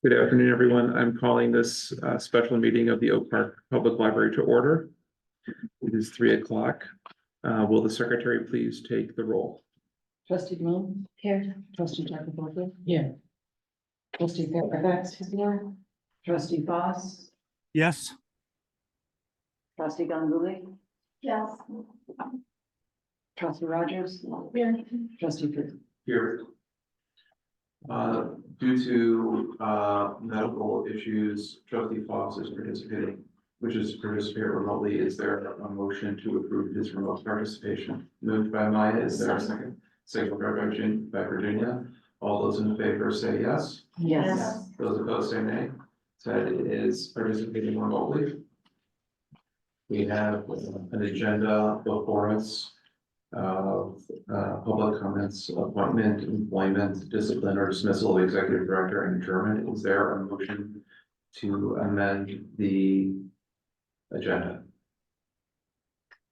Good afternoon, everyone. I'm calling this special meeting of the Oak Park Public Library to order. It is 3 o'clock. Will the secretary please take the roll? Trustee Bloom? Here. Trustee Jacoboza? Here. Trustee Fairfax? Here. Trustee Foss? Yes. Trustee Ganguly? Yes. Trustee Rogers? Here. Trustee Fruit? Here. Due to medical issues, Trustee Foss is participating, participate remotely. Is there a motion to approve his remote participation? Moved by Maya. Is there a second? Second by Virginia. All those in favor say yes. Yes. Those opposed say nay. Ted is participating remotely. We have an agenda before us of public comments, appointment, employment, discipline, or dismissal of executive director and adjournment. Is there a motion to amend the agenda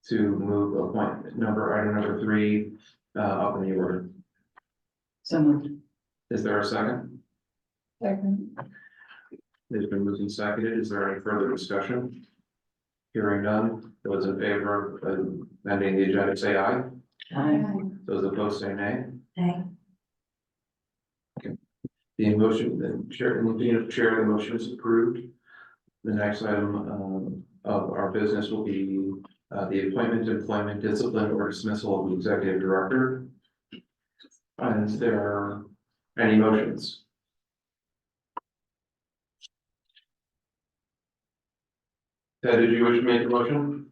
to move appointment item number 3 up in the order? So moved. Is there a second? Second. It's been moved and seconded. Is there any further discussion? Hearing none. Those in favor of amending the agenda say aye. Aye. Those opposed say nay. Aye. The motion, the chair, the motion is approved. The next item of our business will be the appointment, employment, discipline, or dismissal of the executive director. Is there any motions? Ted, did you wish to make a motion?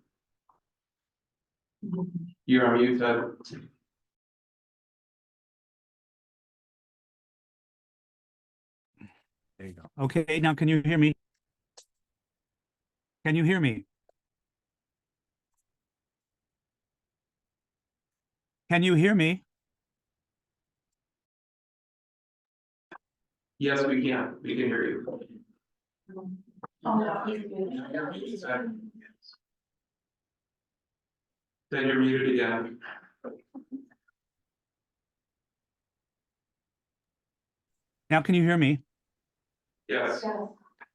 You're on mute, Ted. There you go. Okay, now can you hear me? Can you hear me? Can you hear me? Yes, we can. We can hear you. Then you're muted again. Now can you hear me? Yes.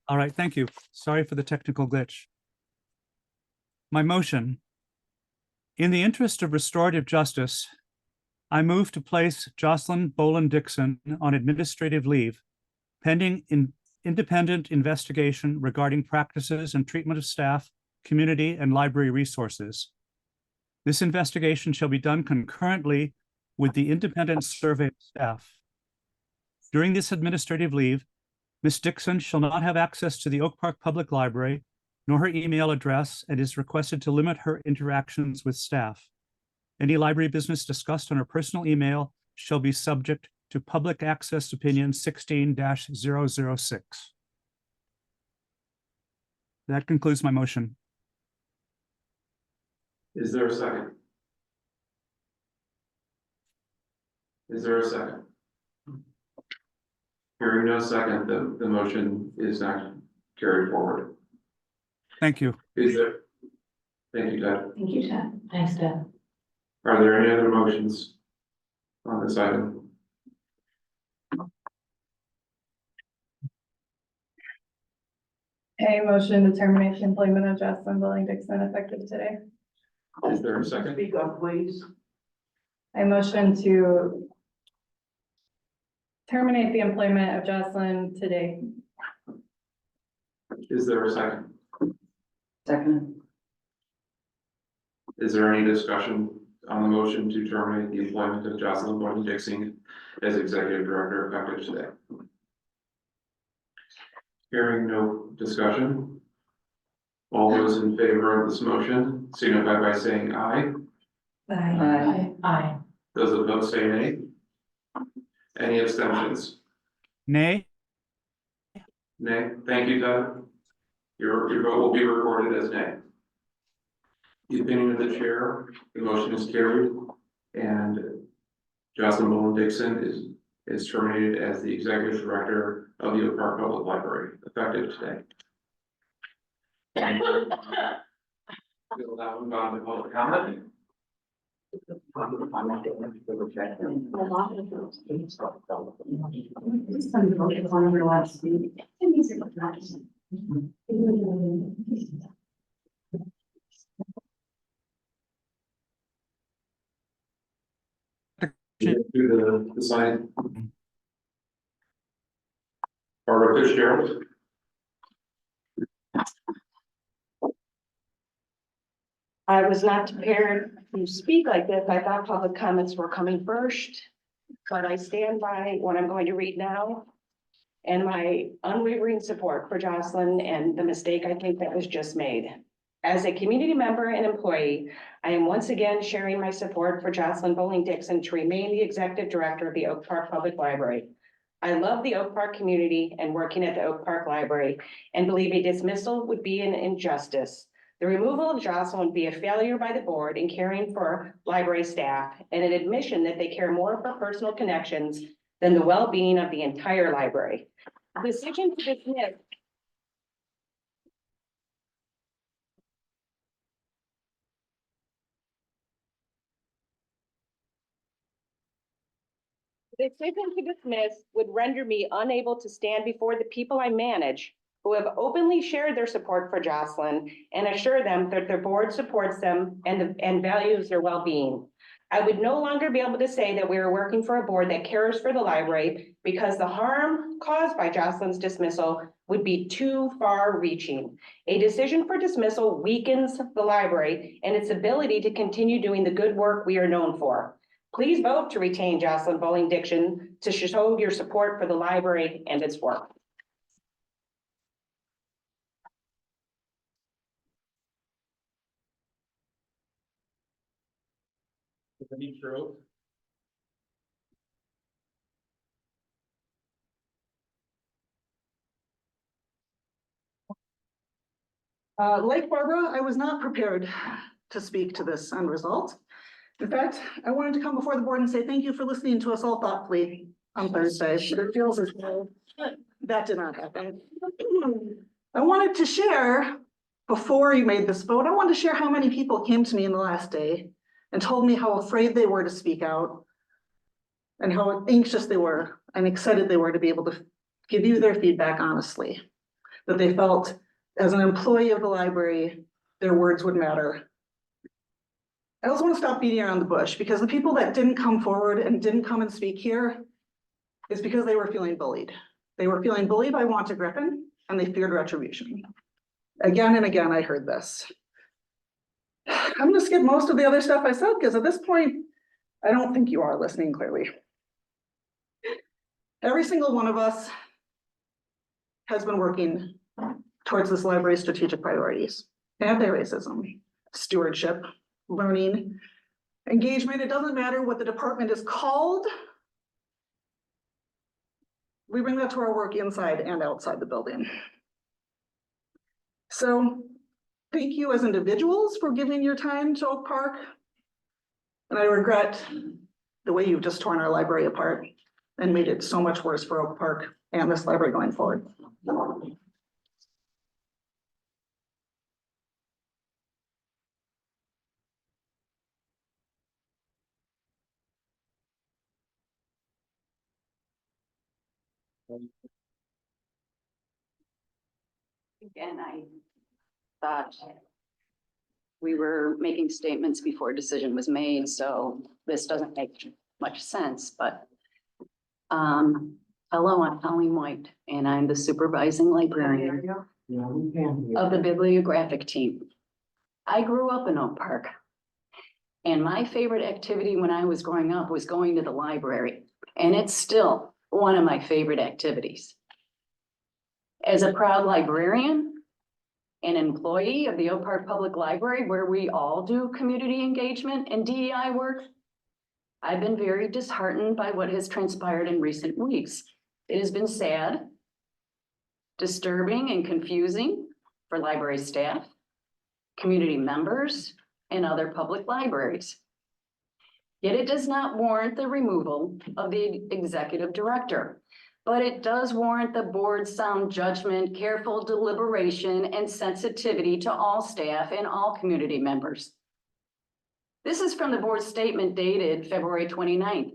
All right, thank you. Sorry for the technical glitch. My motion. In the interest of restorative justice, I move to place Jocelyn Boland Dixon on administrative leave, pending independent investigation regarding practices and treatment of staff, community, and library resources. This investigation shall be done concurrently with the independent survey of staff. During this administrative leave, Ms. Dixon shall not have access to the Oak Park Public Library, nor her email address, and is requested to limit her interactions with staff. Any library business discussed on her personal email shall be subject to Public Access Opinion 16-006. That concludes my motion. Is there a second? Is there a second? Hearing no second, the motion is not carried forward. Thank you. Is there? Thank you, Ted. Thank you, Ted. Thanks, Ted. Are there any other motions on this item? A motion to terminate the employment of Jocelyn Boland Dixon effective today. Is there a second? Speak up, please. I motion to terminate the employment of Jocelyn today. Is there a second? Second. Is there any discussion on the motion to terminate the employment of Jocelyn Boland Dixon as executive director effective today? Hearing no discussion. All those in favor of this motion signify by saying aye. Aye. Aye. Those opposed say nay. Any abstentions? Nay? Nay. Thank you, Doug. Your vote will be recorded as nay. The opinion of the chair, the motion is carried, and Jocelyn Boland Dixon is terminated as the executive director of the Oak Park Public Library, effective today. We'll now move on to public comment. Do the sign. Barbara Fitzgerald. I was not prepared to speak like this. I thought public comments were coming first. But I stand by what I'm going to read now. And my unwavering support for Jocelyn and the mistake I think that was just made. As a community member and employee, I am once again sharing my support for Jocelyn Bowling Dixon to remain the executive director of the Oak Park Public Library. I love the Oak Park community and working at the Oak Park Library and believe a dismissal would be an injustice. The removal of Jocelyn would be a failure by the board in caring for library staff and an admission that they care more for personal connections than the well-being of the entire library. The decision to dismiss The decision to dismiss would render me unable to stand before the people I manage who have openly shared their support for Jocelyn and assure them that their board supports them and values their well-being. I would no longer be able to say that we are working for a board that cares for the library because the harm caused by Jocelyn's dismissal would be too far-reaching. A decision for dismissal weakens the library and its ability to continue doing the good work we are known for. Please vote to retain Jocelyn Bowling Dixon to show your support for the library and its work. Like Barbara, I was not prepared to speak to this end result. In fact, I wanted to come before the board and say thank you for listening to us all thoughtfully on Thursday, but it feels as though that did not happen. I wanted to share, before you made this vote, I wanted to share how many people came to me in the last day and told me how afraid they were to speak out and how anxious they were and excited they were to be able to give you their feedback honestly, that they felt as an employee of the library, their words would matter. I also want to stop beating around the bush because the people that didn't come forward and didn't come and speak here is because they were feeling bullied. They were feeling bullied by Wanta Griffin and they feared retribution. Again and again, I heard this. I'm gonna skip most of the other stuff I said because at this point, I don't think you are listening clearly. Every single one of us has been working towards this library's strategic priorities: anti-racism, stewardship, learning, engagement. It doesn't matter what the department is called. We bring that to our work inside and outside the building. So thank you as individuals for giving your time to Oak Park. And I regret the way you've just torn our library apart and made it so much worse for Oak Park and this library going forward. Again, I thought we were making statements before a decision was made, so this doesn't make much sense, but hello, I'm Colleen White, and I'm the supervising librarian of the bibliographic team. I grew up in Oak Park, and my favorite activity when I was growing up was going to the library, and it's still one of my favorite activities. As a proud librarian, an employee of the Oak Park Public Library, where we all do community engagement and DEI work, I've been very disheartened by what has transpired in recent weeks. It has been sad, disturbing, and confusing for library staff, community members, and other public libraries. Yet it does not warrant the removal of the executive director, but it does warrant the board's sound judgment, careful deliberation, and sensitivity to all staff and all community members. This is from the board statement dated February 29th.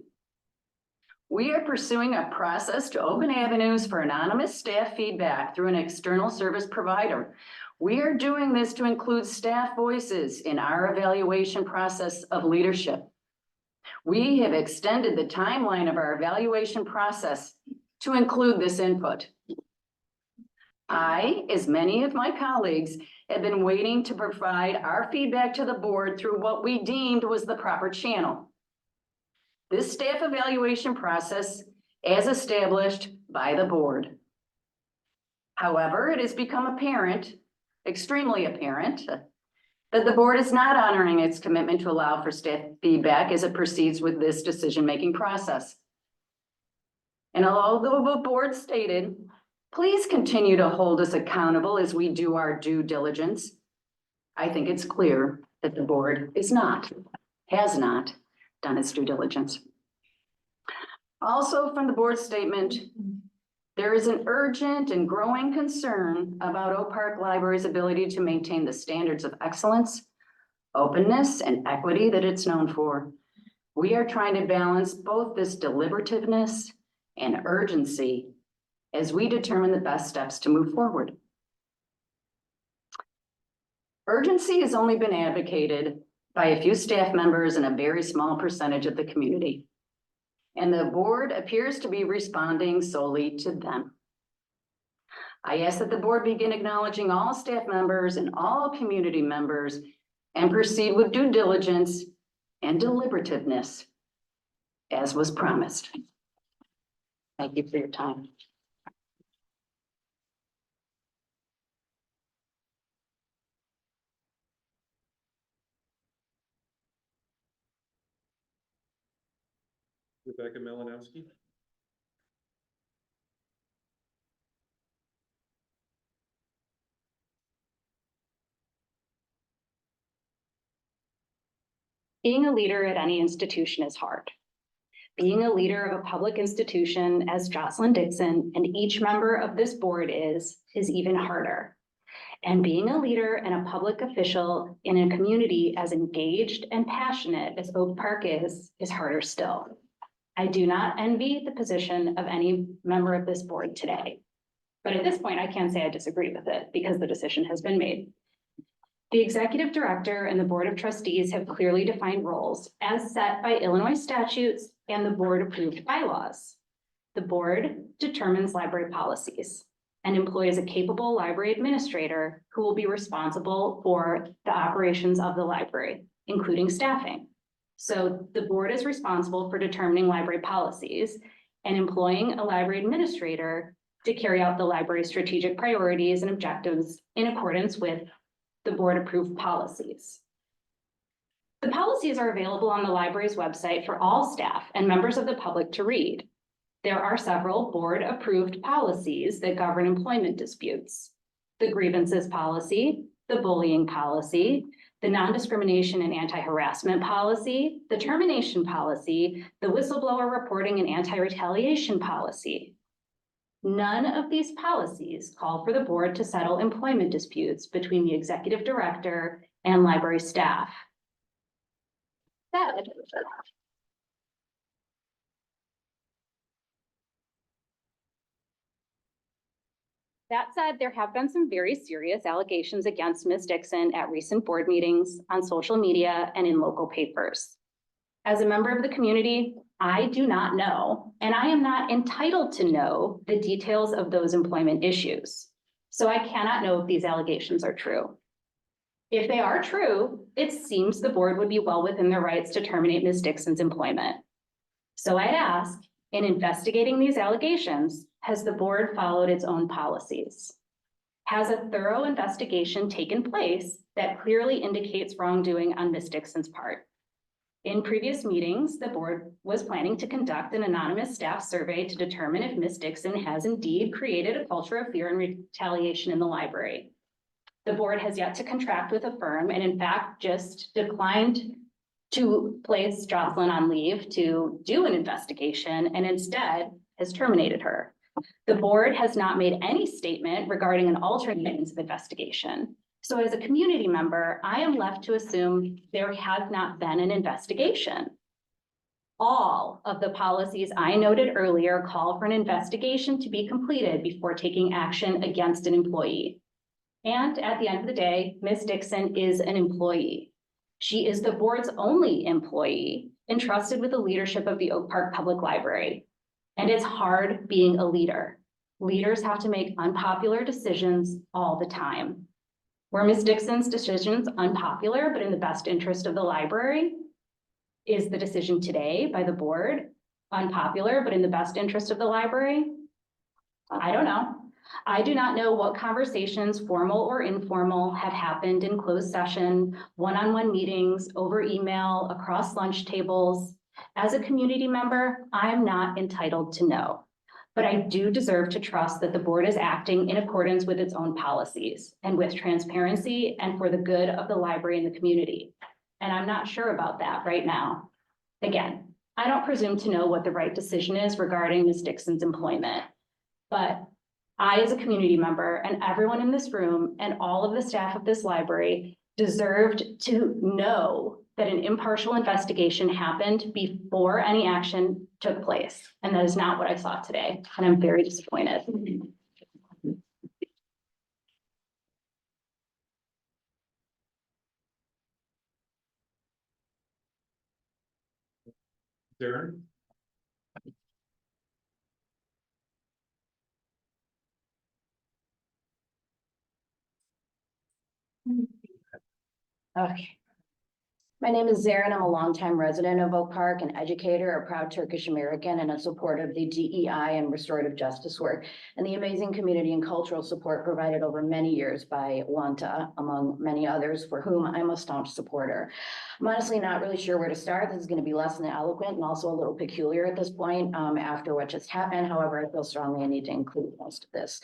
We are pursuing a process to open avenues for anonymous staff feedback through an external service provider. We are doing this to include staff voices in our evaluation process of leadership. We have extended the timeline of our evaluation process to include this input. I, as many of my colleagues, have been waiting to provide our feedback to the board through what we deemed was the proper channel. This staff evaluation process as established by the board. However, it has become apparent, extremely apparent, that the board is not honoring its commitment to allow for staff feedback as it proceeds with this decision-making process. And although the board stated, please continue to hold us accountable as we do our due diligence, I think it's clear that the board has not done its due diligence. Also from the board statement, there is an urgent and growing concern about Oak Park Library's ability to maintain the standards of excellence, openness, and equity that it's known for. We are trying to balance both this deliberativeness and urgency as we determine the best steps to move forward. Urgency has only been advocated by a few staff members and a very small percentage of the community. And the board appears to be responding solely to them. I ask that the board begin acknowledging all staff members and all community members and proceed with due diligence and deliberativeness as was promised. Thank you for your time. Rebecca Malinowski. Being a leader at any institution is hard. Being a leader of a public institution, as Jocelyn Dixon and each member of this board is even harder. And being a leader and a public official in a community as engaged and passionate as Oak Park is harder still. I do not envy the position of any member of this board today. But at this point, I can't say I disagree with it because the decision has been made. The executive director and the board of trustees have clearly defined roles as set by Illinois statutes and the board approved bylaws. The board determines library policies and employs a capable library administrator who will be responsible for the operations of the library, including staffing. So the board is responsible for determining library policies and employing a library administrator to carry out the library's strategic priorities and objectives in accordance with the board approved policies. The policies are available on the library's website for all staff and members of the public to read. There are several board approved policies that govern employment disputes. The grievances policy, the bullying policy, the non-discrimination and anti-harassment policy, the termination policy, the whistleblower reporting and anti-retaliation policy. None of these policies call for the board to settle employment disputes between the executive director and library staff. That said, there have been some very serious allegations against Ms. Dixon at recent board meetings, on social media, and in local papers. As a member of the community, I do not know, and I am not entitled to know the details of those employment issues. So I cannot know if these allegations are true. If they are true, it seems the board would be well within their rights to terminate Ms. Dixon's employment. So I'd ask, in investigating these allegations, has the board followed its own policies? Has a thorough investigation taken place that clearly indicates wrongdoing on Ms. Dixon's part? In previous meetings, the board was planning to conduct an anonymous staff survey to determine if Ms. Dixon has indeed created a culture of fear and retaliation in the library. The board has yet to contract with a firm and in fact just declined to place Jocelyn on leave to do an investigation and instead has terminated her. The board has not made any statement regarding an alternate means of investigation. So as a community member, I am left to assume there has not been an investigation. All of the policies I noted earlier call for an investigation to be completed before taking action against an employee. And at the end of the day, Ms. Dixon is an employee. She is the board's only employee entrusted with the leadership of the Oak Park Public Library. And it's hard being a leader. Leaders have to make unpopular decisions all the time. Were Ms. Dixon's decisions unpopular, but in the best interest of the library? Is the decision today by the board unpopular, but in the best interest of the library? I don't know. I do not know what conversations, formal or informal, have happened in closed session, one-on-one meetings, over email, across lunch tables. As a community member, I am not entitled to know. But I do deserve to trust that the board is acting in accordance with its own policies and with transparency and for the good of the library and the community. And I'm not sure about that right now. Again, I don't presume to know what the right decision is regarding Ms. Dixon's employment. But I, as a community member, and everyone in this room and all of the staff of this library deserved to know that an impartial investigation happened before any action took place. And that is not what I saw today, and I'm very disappointed. Darren? Okay. My name is Zarin. I'm a longtime resident of Oak Park, an educator, a proud Turkish American, and a supporter of the DEI and restorative justice work, and the amazing community and cultural support provided over many years by Wanta, among many others, for whom I'm a staunch supporter. I'm honestly not really sure where to start. This is going to be less than eloquent and also a little peculiar at this point after what just happened. However, I feel strongly I need to include most of this.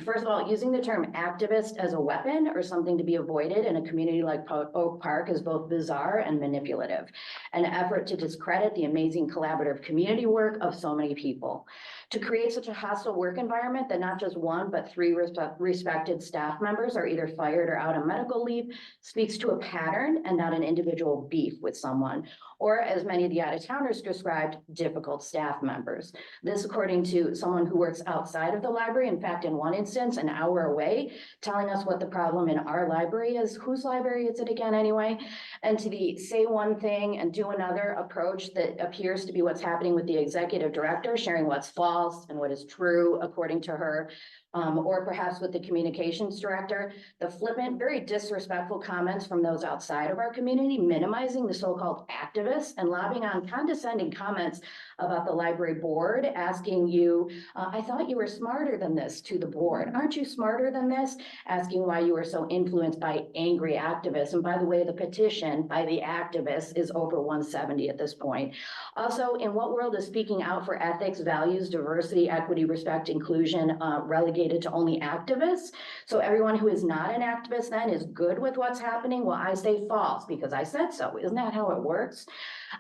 First of all, using the term activist as a weapon or something to be avoided in a community like Oak Park is both bizarre and manipulative, an effort to discredit the amazing collaborative community work of so many people. To create such a hostile work environment that not just one, but three respected staff members are either fired or out on medical leave speaks to a pattern and not an individual beef with someone, or as many of the out-of-towners described, difficult staff members. This, according to someone who works outside of the library, in fact, in one instance, an hour away, telling us what the problem in our library is. Whose library is it again anyway? And to the say one thing and do another approach that appears to be what's happening with the executive director, sharing what's false and what is true, according to her, or perhaps with the communications director, the flippant, very disrespectful comments from those outside of our community, minimizing the so-called activists and lobbing on condescending comments about the library board, asking you, I thought you were smarter than this, to the board. Aren't you smarter than this? Asking why you were so influenced by angry activists. And by the way, the petition by the activists is over 170 at this point. Also, in what world is speaking out for ethics, values, diversity, equity, respect, inclusion relegated to only activists? So everyone who is not an activist then is good with what's happening? Well, I say false because I said so. Isn't that how it works?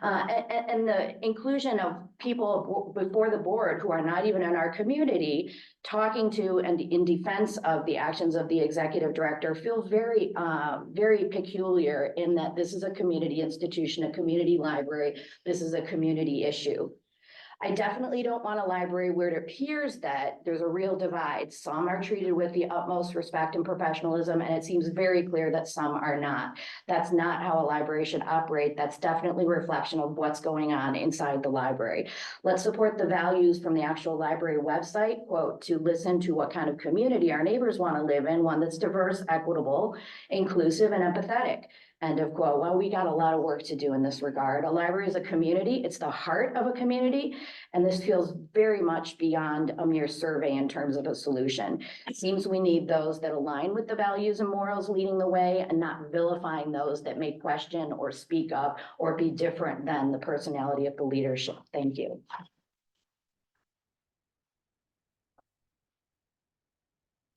And the inclusion of people before the board who are not even in our community talking to and in defense of the actions of the executive director feels very, very peculiar in that this is a community institution, a community library. This is a community issue. I definitely don't want a library where it appears that there's a real divide. Some are treated with the utmost respect and professionalism, and it seems very clear that some are not. That's not how a library should operate. That's definitely a reflection of what's going on inside the library. Let's support the values from the actual library website, quote, to listen to what kind of community our neighbors want to live in, one that's diverse, equitable, inclusive, and empathetic. End of quote. Well, we got a lot of work to do in this regard. A library is a community. It's the heart of a community. And this feels very much beyond a mere survey in terms of a solution. It seems we need those that align with the values and morals leading the way and not vilifying those that may question or speak up or be different than the personality of the leadership. Thank you.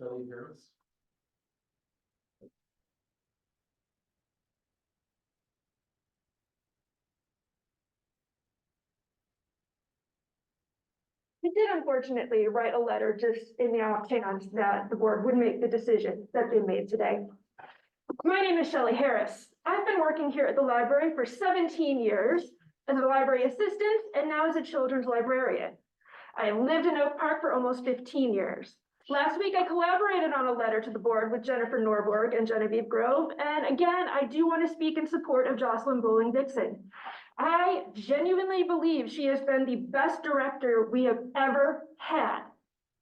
Kelly Harris? We did unfortunately write a letter just in the off chance that the board would make the decision that they made today. My name is Shelley Harris. I've been working here at the library for 17 years as a library assistant and now as a children's librarian. I have lived in Oak Park for almost 15 years. Last week, I collaborated on a letter to the board with Jennifer Norborg and Genevieve Grove. And again, I do want to speak in support of Jocelyn Bowling Dixon. I genuinely believe she has been the best director we have ever had.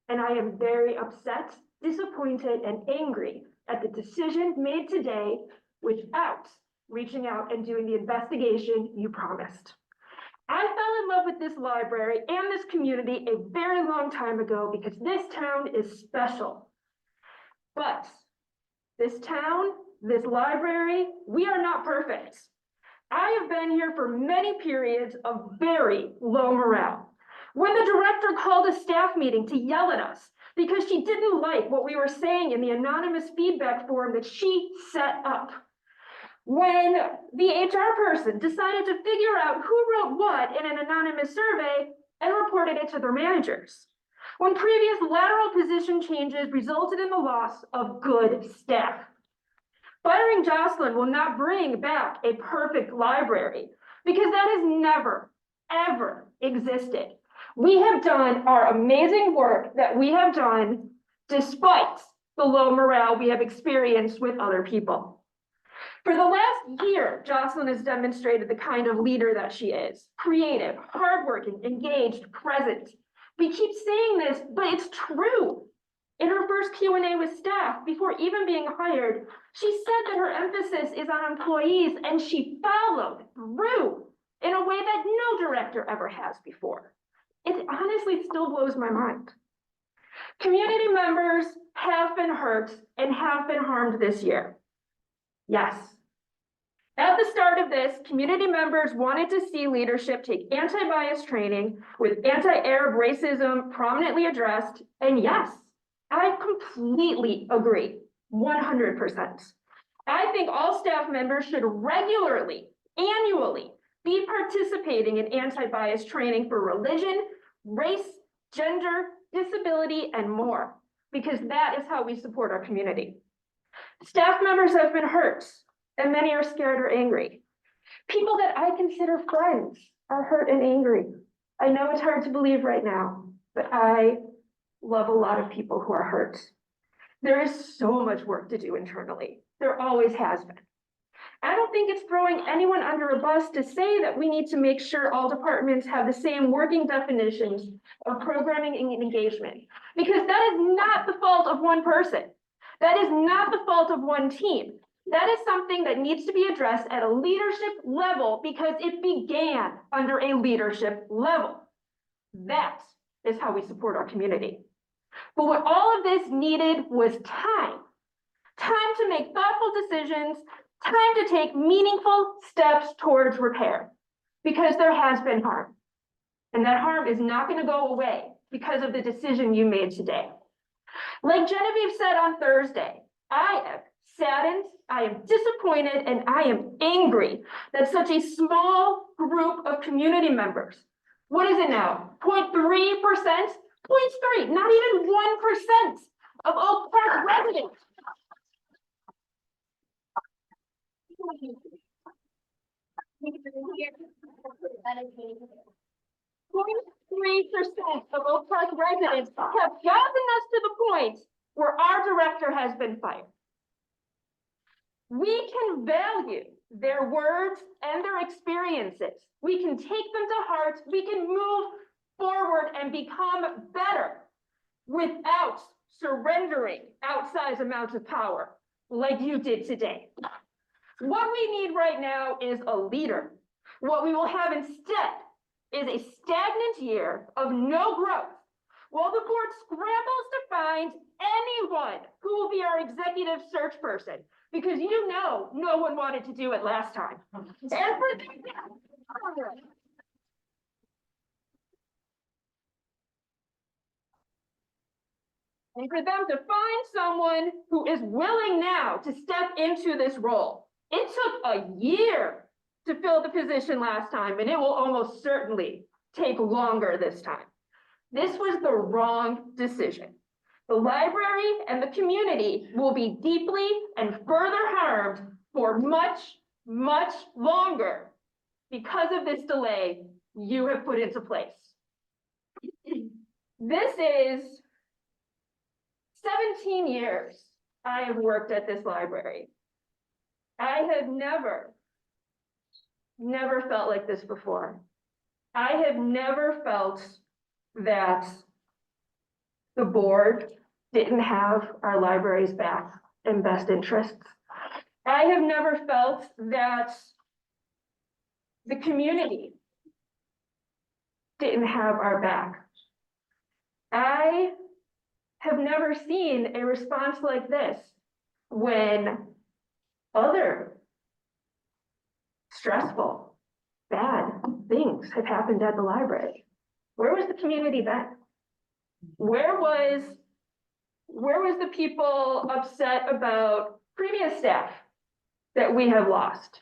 And I am very upset, disappointed, and angry at the decision made today without reaching out and doing the investigation you promised. I fell in love with this library and this community a very long time ago because this town is special. But this town, this library, we are not perfect. I have been here for many periods of very low morale. When the director called a staff meeting to yell at us because she didn't like what we were saying in the anonymous feedback form that she set up. When the HR person decided to figure out who wrote what in an anonymous survey and reported it to their managers. When previous lateral position changes resulted in the loss of good staff. Firing Jocelyn will not bring back a perfect library because that has never, ever existed. We have done our amazing work that we have done despite the low morale we have experienced with other people. For the last year, Jocelyn has demonstrated the kind of leader that she is. Creative, hardworking, engaged, present. We keep saying this, but it's true. In her first Q&A with staff, before even being hired, she said that her emphasis is on employees, and she followed through in a way that no director ever has before. It honestly still blows my mind. Community members have been hurt and have been harmed this year. Yes. At the start of this, community members wanted to see leadership take anti-bias training with anti-Arab racism prominently addressed. And yes, I completely agree, 100%. I think all staff members should regularly, annually, be participating in anti-bias training for religion, race, gender, disability, and more, because that is how we support our community. Staff members have been hurt, and many are scared or angry. People that I consider friends are hurt and angry. I know it's hard to believe right now, but I love a lot of people who are hurt. There is so much work to do internally. There always has been. I don't think it's throwing anyone under a bus to say that we need to make sure all departments have the same working definitions of programming and engagement, because that is not the fault of one person. That is not the fault of one team. That is something that needs to be addressed at a leadership level because it began under a leadership level. That is how we support our community. But what all of this needed was time. Time to make thoughtful decisions, time to take meaningful steps towards repair, because there has been harm. And that harm is not going to go away because of the decision you made today. Like Genevieve said on Thursday, I am saddened, I am disappointed, and I am angry that such a small group of community members, what is it now, 0.3%? 0.3, not even 1% of Oak Park residents. 0.3% of Oak Park residents have gotten us to the point where our director has been fired. We can value their words and their experiences. We can take them to heart. We can move forward and become better without surrendering outsized amounts of power like you did today. What we need right now is a leader. What we will have instead is a stagnant year of no growth while the board scrambles to find anyone who will be our executive search person, because you know no one wanted to do it last time. And for them to find someone who is willing now to step into this role. It took a year to fill the position last time, and it will almost certainly take longer this time. This was the wrong decision. The library and the community will be deeply and further harmed for much, much longer because of this delay you have put into place. This is 17 years I have worked at this library. I have never felt like this before. I have never felt that the board didn't have our library's back and best interests. I have never felt that the community didn't have our back. I have never seen a response like this when other stressful, bad things have happened at the library. Where was the community then? Where was the people upset about previous staff that we have lost?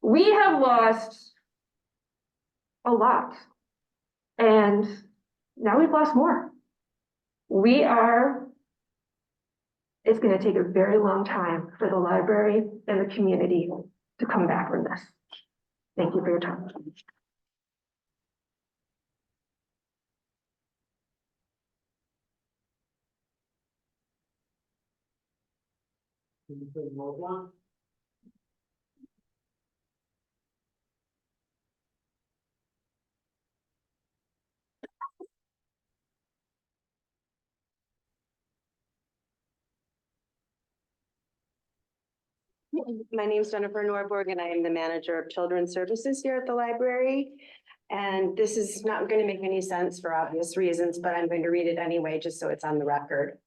We have lost a lot. And now we've lost more. It's going to take a very long time for the library and the community to come back from this. Thank you for your time. My name is Jennifer Norborg, and I am the manager of Children's Services here at the library. And this is not going to make any sense for obvious reasons, but I'm going to read it anyway, just so it's on the record.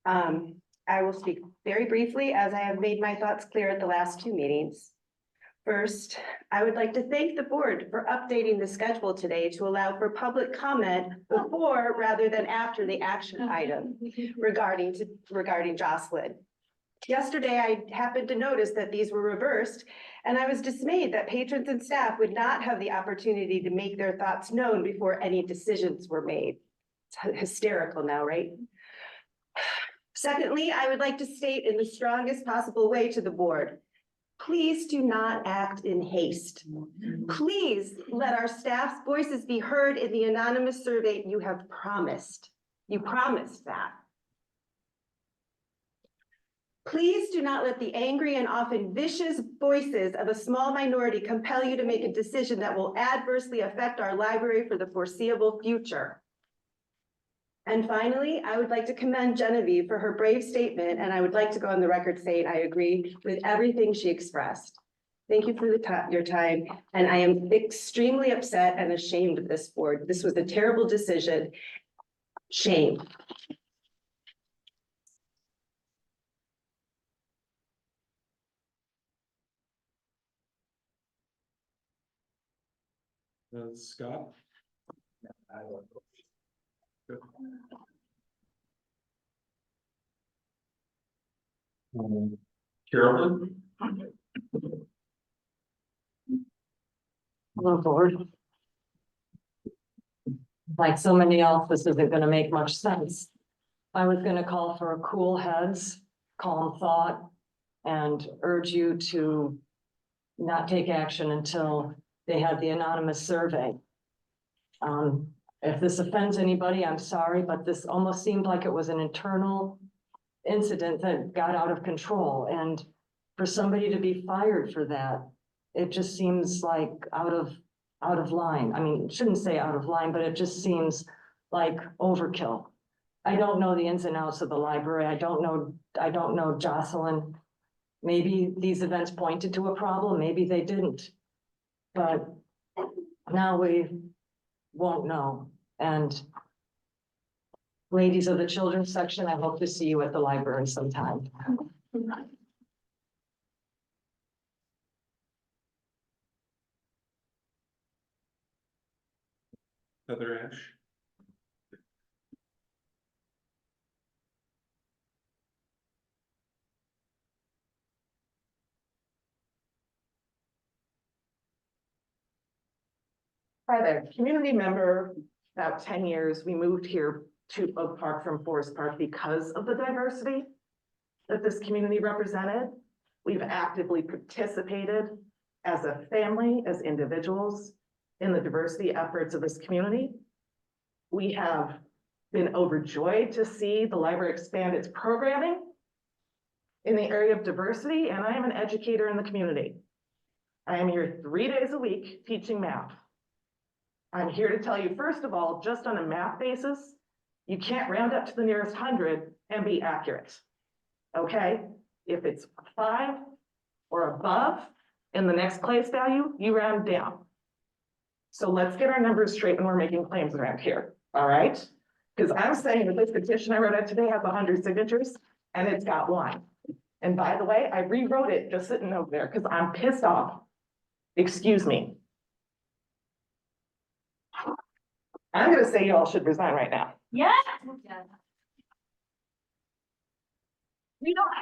I will speak very briefly, as I have made my thoughts clear at the last two meetings. First, I would like to thank the board for updating the schedule today to allow for public comment before rather than after the action item regarding Jocelyn. Yesterday, I happened to notice that these were reversed, and I was dismayed that patrons and staff would not have the opportunity to make their thoughts known before any decisions were made. It's hysterical now, right? Secondly, I would like to state in the strongest possible way to the board, please do not act in haste. Please let our staff's voices be heard in the anonymous survey you have promised. You promised that. Please do not let the angry and often vicious voices of a small minority compel you to make a decision that will adversely affect our library for the foreseeable future. And finally, I would like to commend Genevieve for her brave statement, and I would like to go on the record saying I agree with everything she expressed. Thank you for your time, and I am extremely upset and ashamed of this board. This was a terrible decision. Shame. Scott? Carolyn? Hello, board. Like so many else, this isn't gonna make much sense. I was gonna call for a cool heads, calm thought, and urge you to not take action until they had the anonymous survey. If this offends anybody, I'm sorry, but this almost seemed like it was an internal incident that got out of control, and for somebody to be fired for that, it just seems like out of line. I mean, shouldn't say out of line, but it just seems like overkill. I don't know the ins and outs of the library. I don't know Jocelyn. Maybe these events pointed to a problem, maybe they didn't. But now we won't know. And ladies of the children's section, I hope to see you at the library sometime. Heather Ash? Hi there, community member about 10 years, we moved here to Oak Park from Forest Park because of the diversity that this community represented. We've actively participated as a family, as individuals, in the diversity efforts of this community. We have been overjoyed to see the library expand its programming in the area of diversity, and I am an educator in the community. I am here 3 days a week teaching math. I'm here to tell you, first of all, just on a math basis, you can't round up to the nearest 100 and be accurate. Okay? If it's 5 or above in the next place value, you round down. So let's get our numbers straight when we're making claims around here, all right? Because I'm saying that this petition I wrote out today has 100 signatures and it's got 1. And by the way, I rewrote it just sitting over there because I'm pissed off. Excuse me. I'm gonna say you all should resign right now. Yeah. We don't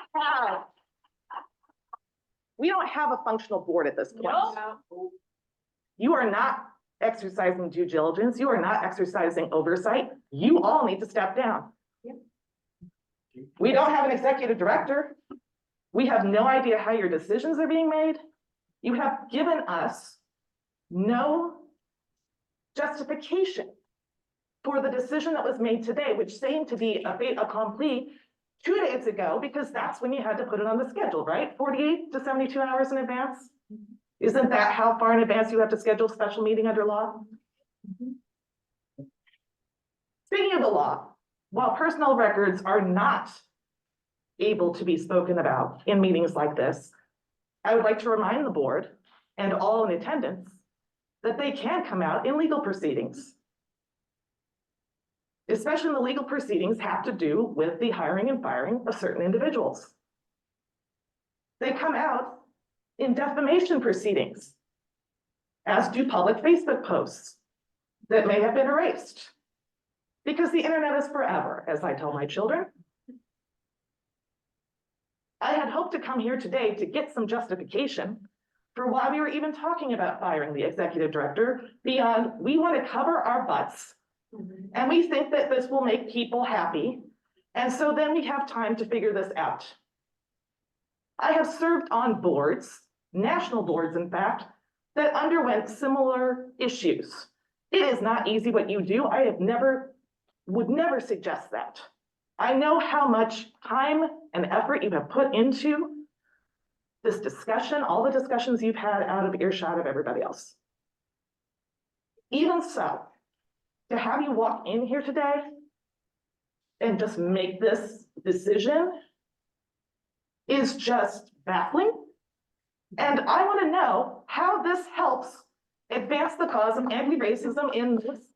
have a functional board at this point. You are not exercising due diligence. You are not exercising oversight. You all need to step down. We don't have an executive director. We have no idea how your decisions are being made. You have given us no justification for the decision that was made today, which seemed to be a fait accompli 2 days ago, because that's when you had to put it on the schedule, right? 48 to 72 hours in advance. Isn't that how far in advance you have to schedule a special meeting under law? Speaking of the law, while personnel records are not able to be spoken about in meetings like this, I would like to remind the board and all in attendance that they can come out in legal proceedings. Especially the legal proceedings have to do with the hiring and firing of certain individuals. They come out in defamation proceedings, as do public Facebook posts that may have been erased. Because the internet is forever, as I tell my children. I had hoped to come here today to get some justification for why we were even talking about firing the executive director beyond we want to cover our butts and we think that this will make people happy. And so then we have time to figure this out. I have served on boards, national boards, in fact, that underwent similar issues. It is not easy what you do. I would never suggest that. I know how much time and effort you have put into this discussion, all the discussions you've had out of earshot of everybody else. Even so, to have you walk in here today and just make this decision is just baffling. And I want to know how this helps advance the cause of anti-racism in this community.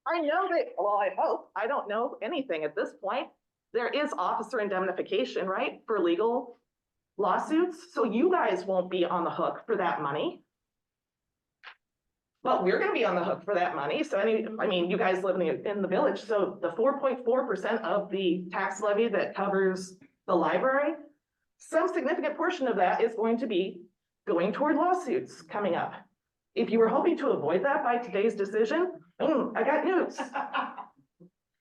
I know that, well, I hope, I don't know anything at this point. There is officer indemnification, right, for legal lawsuits. So you guys won't be on the hook for that money. But we're gonna be on the hook for that money. So I mean, you guys live in the village, so the 4.4% of the tax levy that covers the library, some significant portion of that is going to be going toward lawsuits coming up. If you were hoping to avoid that by today's decision, I got news.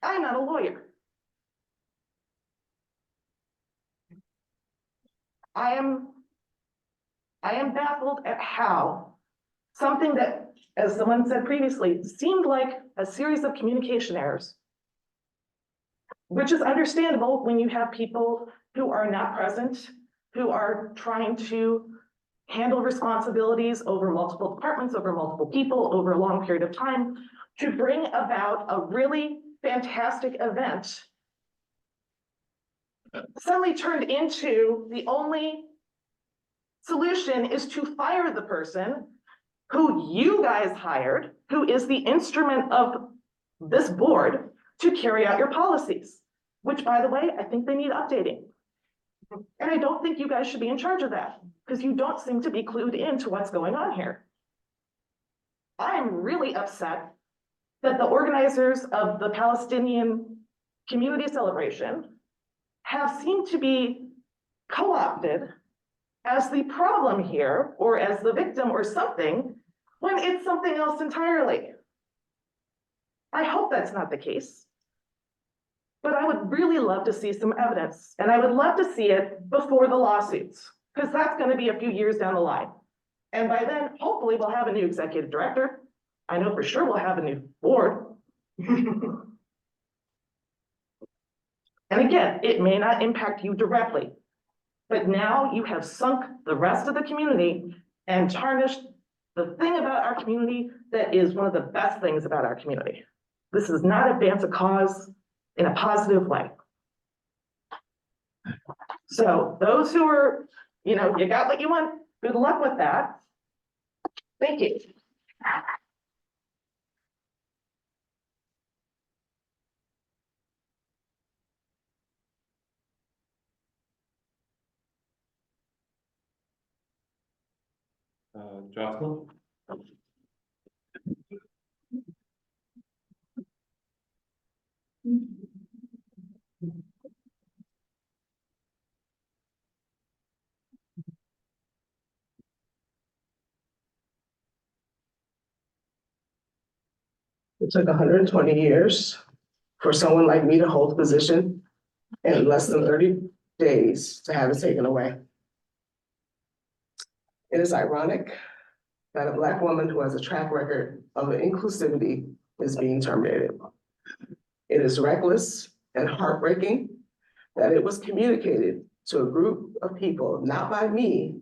I'm not a lawyer. I am baffled at how something that, as someone said previously, seemed like a series of communication errors, which is understandable when you have people who are not present, who are trying to handle responsibilities over multiple departments, over multiple people, over a long period of time, to bring about a really fantastic event suddenly turned into the only solution is to fire the person who you guys hired, who is the instrument of this board to carry out your policies, which, by the way, I think they need updating. And I don't think you guys should be in charge of that because you don't seem to be clued into what's going on here. I'm really upset that the organizers of the Palestinian community celebration have seemed to be co-opted as the problem here, or as the victim or something, when it's something else entirely. I hope that's not the case. But I would really love to see some evidence, and I would love to see it before the lawsuits, because that's going to be a few years down the line. And by then, hopefully, we'll have a new executive director. I know for sure we'll have a new board. And again, it may not impact you directly, but now you have sunk the rest of the community and tarnished the thing about our community that is one of the best things about our community. This does not advance a cause in a positive way. So those who are, you got what you want, good luck with that. Thank you. Jocelyn? It took 120 years for someone like me to hold the position, and less than 30 days to have it taken away. It is ironic that a Black woman who has a track record of inclusivity is being terminated. It is reckless and heartbreaking that it was communicated to a group of people, not by me,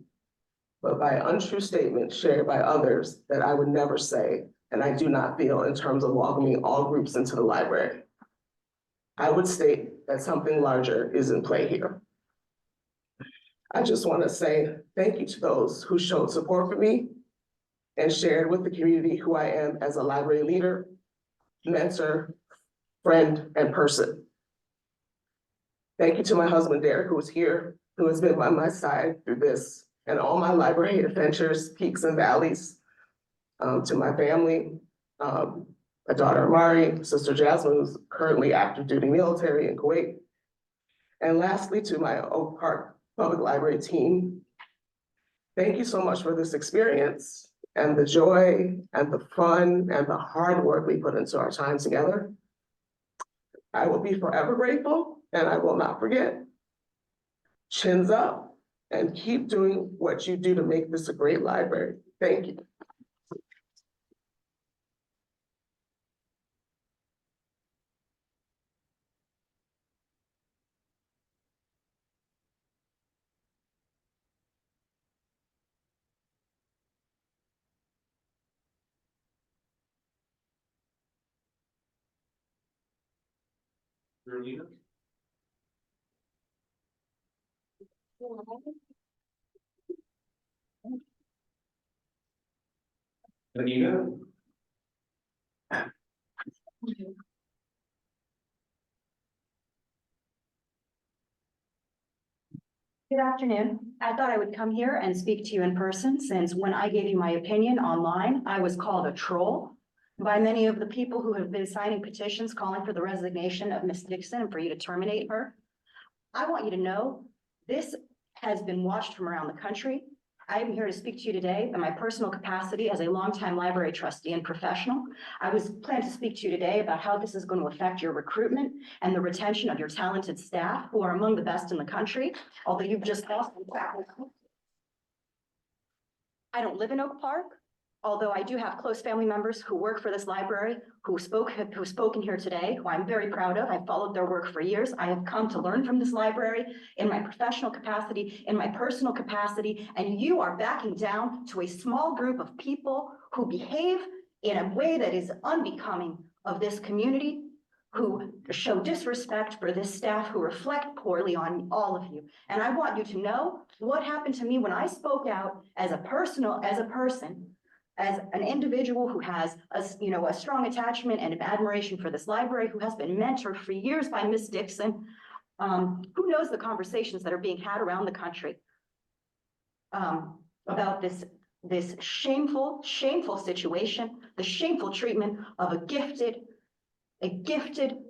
but by untrue statements shared by others that I would never say, and I do not feel in terms of welcoming all groups into the library. I would state that something larger is in play here. I just want to say thank you to those who showed support for me and shared with the community who I am as a library leader, mentor, friend, and person. Thank you to my husband, Derek, who is here, who has been by my side through this and all my library adventures, peaks and valleys. To my family, my daughter Amari, sister Jasmine, who's currently active duty military in Kuwait. And lastly, to my Oak Park Public Library team, thank you so much for this experience and the joy and the fun and the hard work we put into our time together. I will be forever grateful and I will not forget. Chins up and keep doing what you do to make this a great library. Thank you. Anita? Anita? Good afternoon. I thought I would come here and speak to you in person, since when I gave you my opinion online, I was called a troll by many of the people who have been signing petitions calling for the resignation of Ms. Dixon and for you to terminate her. I want you to know this has been watched from around the country. I am here to speak to you today in my personal capacity as a longtime library trustee and professional. I was planning to speak to you today about how this is going to affect your recruitment and the retention of your talented staff, who are among the best in the country, although you've just lost them. I don't live in Oak Park, although I do have close family members who work for this library, who've spoken here today, who I'm very proud of. I've followed their work for years. I have come to learn from this library in my professional capacity, in my personal capacity, and you are backing down to a small group of people who behave in a way that is unbecoming of this community, who show disrespect for this staff, who reflect poorly on all of you. And I want you to know what happened to me when I spoke out as a person, as an individual who has a strong attachment and admiration for this library, who has been mentored for years by Ms. Dixon, who knows the conversations that are being had around the country about this shameful situation, the shameful treatment of a gifted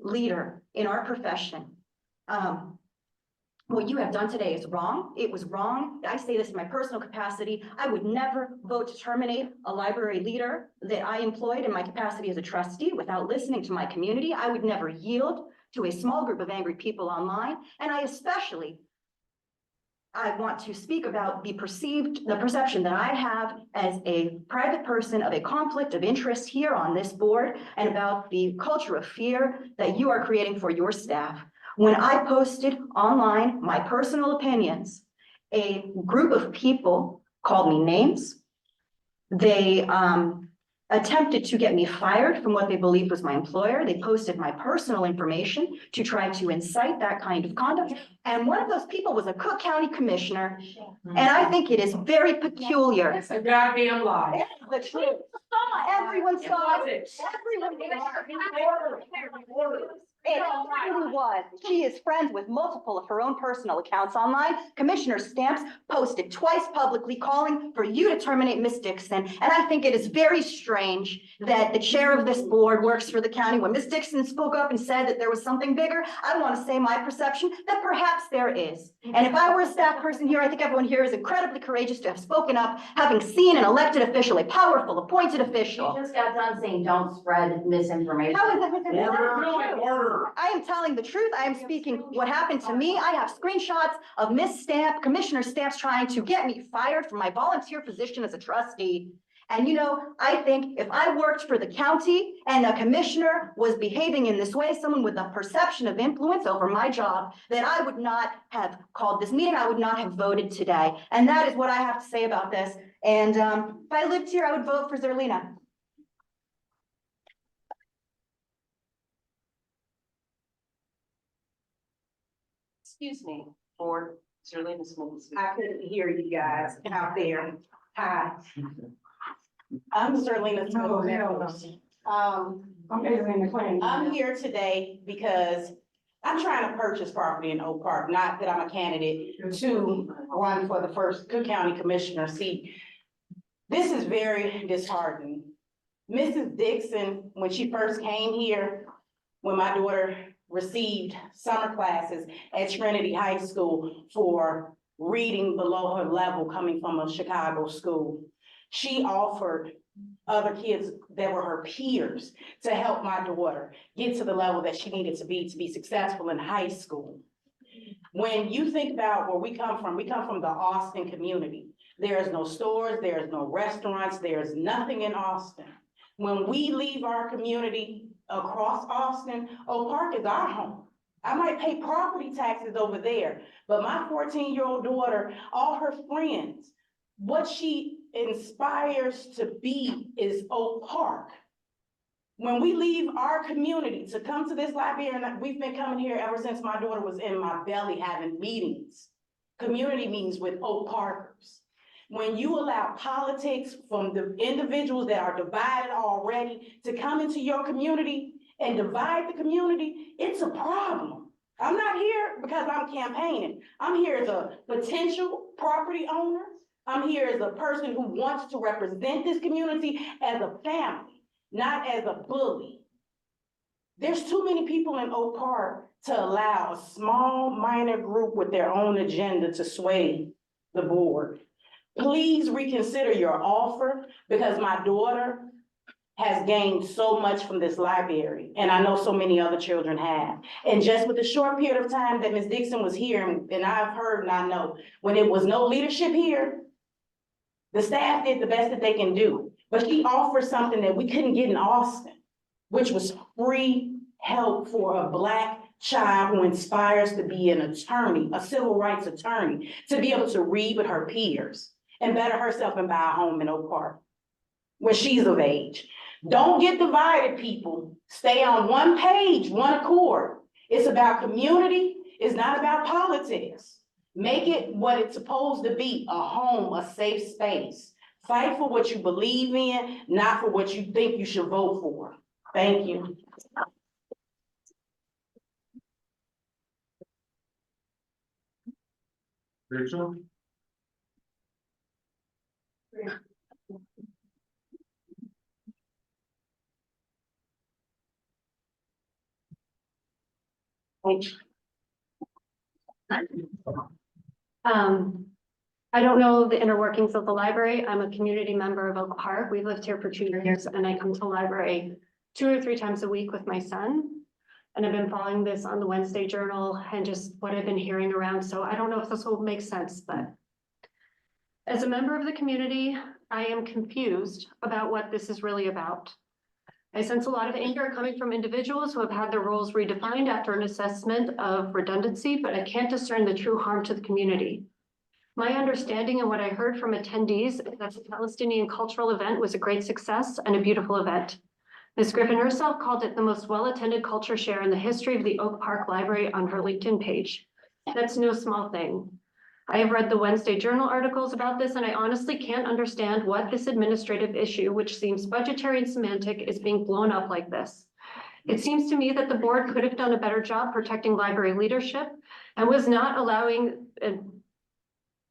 leader in our profession. what you have done today is wrong. It was wrong. I say this in my personal capacity. I would never vote to terminate a library leader that I employed in my capacity as a trustee without listening to my community. I would never yield to a small group of angry people online. And I want to speak about the perception that I have as a private person of a conflict of interest here on this board, and about the culture of fear that you are creating for your staff. When I posted online my personal opinions, a group of people called me names. They attempted to get me fired from what they believed was my employer. They posted my personal information to try to incite that kind of conduct. And one of those people was a Cook County commissioner. And I think it is very peculiar. It's a goddamn lie. The truth. Everyone saw it. Everyone it really was. She is friends with multiple of her own personal accounts online. Commissioner Stamps posted twice publicly calling for you to terminate Miss Dixon. And I think it is very strange that the chair of this board works for the county. When Miss Dixon spoke up and said that there was something bigger, I want to say my perception that perhaps there is. And if I were a staff person here, I think everyone here is incredibly courageous to have spoken up, having seen an elected official, a powerful appointed official. You just got done saying don't spread misinformation. How is it misinformation? I am telling the truth. I am speaking what happened to me. I have screenshots of Commissioner Stamps trying to get me fired from my volunteer position as a trustee. And I think if I worked for the county and a commissioner was behaving in this way, someone with a perception of influence over my job, that I would not have called this meeting. I would not have voted today. And that is what I have to say about this. And if I lived here, I would vote for Zerlina. Excuse me, for Zerlina. I couldn't hear you guys out there. Hi. I'm Zerlina. I'm here today because I'm trying to purchase property in Oak Park, not that I'm a candidate to run for the first Cook County Commissioner seat. This is very disheartening. Mrs. Dixon, when she first came here, when my daughter received summer classes at Trinity High School for reading below her level coming from a Chicago school, she offered other kids that were her peers to help my daughter get to the level that she needed to be successful in high school. When you think about where we come from the Austin community. There is no stores, there is no restaurants, there is nothing in Austin. When we leave our community across Austin, Oak Park is our home. I might pay property taxes over there, but my 14-year-old daughter, all her friends, what she inspires to be is Oak Park. When we leave our community to come to this library, and we've been coming here ever since my daughter was in my belly having meetings, community meetings with Oak Parkers. When you allow politics from the individuals that are divided already to come into your community and divide the community, it's a problem. I'm not here because I'm campaigning. I'm here as a potential property owner. I'm here as a person who wants to represent this community as a family, not as a bully. There's too many people in Oak Park to allow a small minor group with their own agenda to sway the board. Please reconsider your offer, because my daughter has gained so much from this library, and I know so many other children have. And just with the short period of time that Ms. Dixon was here, and I've heard and I know, when it was no leadership here, the staff did the best that they can do. But she offered something that we couldn't get in Austin, which was free help for a Black child who aspires to be an attorney, a civil rights attorney, to be able to read with her peers and better herself and buy a home in Oak Park when she's of age. Don't get divided, people. Stay on one page, one accord. It's about community. It's not about politics. Make it what it's supposed to be, a home, a safe space. Fight for what you believe in, not for what you think you should vote for. Thank you. Rachel? I don't know the inner workings of the library. I'm a community member of Oak Park. We've lived here for 2 years and I come to the library 2 or 3 times a week with my son. And I've been following this on the Wednesday Journal and just what I've been hearing around. So I don't know if this will make sense, but as a member of the community, I am confused about what this is really about. I sense a lot of anger coming from individuals who have had their roles redefined after an assessment of redundancy, but I can't discern the true harm to the community. My understanding and what I heard from attendees is that the Palestinian cultural event was a great success and a beautiful event. Ms. Griffin herself called it the most well-attended culture share in the history of the Oak Park Library on her LinkedIn page. That's no small thing. I have read the Wednesday Journal articles about this, and I honestly can't understand what this administrative issue, which seems budgetary and semantic, is being blown up like this. It seems to me that the board could have done a better job protecting library leadership and was not allowing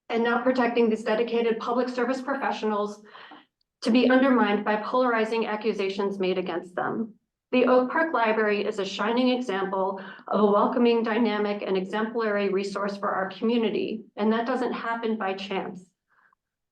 and not protecting these dedicated public service professionals to be undermined by polarizing accusations made against them. The Oak Park Library is a shining example of a welcoming, dynamic, and exemplary resource for our community, and that doesn't happen by chance.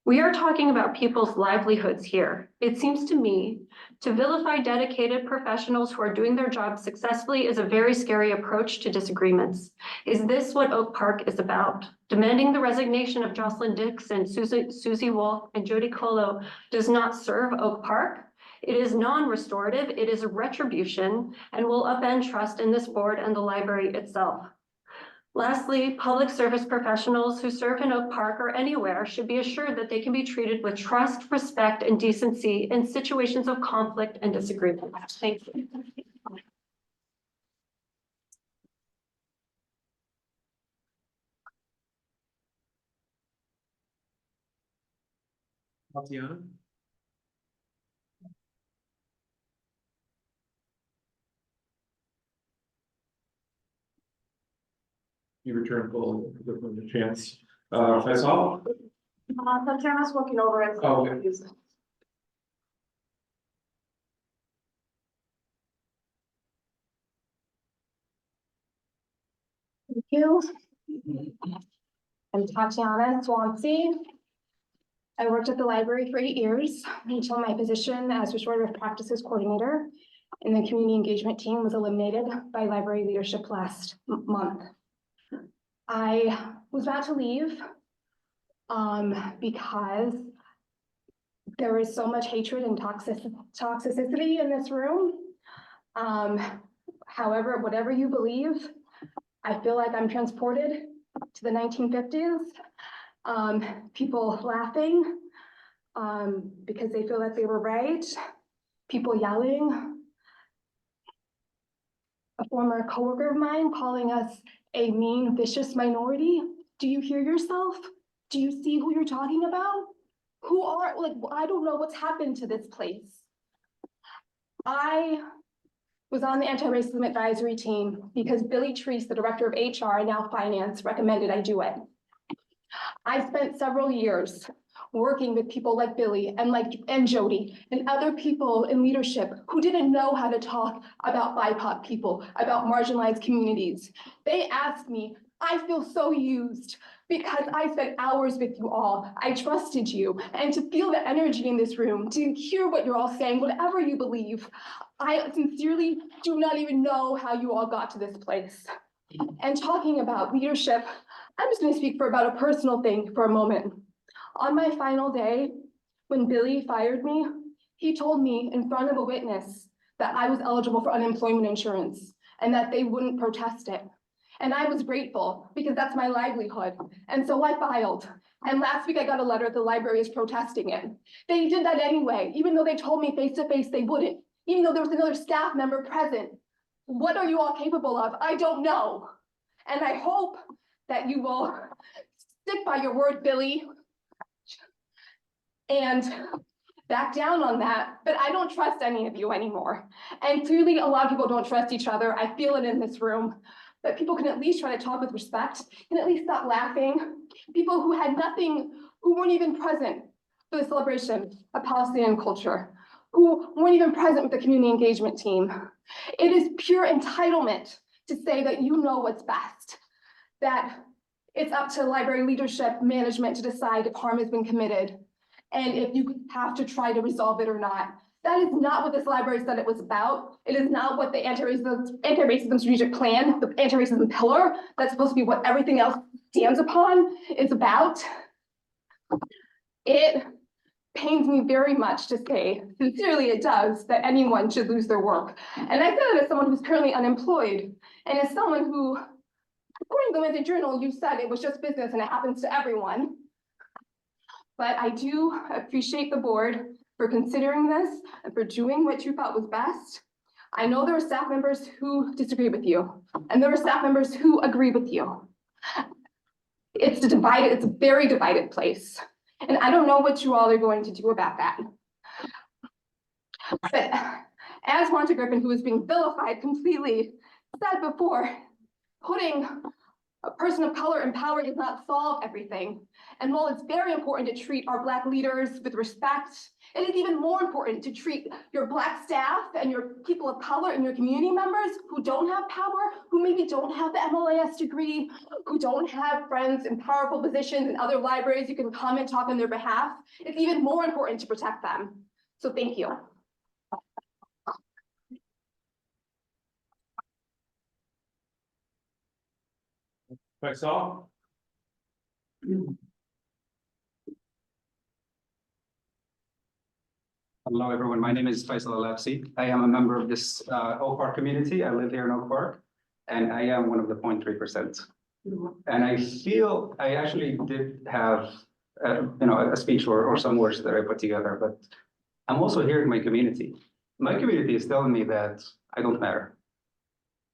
We are talking about people's livelihoods here. It seems to me to vilify dedicated professionals who are doing their job successfully is a very scary approach to disagreements. Is this what Oak Park is about? Demanding the resignation of Jocelyn Dixon, Susie Wolf, and Jody Colo does not serve Oak Park. It is non-restorative, it is a retribution, and will upend trust in this board and the library itself. Lastly, public service professionals who serve in Oak Park or anywhere should be assured that they can be treated with trust, respect, and decency in situations of conflict and disagreement. Thank you. Tatiana? You return full, give them a chance. Faisal? Tatiana's looking over it. Oh, okay. Thank you. I'm Tatiana Swansea. I worked at the library for 8 years until my position as restorative practices coordinator in the community engagement team was eliminated by library leadership last month. I was about to leave because there is so much hatred and toxicity in this room. However, whatever you believe, I feel like I'm transported to the 1950s. People laughing because they feel that they were right. People yelling. A former coworker of mine calling us a mean, vicious minority. Do you hear yourself? Do you see who you're talking about? Who are, like, I don't know what's happened to this place. I was on the anti-racism advisory team because Billy Treese, the director of HR and now finance, recommended I do it. I spent several years working with people like Billy and Jody and other people in leadership who didn't know how to talk about BIPOC people, about marginalized communities. They asked me, I feel so used because I spent hours with you all. I trusted you, and to feel the energy in this room, to hear what you're all saying, whatever you believe, I sincerely do not even know how you all got to this place. And talking about leadership, I'm just going to speak for about a personal thing for a moment. On my final day, when Billy fired me, he told me in front of a witness that I was eligible for unemployment insurance and that they wouldn't protest it. And I was grateful because that's my livelihood. And so I filed. And last week I got a letter the library is protesting it. They did that anyway, even though they told me face to face they wouldn't, even though there was another staff member present. What are you all capable of? I don't know. And I hope that you will stick by your word, Billy, and back down on that. But I don't trust any of you anymore. And clearly a lot of people don't trust each other. I feel it in this room. But people can at least try to talk with respect, can at least stop laughing. People who had nothing, who weren't even present for the celebration of Palestinian culture, who weren't even present with the community engagement team. It is pure entitlement to say that you know what's best, that it's up to library leadership, management to decide if harm has been committed and if you have to try to resolve it or not. That is not what this library said it was about. It is not what the anti-racism strategic plan, the anti-racism pillar, that's supposed to be what everything else stands upon, is about. It pains me very much to say, sincerely it does, that anyone should lose their work. And I say that as someone who's currently unemployed, and as someone who, according to the Wednesday Journal, you said it was just business and it happens to everyone. But I do appreciate the board for considering this and for doing what you thought was best. I know there are staff members who disagree with you, and there are staff members who agree with you. It's a very divided place. And I don't know what you all are going to do about that. But as Wanda Griffin, who is being vilified completely, said before, putting a person of color in power does not solve everything. And while it's very important to treat our Black leaders with respect, it is even more important to treat your Black staff and your people of color and your community members who don't have power, who maybe don't have the MLAS degree, who don't have friends in powerful positions in other libraries you can come and talk on their behalf. It's even more important to protect them. So thank you. Faisal? Hello, everyone. My name is Faisal Alapsi. I am a member of this Oak Park community. I live here in Oak Park, and I am one of the 0.3%. And I feel I actually did have, a speech or some words that I put together, but I'm also hearing my community. My community is telling me that I don't matter.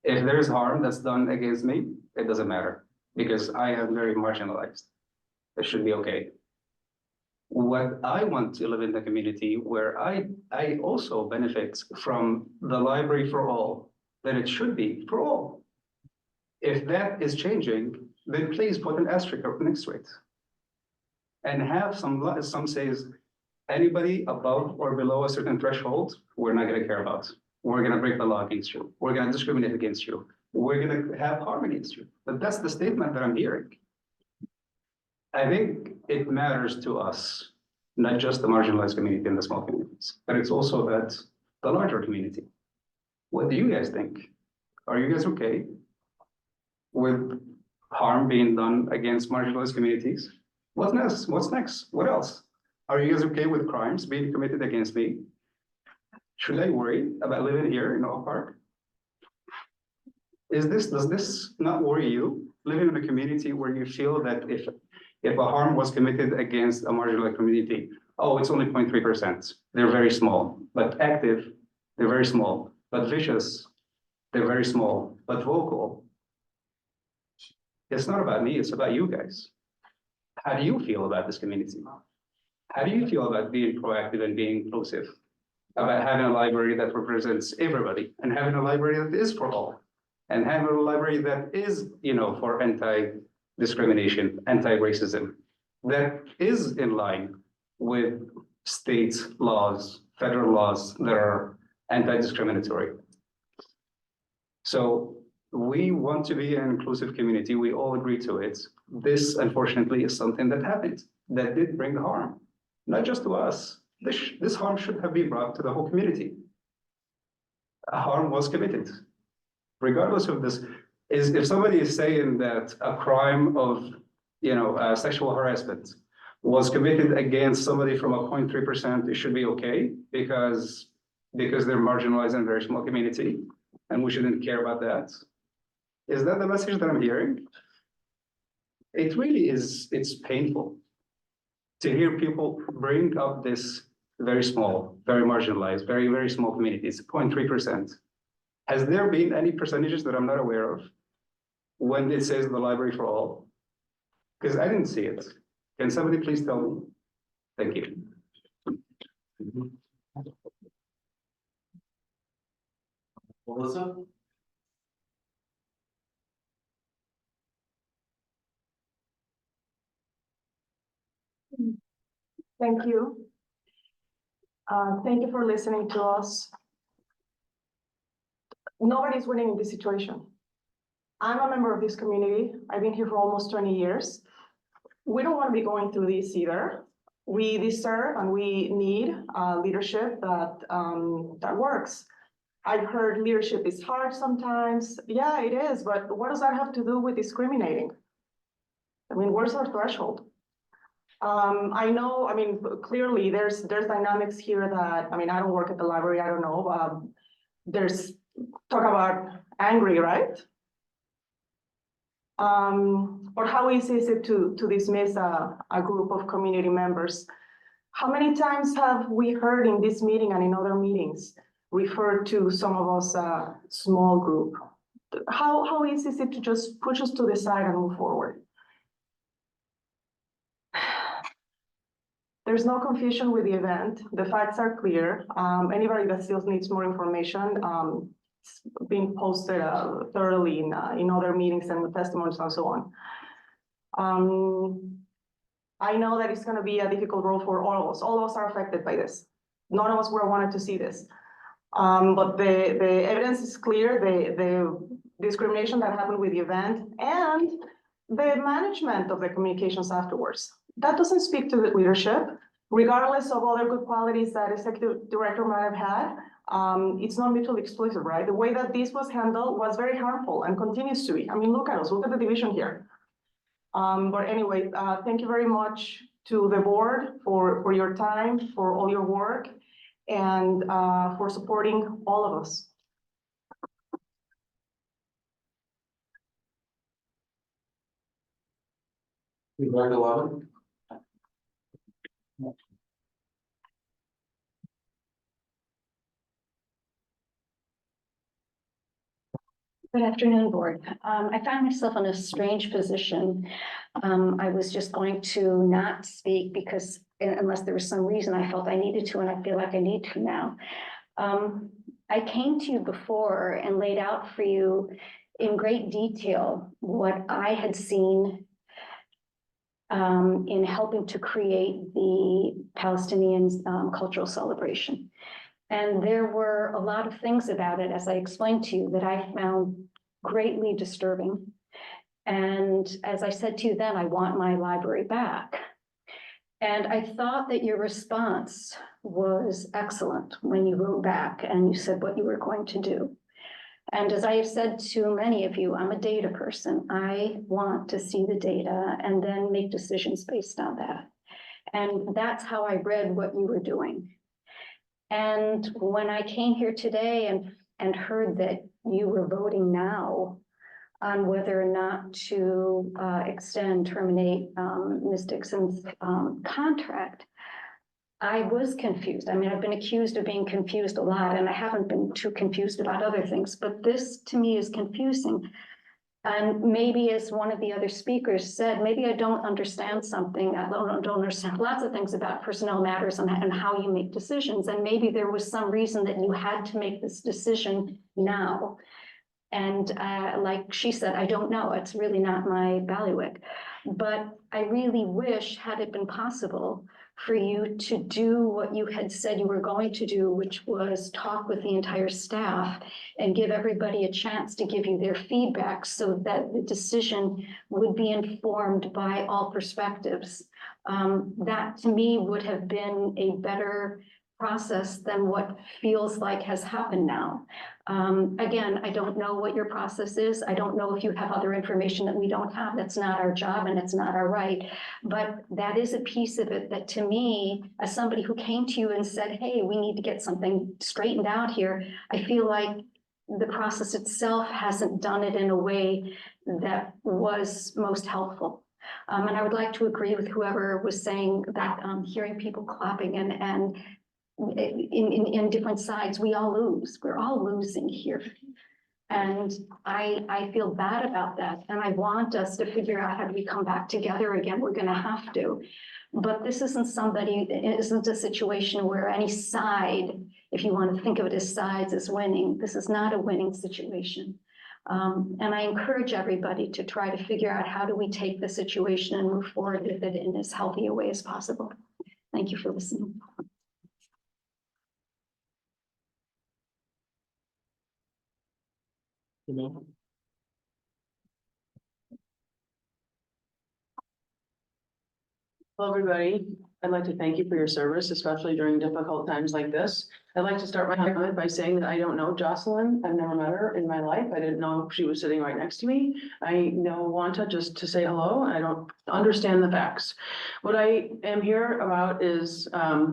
If there is harm that's done against me, it doesn't matter because I am very marginalized. It should be okay. What I want to live in the community where I also benefit from the library for all, that it should be for all. If that is changing, then please put an asterisk next to it. And have some says, anybody above or below a certain threshold, we're not gonna care about. We're gonna break the law against you. We're gonna discriminate against you. We're gonna have harm against you. But that's the statement that I'm hearing. I think it matters to us, not just the marginalized community and the small communities, but it's also that the larger community. What do you guys think? Are you guys okay with harm being done against marginalized communities? What's next? What's next? What else? Are you guys okay with crimes being committed against me? Should I worry about living here in Oak Park? Does this not worry you? Living in a community where you feel that if a harm was committed against a marginalized community, oh, it's only 0.3%. They're very small, but active, they're very small, but vicious, they're very small, but vocal. It's not about me, it's about you guys. How do you feel about this community? How do you feel about being proactive and being inclusive? About having a library that represents everybody and having a library that is for all and having a library that is, for anti-discrimination, anti-racism, that is in line with state laws, federal laws that are anti-discriminatory. So we want to be an inclusive community. We all agree to it. This, unfortunately, is something that happened that did bring harm, not just to us. This harm should have been brought to the whole community. A harm was committed. Regardless of this, if somebody is saying that a crime of sexual harassment was committed against somebody from a 0.3%, it should be okay because they're marginalized in a very small community, and we shouldn't care about that. Is that the message that I'm hearing? It really is, it's painful to hear people bring up this very small, very marginalized, very, very small communities, 0.3%. Has there been any percentages that I'm not aware of when it says the library for all? Because I didn't see it. Can somebody please tell me? Thank you. Melissa? Thank you. Thank you for listening to us. Nobody's winning in this situation. I'm a member of this community. I've been here for almost 20 years. We don't want to be going through this either. We deserve and we need leadership that works. I've heard leadership is hard sometimes. Yeah, it is, but what does that have to do with discriminating? I mean, where's our threshold? I know, I mean, clearly there's dynamics here that, I mean, I don't work at the library, I don't know. There's talk about angry, right? Or how easy is it to dismiss a group of community members? How many times have we heard in this meeting and in other meetings referred to some of us small group? How easy is it to just push us to the side and move forward? There's no confusion with the event. The facts are clear. Anybody that still needs more information, it's being posted thoroughly in other meetings and with testimonies and so on. I know that it's going to be a difficult role for all of us. All of us are affected by this. None of us were wanted to see this. But the evidence is clear, the discrimination that happened with the event and the management of the communications afterwards. That doesn't speak to the leadership, regardless of other good qualities that executive director might have had. It's not mutually exclusive, right? The way that this was handled was very harmful and continues to be. I mean, look at us, look at the division here. But anyway, thank you very much to the board for your time, for all your work, and for supporting all of us. Regard 11. Good afternoon, board. I found myself in a strange position. I was just going to not speak because unless there was some reason I felt I needed to, and I feel like I need to now. I came to you before and laid out for you in great detail what I had seen in helping to create the Palestinian cultural celebration. And there were a lot of things about it, as I explained to you, that I found greatly disturbing. And as I said to you then, I want my library back. And I thought that your response was excellent when you wrote back and you said what you were going to do. And as I have said to many of you, I'm a data person. I want to see the data and then make decisions based on that. And that's how I read what you were doing. And when I came here today and heard that you were voting now on whether or not to terminate Ms. Dixon's contract, I was confused. I mean, I've been accused of being confused a lot, and I haven't been too confused about other things, but this to me is confusing. And maybe as one of the other speakers said, maybe I don't understand something. I don't understand lots of things about personnel matters and how you make decisions. And maybe there was some reason that you had to make this decision now. And like she said, I don't know. It's really not my bailiwick. But I really wish, had it been possible, for you to do what you had said you were going to do, which was talk with the entire staff and give everybody a chance to give you their feedback so that the decision would be informed by all perspectives. That to me would have been a better process than what feels like has happened now. Again, I don't know what your process is. I don't know if you have other information that we don't have. That's not our job and it's not our right. But that is a piece of it that to me, as somebody who came to you and said, hey, we need to get something straightened out here, I feel like the process itself hasn't done it in a way that was most helpful. And I would like to agree with whoever was saying that hearing people clapping and in different sides, we all lose. We're all losing here. And I feel bad about that. And I want us to figure out how do we come back together again. We're gonna have to. But this isn't it isn't a situation where any side, if you want to think of it as sides, is winning. This is not a winning situation. And I encourage everybody to try to figure out how do we take the situation and move forward with it in as healthy a way as possible. Thank you for listening. Hello, everybody. I'd like to thank you for your service, especially during difficult times like this. I'd like to start my comment by saying that I don't know Jocelyn. I've never met her in my life. I didn't know she was sitting right next to me. I know Wanta just to say hello. I don't understand the facts. What I am here about is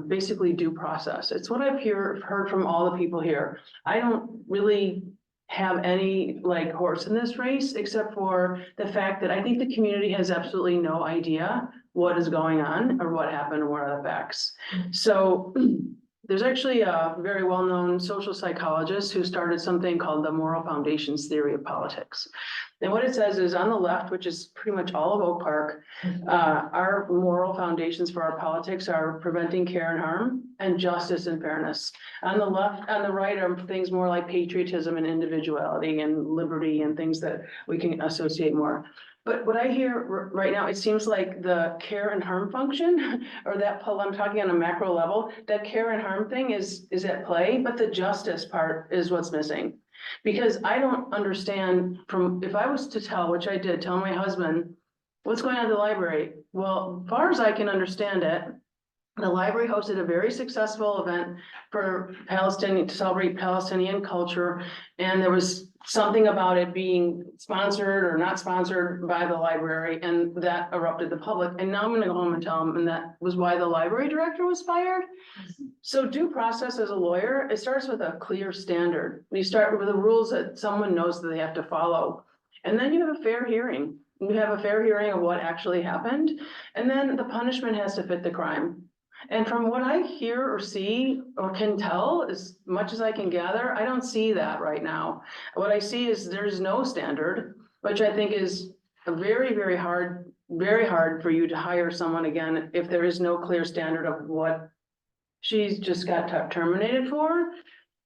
basically due process. It's what I've heard from all the people here. I don't really have any like horse in this race, except for the fact that I think the community has absolutely no idea what is going on or what happened or what are the facts. So there's actually a very well-known social psychologist who started something called the moral foundations theory of politics. And what it says is on the left, which is pretty much all of Oak Park, our moral foundations for our politics are preventing care and harm and justice and fairness. On the left, on the right are things more like patriotism and individuality and liberty and things that we can associate more. But what I hear right now, it seems like the care and harm function, or that, I'm talking on a macro level, that care and harm thing is at play, but the justice part is what's missing. Because I don't understand from, if I was to tell, which I did, tell my husband, what's going on at the library? Well, as far as I can understand it, the library hosted a very successful event for Palestinian, to celebrate Palestinian culture. And there was something about it being sponsored or not sponsored by the library, and that erupted the public. And now I'm gonna go home and tell them, and that was why the library director was fired. So due process as a lawyer, it starts with a clear standard. You start with the rules that someone knows that they have to follow. And then you have a fair hearing. You have a fair hearing of what actually happened. And then the punishment has to fit the crime. And from what I hear or see or can tell, as much as I can gather, I don't see that right now. What I see is there's no standard, which I think is a very hard for you to hire someone again if there is no clear standard of what she's just got terminated for.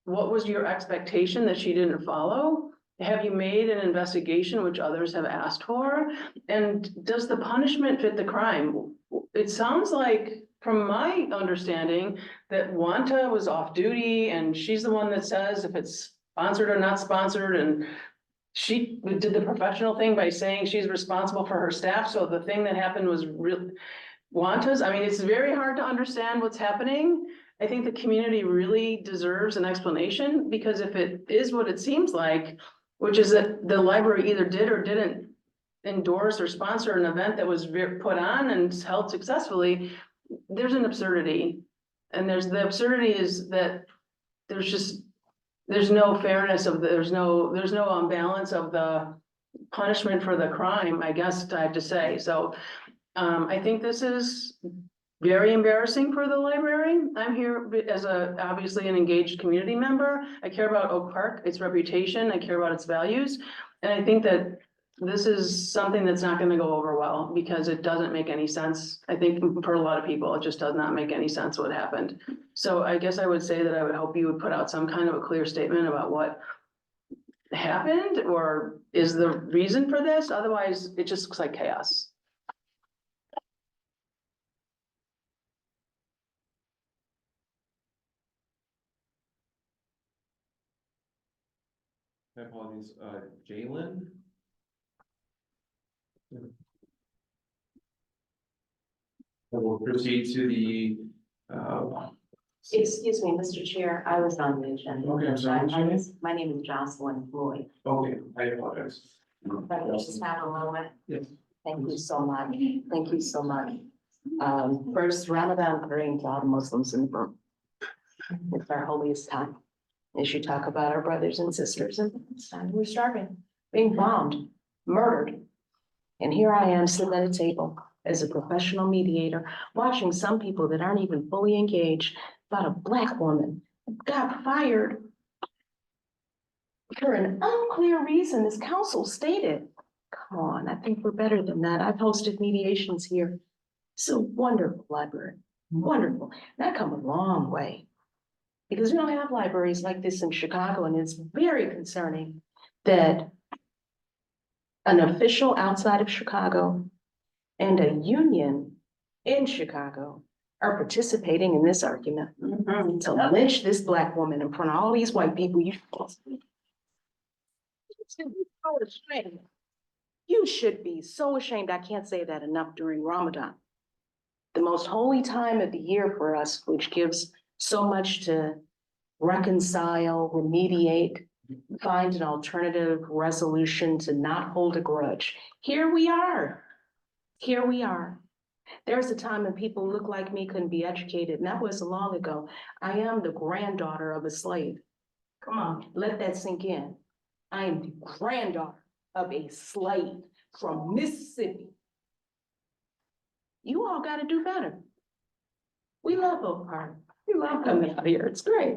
What was your expectation that she didn't follow? Have you made an investigation, which others have asked for? And does the punishment fit the crime? It sounds like, from my understanding, that Wanta was off duty and she's the one that says if it's sponsored or not sponsored, and she did the professional thing by saying she's responsible for her staff. So the thing that happened was real Wanta's. I mean, it's very hard to understand what's happening. I think the community really deserves an explanation, because if it is what it seems like, which is that the library either did or didn't endorse or sponsor an event that was put on and held successfully, there's an absurdity. And the absurdity is that there's no fairness of there's no balance of the punishment for the crime, I guess I have to say. So I think this is very embarrassing for the library. I'm here as obviously an engaged community member. I care about Oak Park, its reputation, I care about its values. And I think that this is something that's not gonna go over well, because it doesn't make any sense. I think for a lot of people, it just does not make any sense what happened. So I guess I would say that I would hope you would put out some kind of a clear statement about what happened or is the reason for this. Otherwise, it just looks like chaos. My apologies, Jalen? We'll proceed to the, Excuse me, Mr. Chair, I was on the agenda. Okay, I'm sorry. My name is Jocelyn Floyd. okay, I apologize. If I could just have a moment. Yes. Thank you so much. Thank you so much. First, Ramadan Kareem to all the Muslims in the room. It's our holiest time. As you talk about our brothers and sisters in Palestine, we're starving, being bombed, murdered. And here I am sitting at a table as a professional mediator, watching some people that aren't even fully engaged about a Black woman who got fired for an unclear reason, as counsel stated. Come on, I think we're better than that. I've hosted mediations here. It's a wonderful library, wonderful. And I've come a long way, because we don't have libraries like this in Chicago, and it's very concerning that an official outside of Chicago and a union in Chicago are participating in this argument to lynch this Black woman in front of all these white people. You should be so ashamed. I can't say that enough during Ramadan. the most holy time of the year for us, which gives so much to reconcile, remediate, find an alternative resolution to not hold a grudge. Here we are. Here we are. There was a time when people who look like me couldn't be educated, and that was long ago. I am the granddaughter of a slave. Come on, let that sink in. I am the granddaughter of a slave from Mississippi. You all gotta do better. We love Oak Park. We love coming out here. It's great.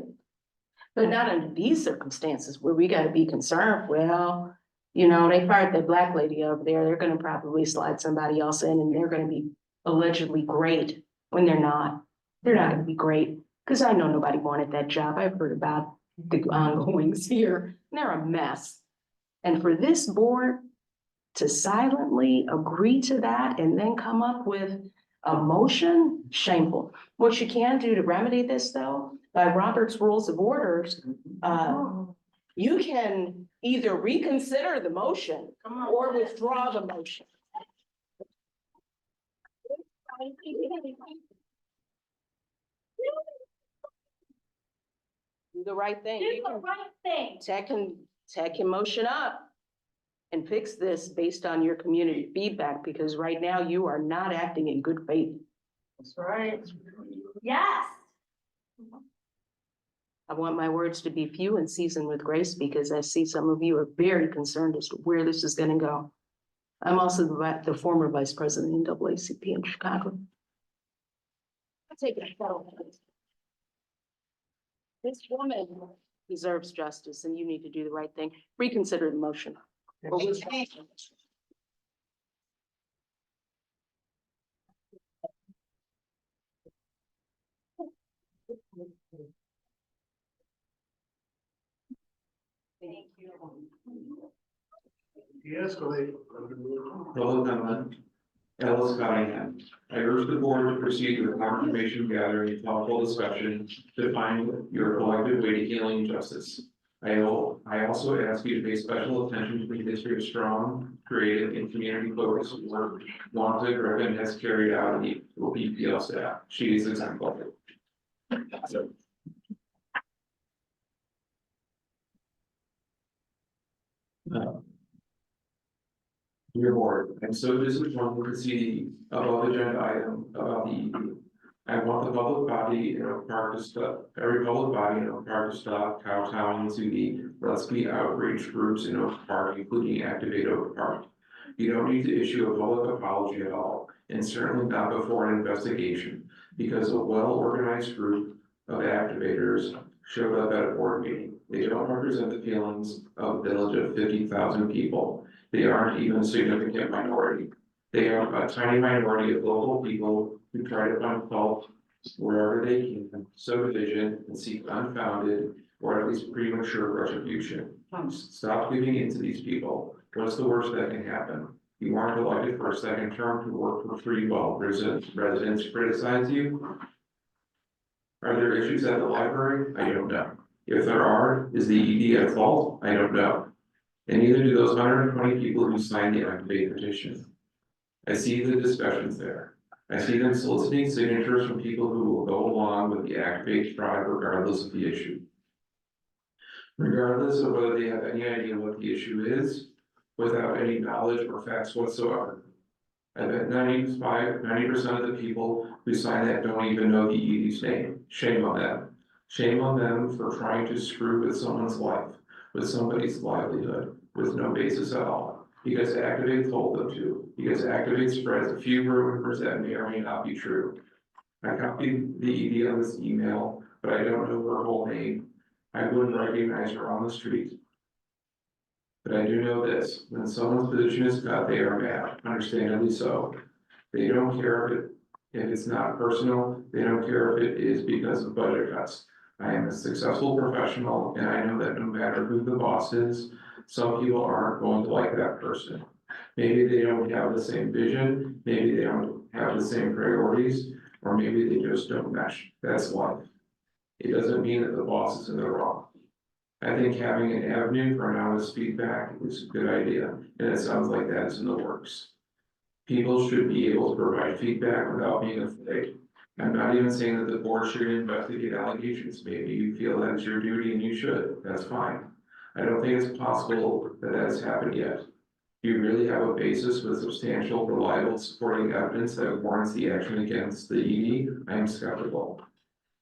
But not under these circumstances where we gotta be concerned. Well, you know, they fired that black lady over there. They're gonna probably slide somebody else in and they're gonna be allegedly great when they're not. They're not gonna be great. Cause I know nobody wanted that job. I've heard about the ongoings here. They're a mess. And for this board to silently agree to that and then come up with a motion, shameful. What you can do to remedy this though, by Robert's Rules of Orders, you can either reconsider the motion or withdraw the motion. Do the right thing. Do the right thing. Tech can motion up and fix this based on your community feedback, because right now you are not acting in good faith. That's right. Yes. I want my words to be few and seasoned with grace, because I see some of you are very concerned as to where this is gonna go. I'm also the former vice president in NAACP in Chicago. I take it. This woman deserves justice and you need to do the right thing. Reconsider the motion. Or withdraw. Thank you. Public comment. Ellis Cottingham. I urge the board to proceed with more information gathering and thoughtful discussion to find your collective way to healing justice. I also ask you to pay special attention to the history of strong, creative, and community-focused work Wanda Griffin has carried out in the OPPL staff. She is exemplary. So, Dear board, I'm so disappointed to see the above agenda item about the ED. I want the public body in Oak Park to stop, every public body in Oak Park to stop kowtowing to the let's be outraged groups in Oak Park, including Activate Oak Park. You don't need to issue a public apology at all, and certainly not before an investigation, because a well-organized group of activators showed up at a board meeting. They don't represent the feelings of a village of 50,000 people. They aren't even a significant minority. They are a tiny minority of local people who try to find fault wherever they can, sow division, and seek unfounded or at least premature retribution. Stop giving in to these people. What's the worst that can happen? You aren't elected for a second term to work for free while residents criticize you. Are there issues at the library? I don't know. If there are, is the ED at fault? I don't know. And neither do those 120 people who signed the Activate petition. I see the discussions there. I see them soliciting signatures from people who will go along with the Activate tribe regardless of the issue. Regardless of whether they have any idea what the issue is, without any knowledge or facts whatsoever. I bet 90% of the people who sign that don't even know the ED's name. Shame on them. Shame on them for trying to screw with someone's life, with somebody's livelihood, with no basis at all. Because Activate told them to. Because Activate spreads a few rumors that may or may not be true. I copied the ED on this email, but I don't know her whole name. I wouldn't recognize her on the street. But I do know this, when someone's position is cut, they are mad, understandably so. They don't care if it's not personal, they don't care if it is because of budget cuts. I am a successful professional and I know that no matter who the boss is, some people aren't going to like that person. Maybe they don't have the same vision, maybe they don't have the same priorities, or maybe they just don't mesh. That's life. It doesn't mean that the boss is in the wrong. I think having an avenue for an honest feedback is a good idea, and it sounds like that is in the works. People should be able to provide feedback without being afraid. I'm not even saying that the board should investigate allegations. Maybe you feel that's your duty and you should. That's fine. I don't think it's possible that has happened yet. Do you really have a basis with substantial, reliable, supporting evidence that warrants the action against the ED? I am skeptical.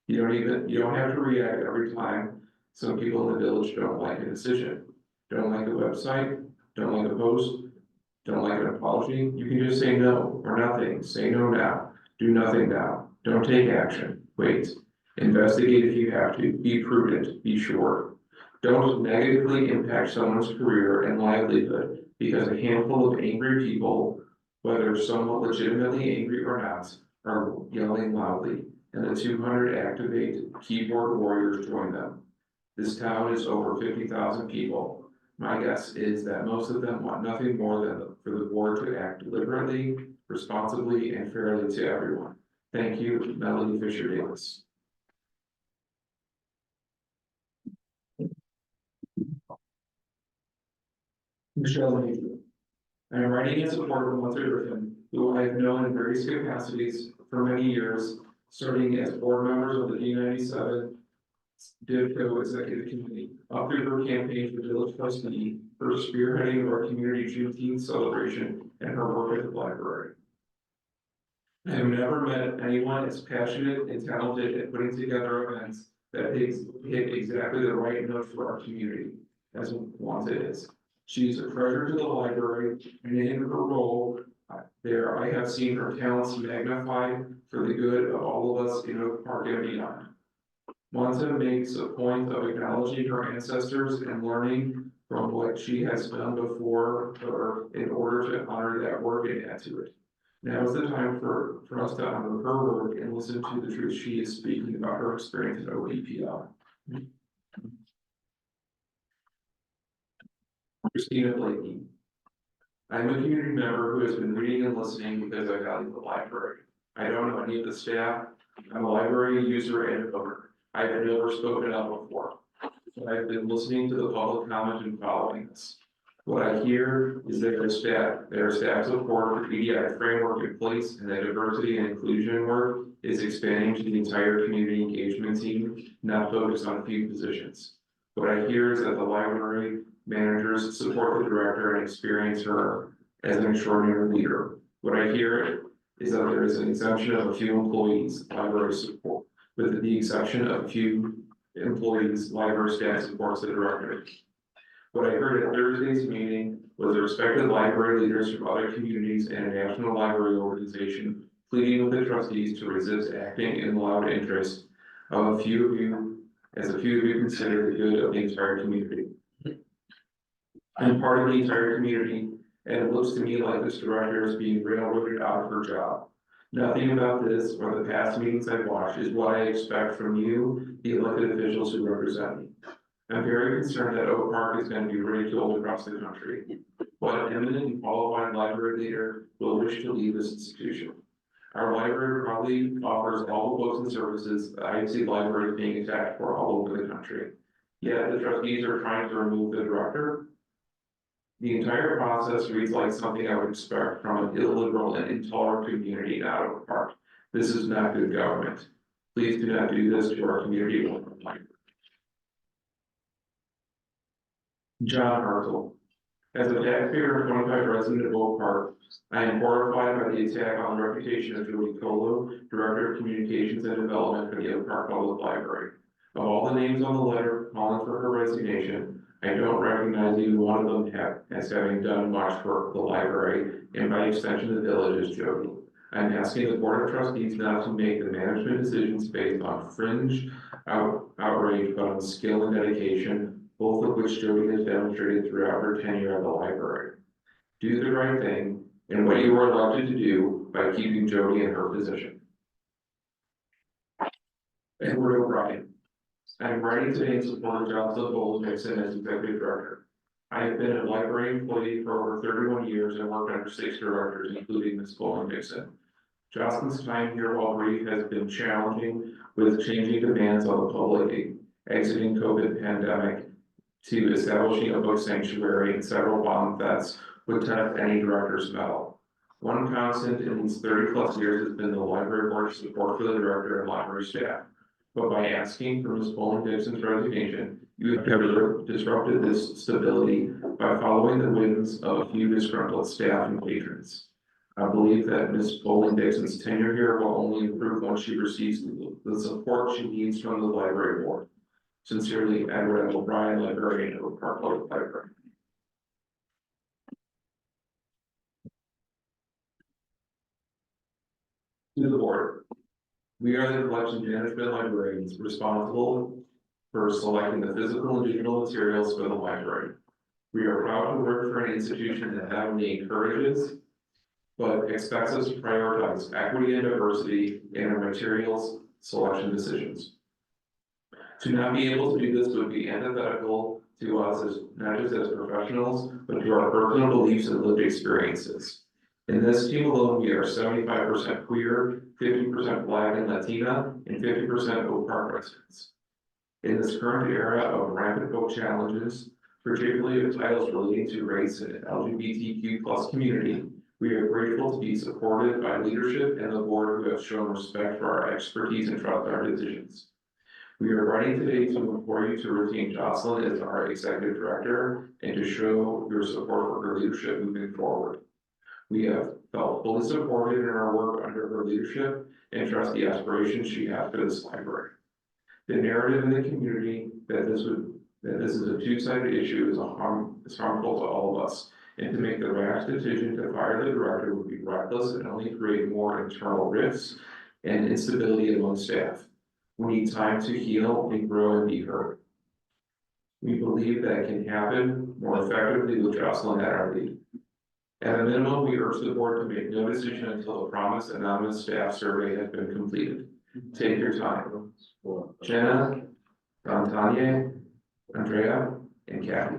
You don't have to react every time some people in the village don't like a decision, don't like a website, don't like a post, don't like an apology. You can just say no or nothing. Say no now. Do nothing now. Don't take action. Wait. Investigate if you have to. Be prudent. Be sure. Don't negatively impact someone's career and livelihood because a handful of angry people, whether somewhat legitimately angry or not, are yelling loudly, and the 200 activate keyboard warriors join them. This town is over 50,000 people. My guess is that most of them want nothing more than for the board to act deliberately, responsibly, and fairly to everyone. Thank you, Melody Fisher Davis. Michelle Major. I am writing in support of Walter Griffin, who I have known in various capacities for many years, serving as board members of the D97 DIVCO Executive Committee, up through her campaign for village trustee, her spearheading of our community Juneteenth celebration, and her work at the library. I have never met anyone as passionate and talented at putting together events that hit exactly the right note for our community, as Wanda is. She's a treasure to the library, and in her role there, I have seen her talents magnified for the good of all of us in Oak Park and beyond. Wanda makes a point of acknowledging her ancestors and learning from what she has done before her in order to honor that work and add to it. Now is the time for us to honor her work and listen to the truth she is speaking about her experience at OPPL. Christina Blakey. I'm a community member who has been reading and listening because I value the library. I don't know any of the staff. I'm a library user and a voter. I have never spoken up before. But I've been listening to the public comment and following this. What I hear is that their staff support the EDI framework in place, and that diversity and inclusion work is expanding to the entire community engagement team, not focused on a few positions. What I hear is that the library managers support the director and experience her as an extraordinary leader. What I hear is that there is an exemption of a few employees, library support. With the exception of a few employees, library staff supports the director. What I heard at Thursday's meeting was the respected library leaders from other communities and a national library organization pleading with the trustees to resist acting in the loud interest of a few of you, as a few of you consider the good of the entire community. I'm part of the entire community, and it looks to me like this director is being railroaded out of her job. Nothing about this or the past meetings I've watched is what I expect from you, the elected officials who represent me. I'm very concerned that Oak Park is going to be ridiculed across the country. What eminent and qualified library leader will wish to leave this institution? Our library probably offers all the books and services that I see libraries being attacked for all over the country. Yet the trustees are trying to remove the director. The entire process reads like something I would expect from an illiberal and intolerant community in Oak Park. This is not good government. Please do not do this to our community. John Hartzell. As a taxpayer and 25 resident of Oak Park, I am horrified by the attack on the reputation of Julie Colo, Director of Communications and Development for the Oak Park Public Library. Of all the names on the letter calling for her resignation, I don't recognize even one of them as having done much for the library, and by extension the village, as Jody. I'm asking the Board of Trustees not to make the management decisions based on fringe outrage, but on skill and dedication, both of which Jody has demonstrated throughout her tenure at the library. Do the right thing and what you were elected to do by keeping Jody in her position. Edward O'Brien. I am writing today in support of Jocelyn Bowles-Nixon as executive director. I have been a library employee for over 31 years and worked under 6 directors, including Ms. Bowles-Nixon. Jocelyn's time here, while brief, has been challenging with changing demands on the public, exiting COVID pandemic, to establishing a book sanctuary and several bomb threats would test any director's mettle. One constant in these 30+ years has been the library board's support for the director and library staff. But by asking for Ms. Bowling Dixon's resignation, you have disrupted this stability by following the whims of a few disgruntled staff and patrons. I believe that Ms. Bowling Dixon's tenure here will only improve once she receives the support she needs from the library board. Sincerely, Edward O'Brien, librarian of Park Public Library. To the board, we are the collection management librarians responsible for selecting the physical and digital materials for the library. We are proud to work for an institution that not only encourages, but expects us to prioritize equity and diversity in our materials selection decisions. To not be able to do this would be antithetical to us as not just as professionals, but to our personal beliefs and lived experiences. In this team alone, we are 75% queer, 50% Black and Latina, and 50% Oak Park residents. In this current era of rampant book challenges, particularly of titles relating to race and LGBTQ+ community, we are grateful to be supported by leadership and the board who have shown respect for our expertise and trust our decisions. We are writing today to implore you to retain Jocelyn as our executive director and to show your support for her leadership moving forward. We have felt fully supported in our work under her leadership and trust the aspirations she has for this library. The narrative in the community that this is a two-sided issue is harmful to all of us, and to make the rash decision to fire the director would be reckless and only create more internal rifts and instability among staff. We need time to heal and grow and be heard. We believe that can happen more effectively with Jocelyn at our lead. At a minimum, we urge the board to make no decision until the promised anonymous staff survey has been completed. Take your time. Jenna, Tanya, Andrea, and Kathy.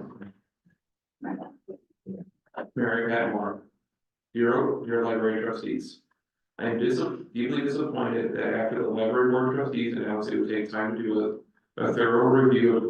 Mary Patmore, your library trustees. I am deeply disappointed that after the library board trustees announced it would take time to do a thorough review of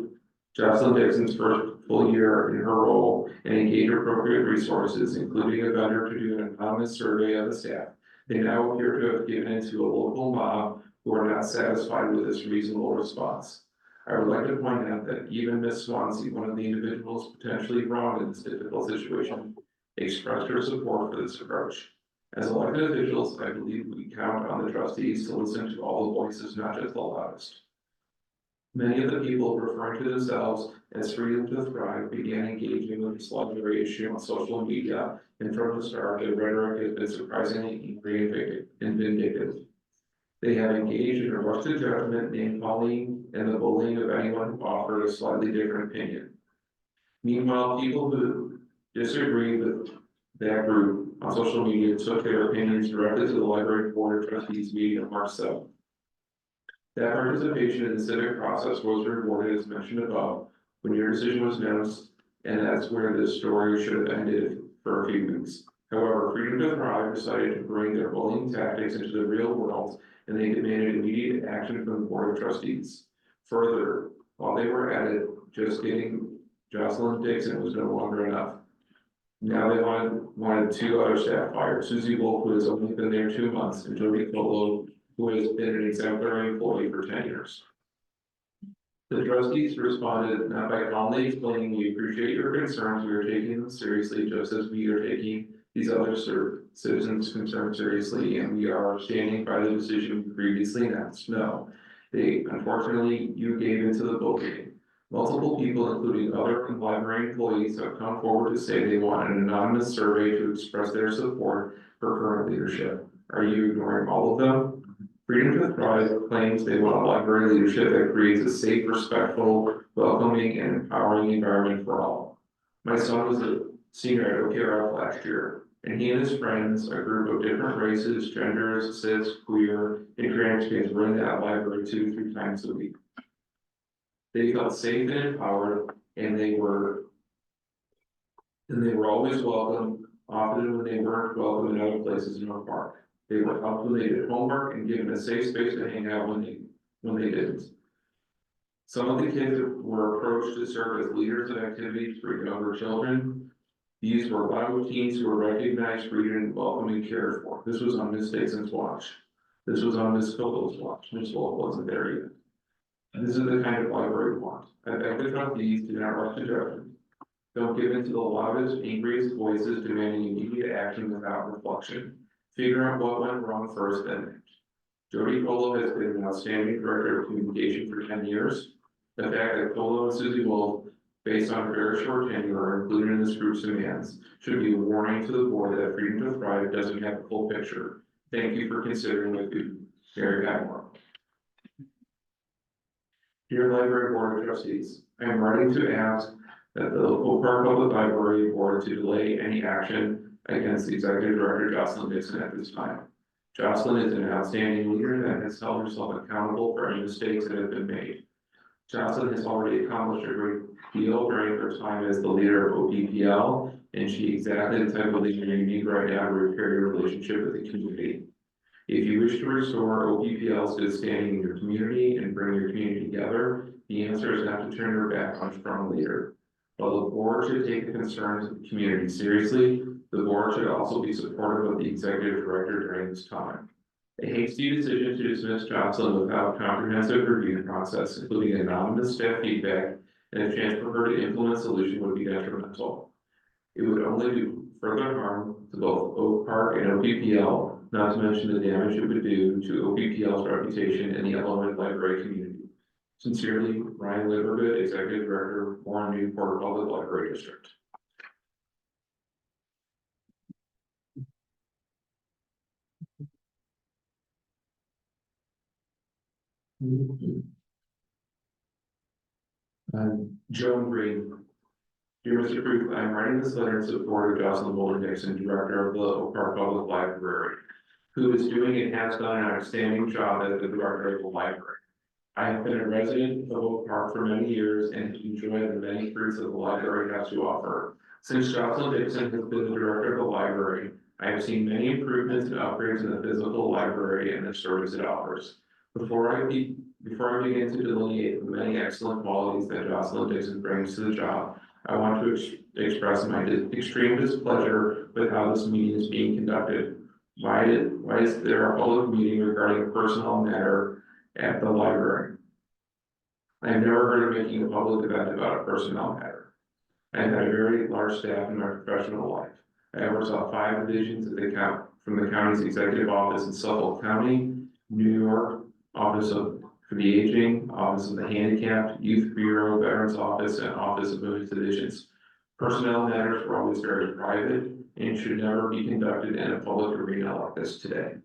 Jocelyn Dixon's first full year in her role and engage appropriate resources, including a vendor to do an anonymous survey of the staff. They now appear to have given in to a local mob who are not satisfied with this reasonable response. I would like to point out that even Ms. Swansea, one of the individuals potentially wrong in this difficult situation, expressed her support for this approach. As elected officials, I believe we count on the trustees to listen to all the voices, not just the loudest. Many of the people referring to themselves as Freedom to Thrive began engaging with this library issue on social media, and from the start, their rhetoric has been surprisingly angry and vindictive. They have engaged in a rush to judgment, name-calling, and the bullying of anyone who offered a slightly different opinion. Meanwhile, people who disagree with that group on social media took their opinions directly to the library board of trustees meeting on March 7th. That participation in the civic process was rewarded as mentioned above when your decision was announced, and that's where this story should have ended for a few weeks. However, Freedom to Thrive decided to bring their bullying tactics into the real world, and they demanded immediate action from the board of trustees. Further, while they were at it, just getting Jocelyn Dixon was no longer enough. Now they wanted two other staff fired, Susie Wolf, who has only been there 2 months, and Jody Colo, who has been an exemplary employee for 10 years. The trustees responded not by calmly explaining, we appreciate your concerns, we are taking them seriously, just as we are taking these other citizens' concerns seriously, and we are standing by the decision we previously announced. No, unfortunately, you gave into the bullying. Multiple people, including other library employees, have come forward to say they want an anonymous survey to express their support for current leadership. Are you ignoring all of them? Freedom to Thrive claims they want a library leadership that creates a safe, respectful, welcoming, and empowering environment for all. My son was a senior at OKRF last year, and he and his friends, a group of different races, genders, cis, queer, and trans kids, were in that library 2-3 times a week. They felt safe and empowered, and they were always welcome, often when they weren't welcome in other places in our park. They were helped when they did homework and given a safe space to hang out when they didn't. Some of the kids were approached to serve as leaders of activities for younger children. These were Bible teens who were recognized, treated, and welcomed and cared for. This was on Miss Dixon's watch. This was on Miss Coco's watch. Miss Wolf wasn't there yet. And this is the kind of library we want. I beg the trustees do not rush to judgment. Don't give in to the loudest, angriest voices demanding immediate action without reflection. Figure out what went wrong first, then act. Jody Colo has been an outstanding director of communication for 10 years. The fact that Colo and Susie Wolf, based on her very short tenure, are included in this group's demands, should be a warning to the board that Freedom to Thrive doesn't have a full picture. Thank you for considering what you, Mary Atmore. Dear Library Board of Trustees, I am writing to ask that the Oak Park Public Library Board to delay any action against the Executive Director Jocelyn Dixon at this time. Jocelyn is an outstanding leader that has held herself accountable for any mistakes that have been made. Jocelyn has already accomplished a great deal during her time as the leader of OPPL, and she exactly the type of leader you need right now to repair your relationship with the community. If you wish to restore OPPL's good standing in your community and bring your community together, the answer is not to turn your back on a strong leader. While the board should take the concerns of the community seriously, the board should also be supportive of the executive director during this time. A hasty decision to dismiss Jocelyn without a comprehensive review process, including anonymous staff feedback and a chance for her to implement a solution, would be detrimental. It would only do further harm to both Oak Park and OPPL, not to mention the damage it would do to OPPL's reputation in the Illinois library community. Sincerely, Ryan Livergood, Executive Director, Warren Newport Public Library District. Joan Green. Dear Mr. Proof, I am writing this letter in support of Jocelyn Boulder Dixon, Director of the Oak Park Public Library, who is doing and has done an outstanding job as the Director of the library. I have been a resident of Oak Park for many years and enjoyed the many fruits that the library has to offer. Since Jocelyn Dixon has been the Director of the library, I have seen many improvements and upgrades in the physical library and the service it offers. Before I begin to delineate the many excellent qualities that Jocelyn Dixon brings to the job, I want to express my extreme displeasure with how this meeting is being conducted. Why is there a public meeting regarding a personnel matter at the library? I have never heard of making a public event about a personnel matter. I have had a very large staff in my professional life. I oversaw 5 divisions of from the county's executive office in Suffolk County, New York, Office for the Aging, Office of the Handicapped, Youth Bureau, Veterans Office, and Office of Women's Divisions. Personnel matters were always very private and should never be conducted in a public arena like this today.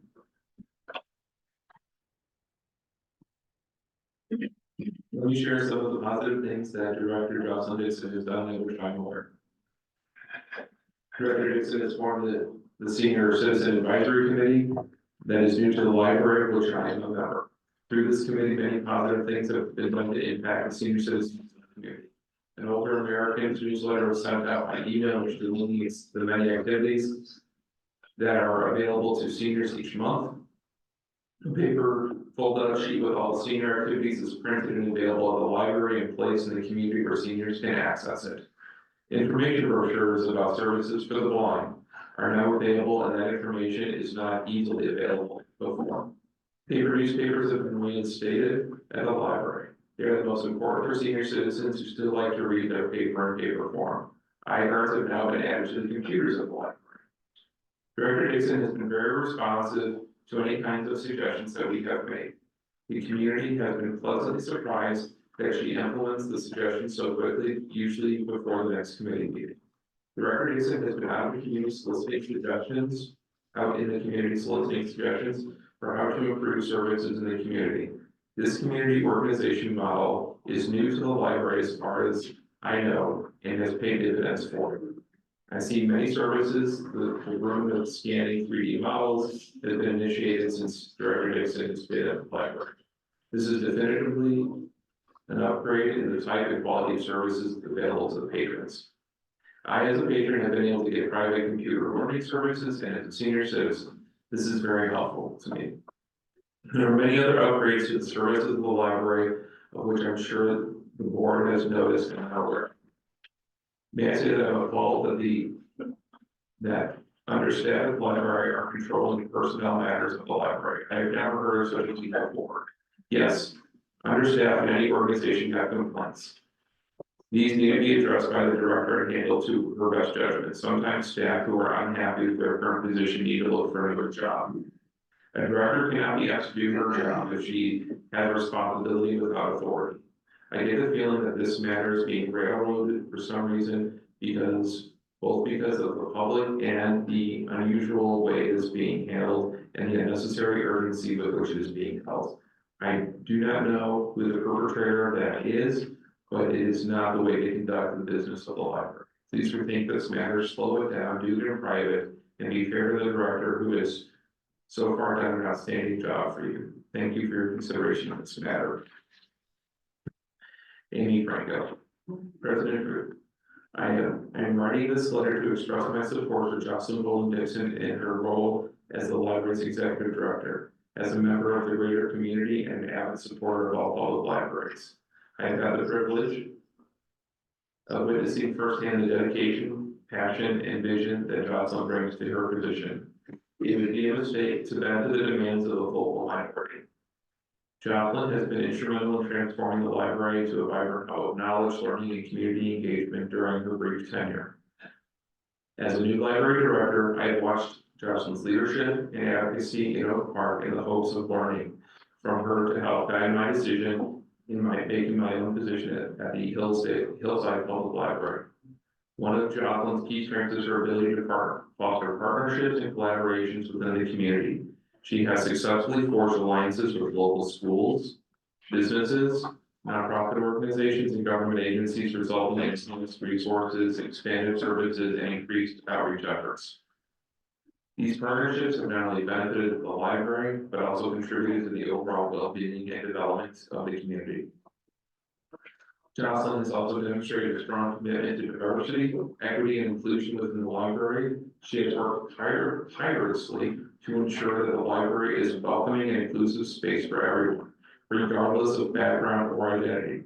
Let me share some of the positive things that Director Jocelyn Dixon has done at which I'm aware. Director Dixon has formed the Senior Citizen Advisory Committee that is new to the library, which I am a member. Through this committee, many positive things have been done to impact the senior citizens in the community. An Older Americans newsletter was sent out by email, which delineates the many activities that are available to seniors each month. A paper fold-out sheet with all the senior activities is printed and available at the library and placed in the community where seniors can access it. Information brochures about services for the blind are now available, and that information is not easily available before. Paper newspapers have been reinstated at the library. They are the most important for senior citizens who still like to read their paper in paper form. iCards have now been added to the computers of the library. Director Dixon has been very responsive to any kinds of suggestions that we have made. The community has been pleasantly surprised that she implements the suggestions so quickly, usually before the next committee meeting. Director Dixon has been out in the community soliciting suggestions for how to improve services in the community. This community organization model is new to the library as far as I know and has paid dividends for it. I see many services, the room of scanning 3D models that have been initiated since Director Dixon has been at the library. This is definitively an upgrade in the type and quality of services available to the patrons. I, as a patron, have been able to get private computer learning services, and as a senior citizen, this is very helpful to me. There are many other upgrades to the services of the library, of which I'm sure the board has noticed and are aware. May I say that I'm appalled that understaffed library are controlling the personnel matters of the library. I have never heard of such a thing before. Yes, understaffed in any organization have complaints. These need to be addressed by the director and handled to her best judgment. Sometimes staff who are unhappy with their current position need to look for another job. A director cannot be asked to do her job if she has responsibility without authority. I get the feeling that this matter is being railroaded for some reason both because of the public and the unusual way it is being handled and the unnecessary urgency with which it is being held. I do not know who the perpetrator of that is, but it is not the way to conduct the business of the library. Please rethink this matter, slow it down, do it in private, and be fair to the director who has so far done an outstanding job for you. Thank you for your consideration of this matter. Amy Franco, President Group. I am writing this letter to express my support for Jocelyn Bolden Dixon in her role as the library's executive director, as a member of the greater community and an avid supporter of all public libraries. I have had the privilege of witnessing firsthand the dedication, passion, and vision that Jocelyn brings to her position. It would be a mistake to bend to the demands of a local library. Jocelyn has been instrumental in transforming the library into a vibrant hub of knowledge, learning, and community engagement during her brief tenure. As a new library director, I have watched Jocelyn's leadership and advocacy in Oak Park in the hopes of learning from her to help guide my decision in making my own position at the Hillside Public Library. One of Jocelyn's key strengths is her ability to foster partnerships and collaborations within the community. She has successfully forged alliances with local schools, businesses, nonprofit organizations, and government agencies, resulting in enhanced resources, expanded services, and increased outreach efforts. These partnerships have not only benefited the library, but also contributed to the overall well-being and development of the community. Jocelyn has also demonstrated a strong commitment to diversity, equity, and inclusion within the library. She has worked tirelessly to ensure that the library is a welcoming and inclusive space for everyone, regardless of background or identity.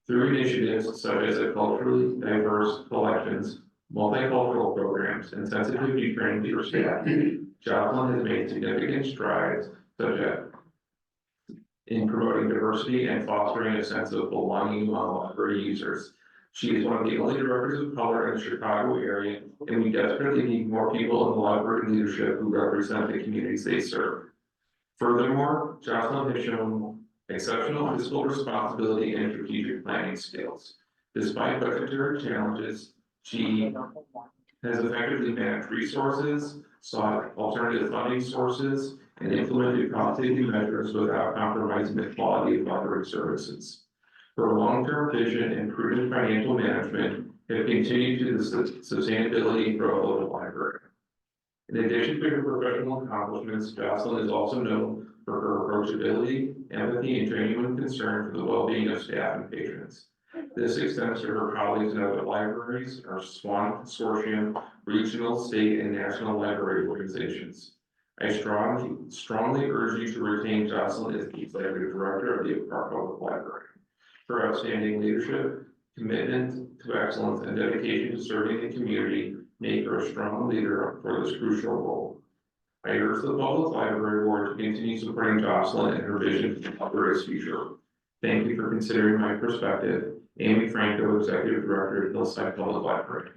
Through initiatives such as a culturally diverse collections, multicultural programs, and sensitivity training for staff, Jocelyn has made significant strides such as in promoting diversity and fostering a sense of belonging among library users. She is one of the only directors of color in the Chicago area, and we desperately need more people in the library leadership who represent the communities they serve. Furthermore, Jocelyn has shown exceptional fiscal responsibility and strategic planning skills. Despite budgetary challenges, she has effectively managed resources, sought alternative funding sources, and implemented cost-saving measures without compromising the quality of library services. Her long-term vision and prudent financial management have continued to the sustainability and growth of the library. In addition to her professional accomplishments, Jocelyn is also known for her approachability, empathy, and genuine concern for the well-being of staff and patrons. This extends to her colleagues in other libraries, our SWAN Consortium, regional, state, and national library organizations. I strongly urge you to retain Jocelyn as the executive director of the Oak Park Public Library. Her outstanding leadership, commitment to excellence, and dedication to serving the community make her a strong leader for this crucial role. I urge the Public Library Board to continue supporting Jocelyn and her vision for the library's future. Thank you for considering my perspective. Amy Franco, Executive Director at Hillside Public Library.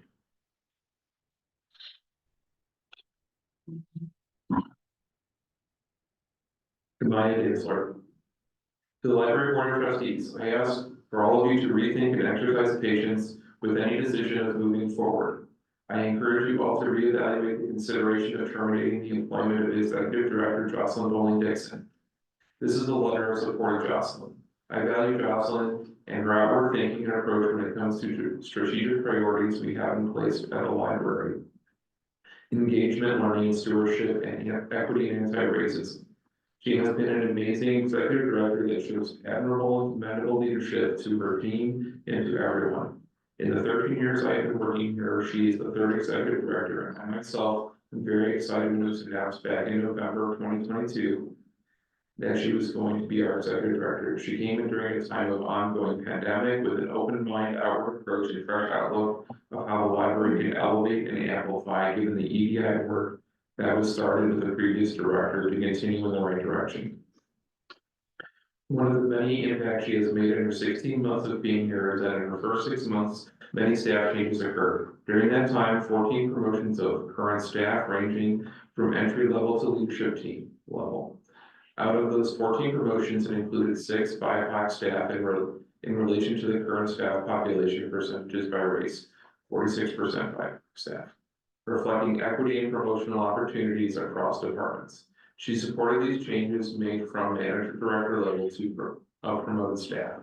Goodbye, Gensler. To the Library Board of Trustees, I ask for all of you to rethink and exercise patience with any decision of moving forward. I encourage you all to reevaluate the consideration of terminating the employment of Executive Director Jocelyn Bowling Dixon. This is a letter of support of Jocelyn. I value Jocelyn and her outward thinking and approach when it comes to strategic priorities we have in place at the library. Engagement, learning, stewardship, and equity and anti-racism. She has been an amazing executive director that shows admirable and commendable leadership to her team and to everyone. In the 13 years I have been working here, she is the third executive director, and I myself am very excited when it was announced back in November of 2022 that she was going to be our executive director. She came in during a time of ongoing pandemic with an open mind, outward approach, and fresh outlook of how the library can elevate and amplify, given the EDI work that was started with the previous director, to continue in the right direction. One of the many impacts she has made in her 16 months of being here is that in her first 6 months, many staff changes occurred. During that time, 14 promotions of current staff ranging from entry level to leadership team level. Out of those 14 promotions, it included 6 BIPOC staff in relation to the current staff population percentages by race, 46% BIPOC staff, reflecting equity and promotional opportunities across departments. She supported these changes made from manager director level to promoted staff.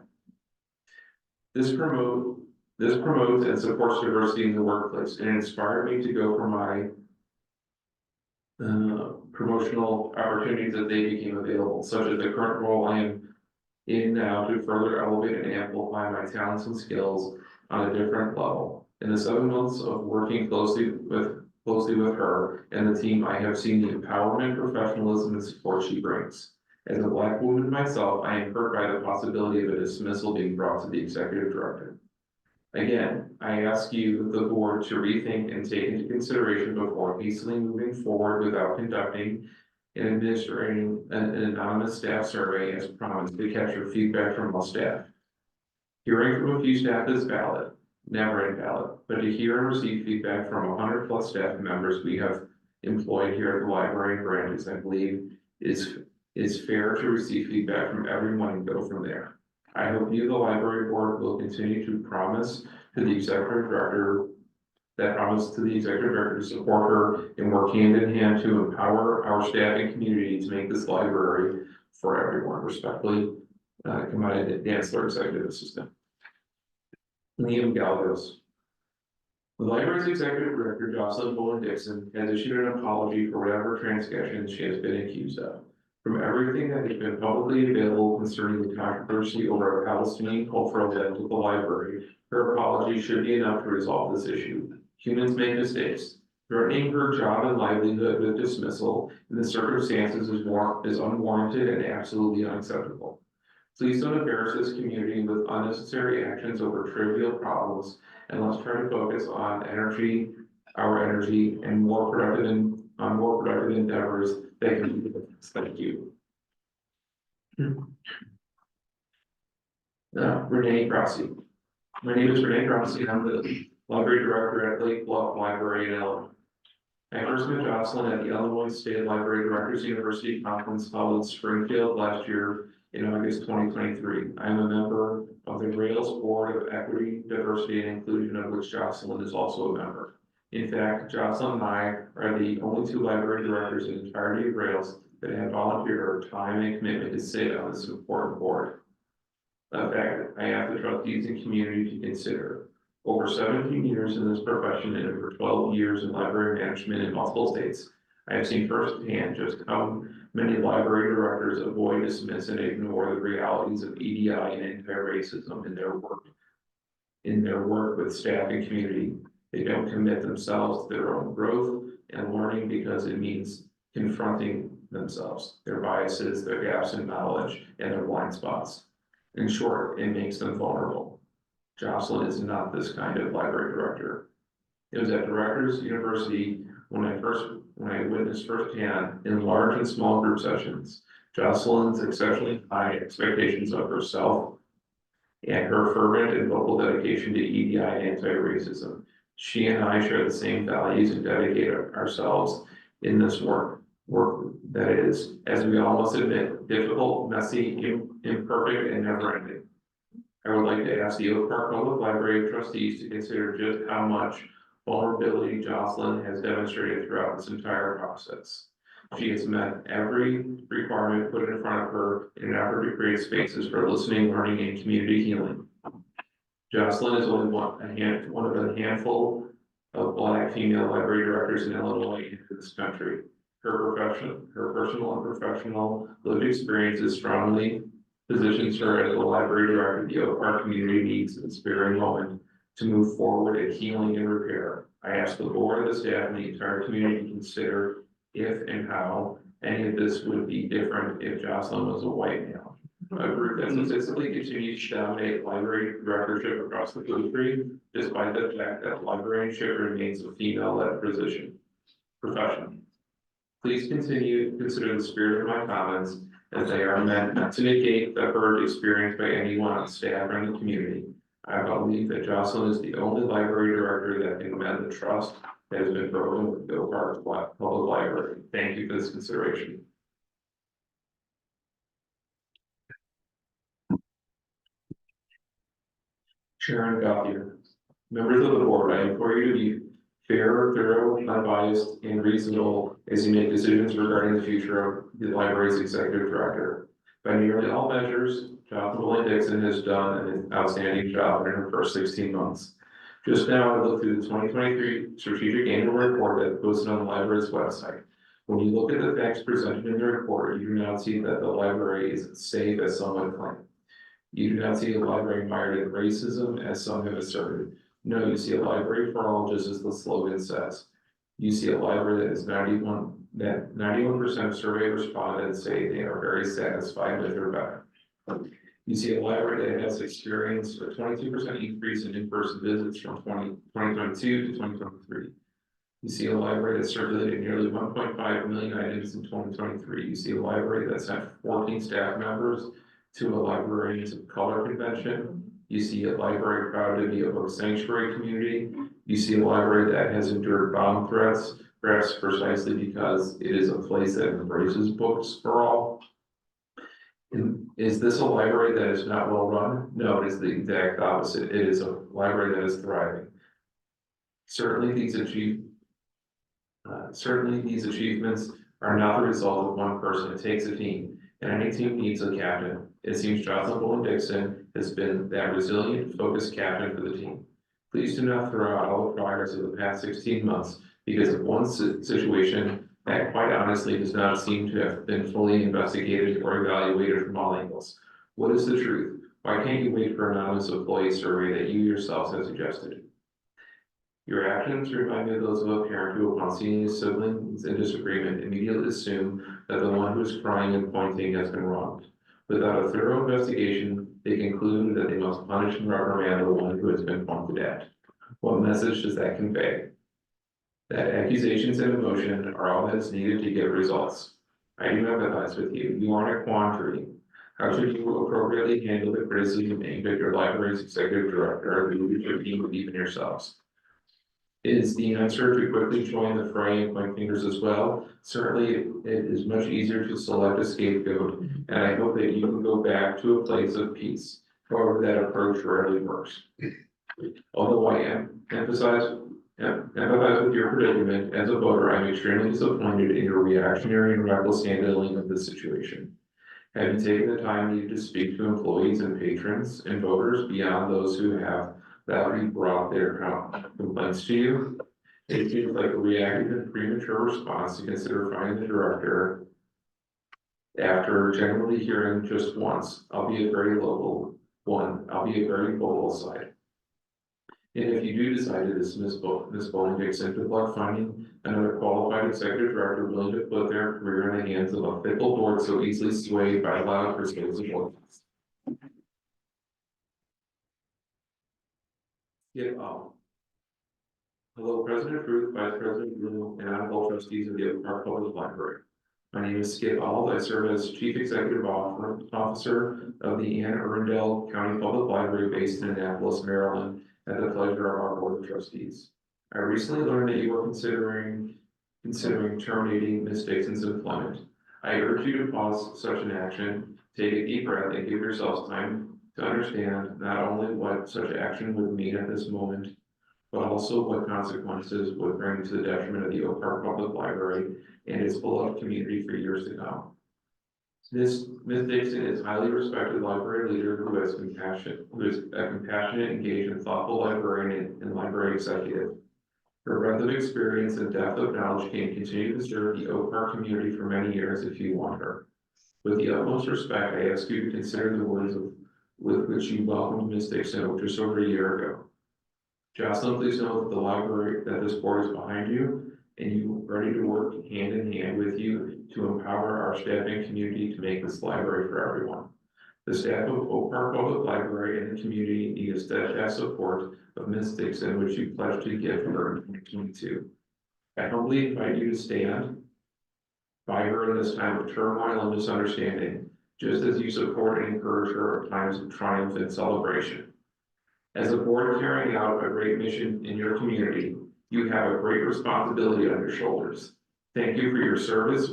This promotes and supports diversity in the workplace, and inspired me to go for my promotional opportunities that they became available, such as the current role I am in now, to further elevate and amplify my talents and skills on a different level. In the 7 months of working closely with her and the team, I have seen the empowerment, professionalism, and support she brings. As a Black woman myself, I am hurt by the possibility of a dismissal being brought to the executive director. Again, I ask you, the board, to rethink and take into consideration before hastily moving forward without conducting and administering an anonymous staff survey as promised to capture feedback from all staff. Hearing from a few staff is valid, never invalid, but to hear and receive feedback from 100+ staff members we have employed here at the library and branches, I believe is fair to receive feedback from everyone and go from there. I hope you, the library board, will continue to promise to the executive director to support her and work hand in hand to empower our staff and community to make this library for everyone. Respectfully, Combined Chancellor Executive Assistant Liam Gallegos. The library's executive director, Jocelyn Bowen-Dixon, has issued an apology for whatever transgressions she has been accused of. From everything that has been publicly available concerning the controversy over a Palestinian cultural event at the library, her apology should be enough to resolve this issue. Humans make mistakes. Threatening her job and livelihood with dismissal in the circumstances is unwarranted and absolutely unacceptable. Please don't embarrass this community with unnecessary actions over trivial problems, and let's try to focus on our energy, and more productive endeavors that can be with us. Thank you. Renee Grassi. My name is Renee Grassi. I'm the library director at Lake Bluff Library in Illinois. I first met Jocelyn at the Illinois State Library Directors University Conference held in Springfield last year in August 2023. I am a member of the Rails Board of Equity, Diversity, and Inclusion, of which Jocelyn is also a member. In fact, Jocelyn and I are the only 2 library directors in the entirety of Rails that have volunteered our time and commitment to sit on this important board. A fact I ask the trustees and community to consider. Over 17 years in this profession and over 12 years in library management in multiple states, I have seen firsthand just how many library directors avoid, dismiss, and ignore the realities of EDI and anti-racism in their work with staff and community. They don't commit themselves to their own growth and learning because it means confronting themselves, their biases, their gaps in knowledge, and their blind spots. In short, it makes them vulnerable. Jocelyn is not this kind of library director. It was at Directors University when I witnessed firsthand in large and small group sessions, Jocelyn's exceptionally high expectations of herself and her fervent and vocal dedication to EDI and anti-racism. She and I share the same values and dedicate ourselves in this work that is, as we all must admit, difficult, messy, imperfect, and never-ending. I would like to ask the Oak Park Public Library trustees to consider just how much vulnerability Jocelyn has demonstrated throughout this entire process. She has met every requirement put in front of her in an effort to create spaces for listening, learning, and community healing. Jocelyn is only one of a handful of Black female library directors in Illinois and in this country. Her personal and professional lived experiences strongly positions her as the library director the Oak Park community needs in this very moment to move forward in healing and repair. I ask the board, the staff, and the entire community to consider if and how Any of this would be different if Jocelyn was a white male. A group that statistically continues to dominate library directorship across the country, despite the fact that librarianship remains a female-led profession. Please continue to consider the spirit of my comments as they are meant not to negate the hurt experienced by anyone on staff or in the community. I believe that Jocelyn is the only library director that can command the trust that has been broken with Bill Park's Public Library. Thank you for this consideration. Sharon Gauthier. Members of the board, I implore you to be fair, thorough, unbiased, and reasonable as you make decisions regarding the future of the library's executive director. By nearly all measures, Jocelyn Dixon has done an outstanding job in her first 16 months. Just now, I looked through the 2023 strategic annual report that posted on the library's website. When you look at the facts presented in the report, you do not see that the library is safe as some would claim. You do not see a library mired in racism as some have asserted. No, you see a library for all, just as the slogan says. You see a library that is 91% of survey respondents say they are very satisfied with or better. You see a library that has experienced a 22% increase in in-person visits from 2022 to 2023. You see a library that circulated nearly 1.5 million items in 2023. You see a library that sent 14 staff members to a Librarians of Color convention. You see a library proud to be a book sanctuary community. You see a library that has endured bomb threats, perhaps precisely because it is a place that embraces books for all. And is this a library that is not well run? No, it is the exact opposite. It is a library that is thriving. Certainly these achievements are not the result of one person. It takes a team, and any team needs a captain. It seems Jocelyn Dixon has been that resilient, focused captain for the team. Please do not throw out all the progress of the past 16 months because of one situation that quite honestly does not seem to have been fully investigated or evaluated from all angles. What is the truth? Why can't you wait for an anonymous employee survey that you yourselves have suggested? Your actions remind me of those of a parent who, upon seeing his siblings in disagreement, immediately assume that the one who is crying and pointing has been wronged. Without a thorough investigation, they conclude that they must punish and reprimand the one who has been pointed at. What message does that convey? That accusations and emotion are all that is needed to get results. I do empathize with you. You are in a quandary. How should you appropriately handle the criticism aimed at your library's executive director, the leadership team, and even yourselves? Is the answer to quickly join the fray and point fingers as well? Certainly, it is much easier to select a scapegoat, and I hope that you can go back to a place of peace. However, that approach rarely works. Although I empathize with your predicament, as a voter, I'm extremely disappointed in your reactionary and reckless handling of this situation. Have you taken the time needed to speak to employees and patrons and voters beyond those who have loudly brought their complaints to you? It seems like a reactive and premature response to consider firing the director after generally hearing just once, albeit very local one, albeit very vocal side. And if you do decide to dismiss Ms. Bowling-Dixon, good luck finding another qualified executive director willing to put their career in the hands of a fickle board so easily swayed by loud persuasive voices. Hello, President Ruth, Vice President Bloom, and honorable trustees of the Oak Park Public Library. My name is Skip Auld. I serve as Chief Executive Officer of the Anne Arundel County Public Library based in Annapolis, Maryland, at the pleasure of our Board of Trustees. I recently learned that you were considering terminating Ms. Dixon's employment. I urge you to pause such an action, take a deep breath, and give yourselves time to understand not only what such action would mean at this moment, but also what consequences would bring to the detriment of the Oak Park Public Library and its beloved community for years to come. Ms. Dixon is a highly respected library leader who is a compassionate, engaged, and thoughtful librarian and library executive. Her breadth of experience and depth of knowledge can continue to serve the Oak Park community for many years if you want her. With the utmost respect, I ask you to consider the words with which you welcomed Ms. Dixon just over a year ago. Jocelyn, please know that the library, that this board is behind you, and you ready to work hand in hand with you to empower our staff and community to make this library for everyone. The staff of Oak Park Public Library and the community need a steadfast support of Ms. Dixon, which you pledged to give her in 2022. I humbly invite you to stand by her in this time of turmoil and misunderstanding, just as you support and encourage her at times of triumph and celebration. As a board carrying out a great mission in your community, you have a great responsibility on your shoulders. Thank you for your service,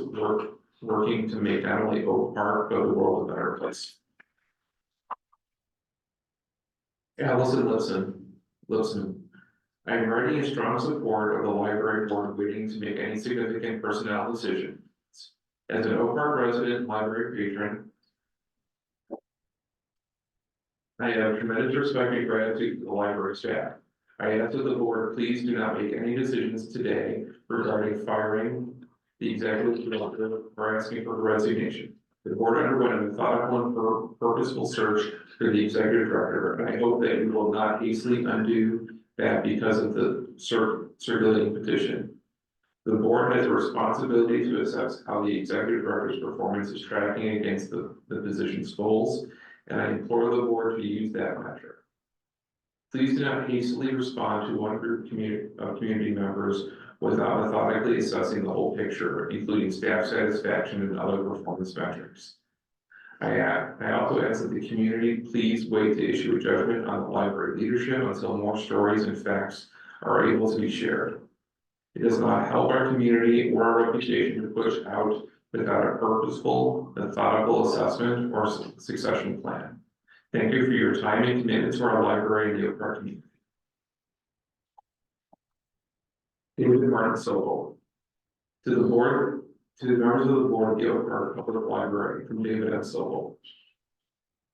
working to make not only Oak Park, but the world a better place. Allison Lipson. I am writing in strong support of the library board waiting to make any significant personnel decisions. As an Oak Park resident and library patron, I have tremendous respect and gratitude for the library staff. I ask that the board please do not make any decisions today regarding firing the executive director or asking for resignation. The board underwent a methodical and purposeful search for the executive director, and I hope that you will not hastily undo that because of the circulating petition. The board has a responsibility to assess how the executive director's performance is tracking against the position's goals, and I implore the board to use that metric. Please do not hastily respond to one group of community members without methodically assessing the whole picture, including staff satisfaction and other performance metrics. I also ask that the community please wait to issue a judgment on the library leadership until more stories and facts are able to be shared. It does not help our community or our reputation to push out without a purposeful, methodical assessment or succession plan. Thank you for your time and commitment to our library and the Oak Park community. David Martin Sobel. To the members of the board of the Oak Park Public Library, from David M. Sobel.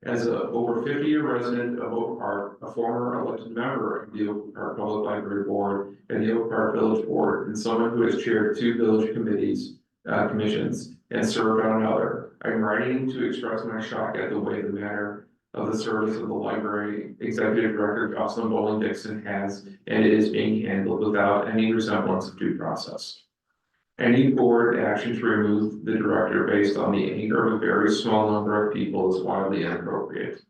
As a over 50-year resident of Oak Park, a former elected member of the Oak Park Public Library Board and the Oak Park Village Board, and someone who has chaired 2 village commissions, and served on another, I'm writing to express my shock at the way the matter of the service of the library executive director, Jocelyn Bowling Dixon, has and is being handled without any resemblance of due process. Any board action to remove the director based on the anger of a very small number of people is wildly inappropriate.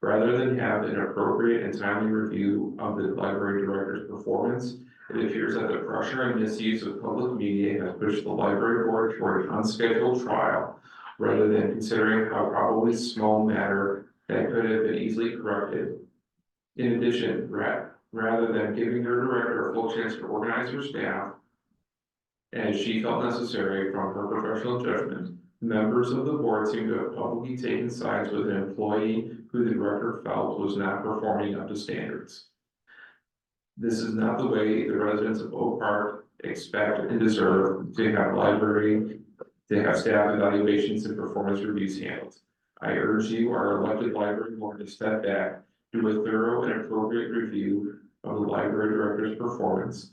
Rather than have an appropriate and timely review of the library director's performance, it appears that the pressure and misuse of public media has pushed the library board toward an unscheduled trial, rather than considering how probably small matter that could have been easily corrected. In addition, rather than giving their director a full chance to organize her staff, as she felt necessary from her professional judgment, members of the board seem to have publicly taken sides with an employee who the director felt was not performing up to standards. This is not the way the residents of Oak Park expect and deserve to have staff evaluations and performance reviews handled. I urge you, our elected library board, to step back, do a thorough and appropriate review of the library director's performance,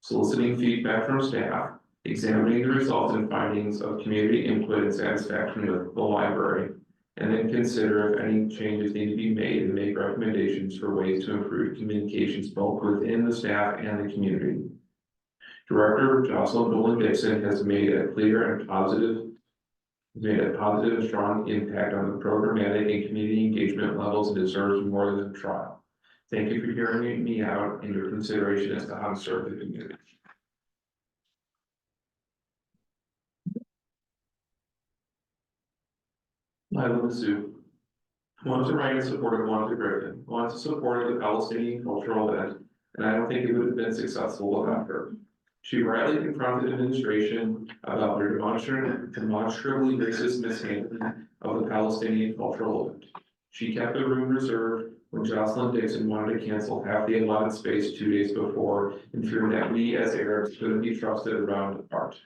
soliciting feedback from staff, examining the results and findings of community input and satisfaction with the library, and then consider if any changes need to be made and make recommendations for ways to improve communications both within the staff and the community. Director Jocelyn Bowling Dixon has made a clear and positive and strong impact on the programmatic and community engagement levels and deserves more than a trial. Thank you for hearing me out and your consideration as to how to serve the community. Lila Sue. Want to write in support of Monica Griffin. Want to support the Palestinian cultural event, and I don't think it would have been successful without her. She rightly confronted administration about their demonstrably racist mishandling of the Palestinian cultural event. She kept the room reserved when Jocelyn Dixon wanted to cancel half the allotted space 2 days before, and feared that we as Arabs couldn't be trusted around the art.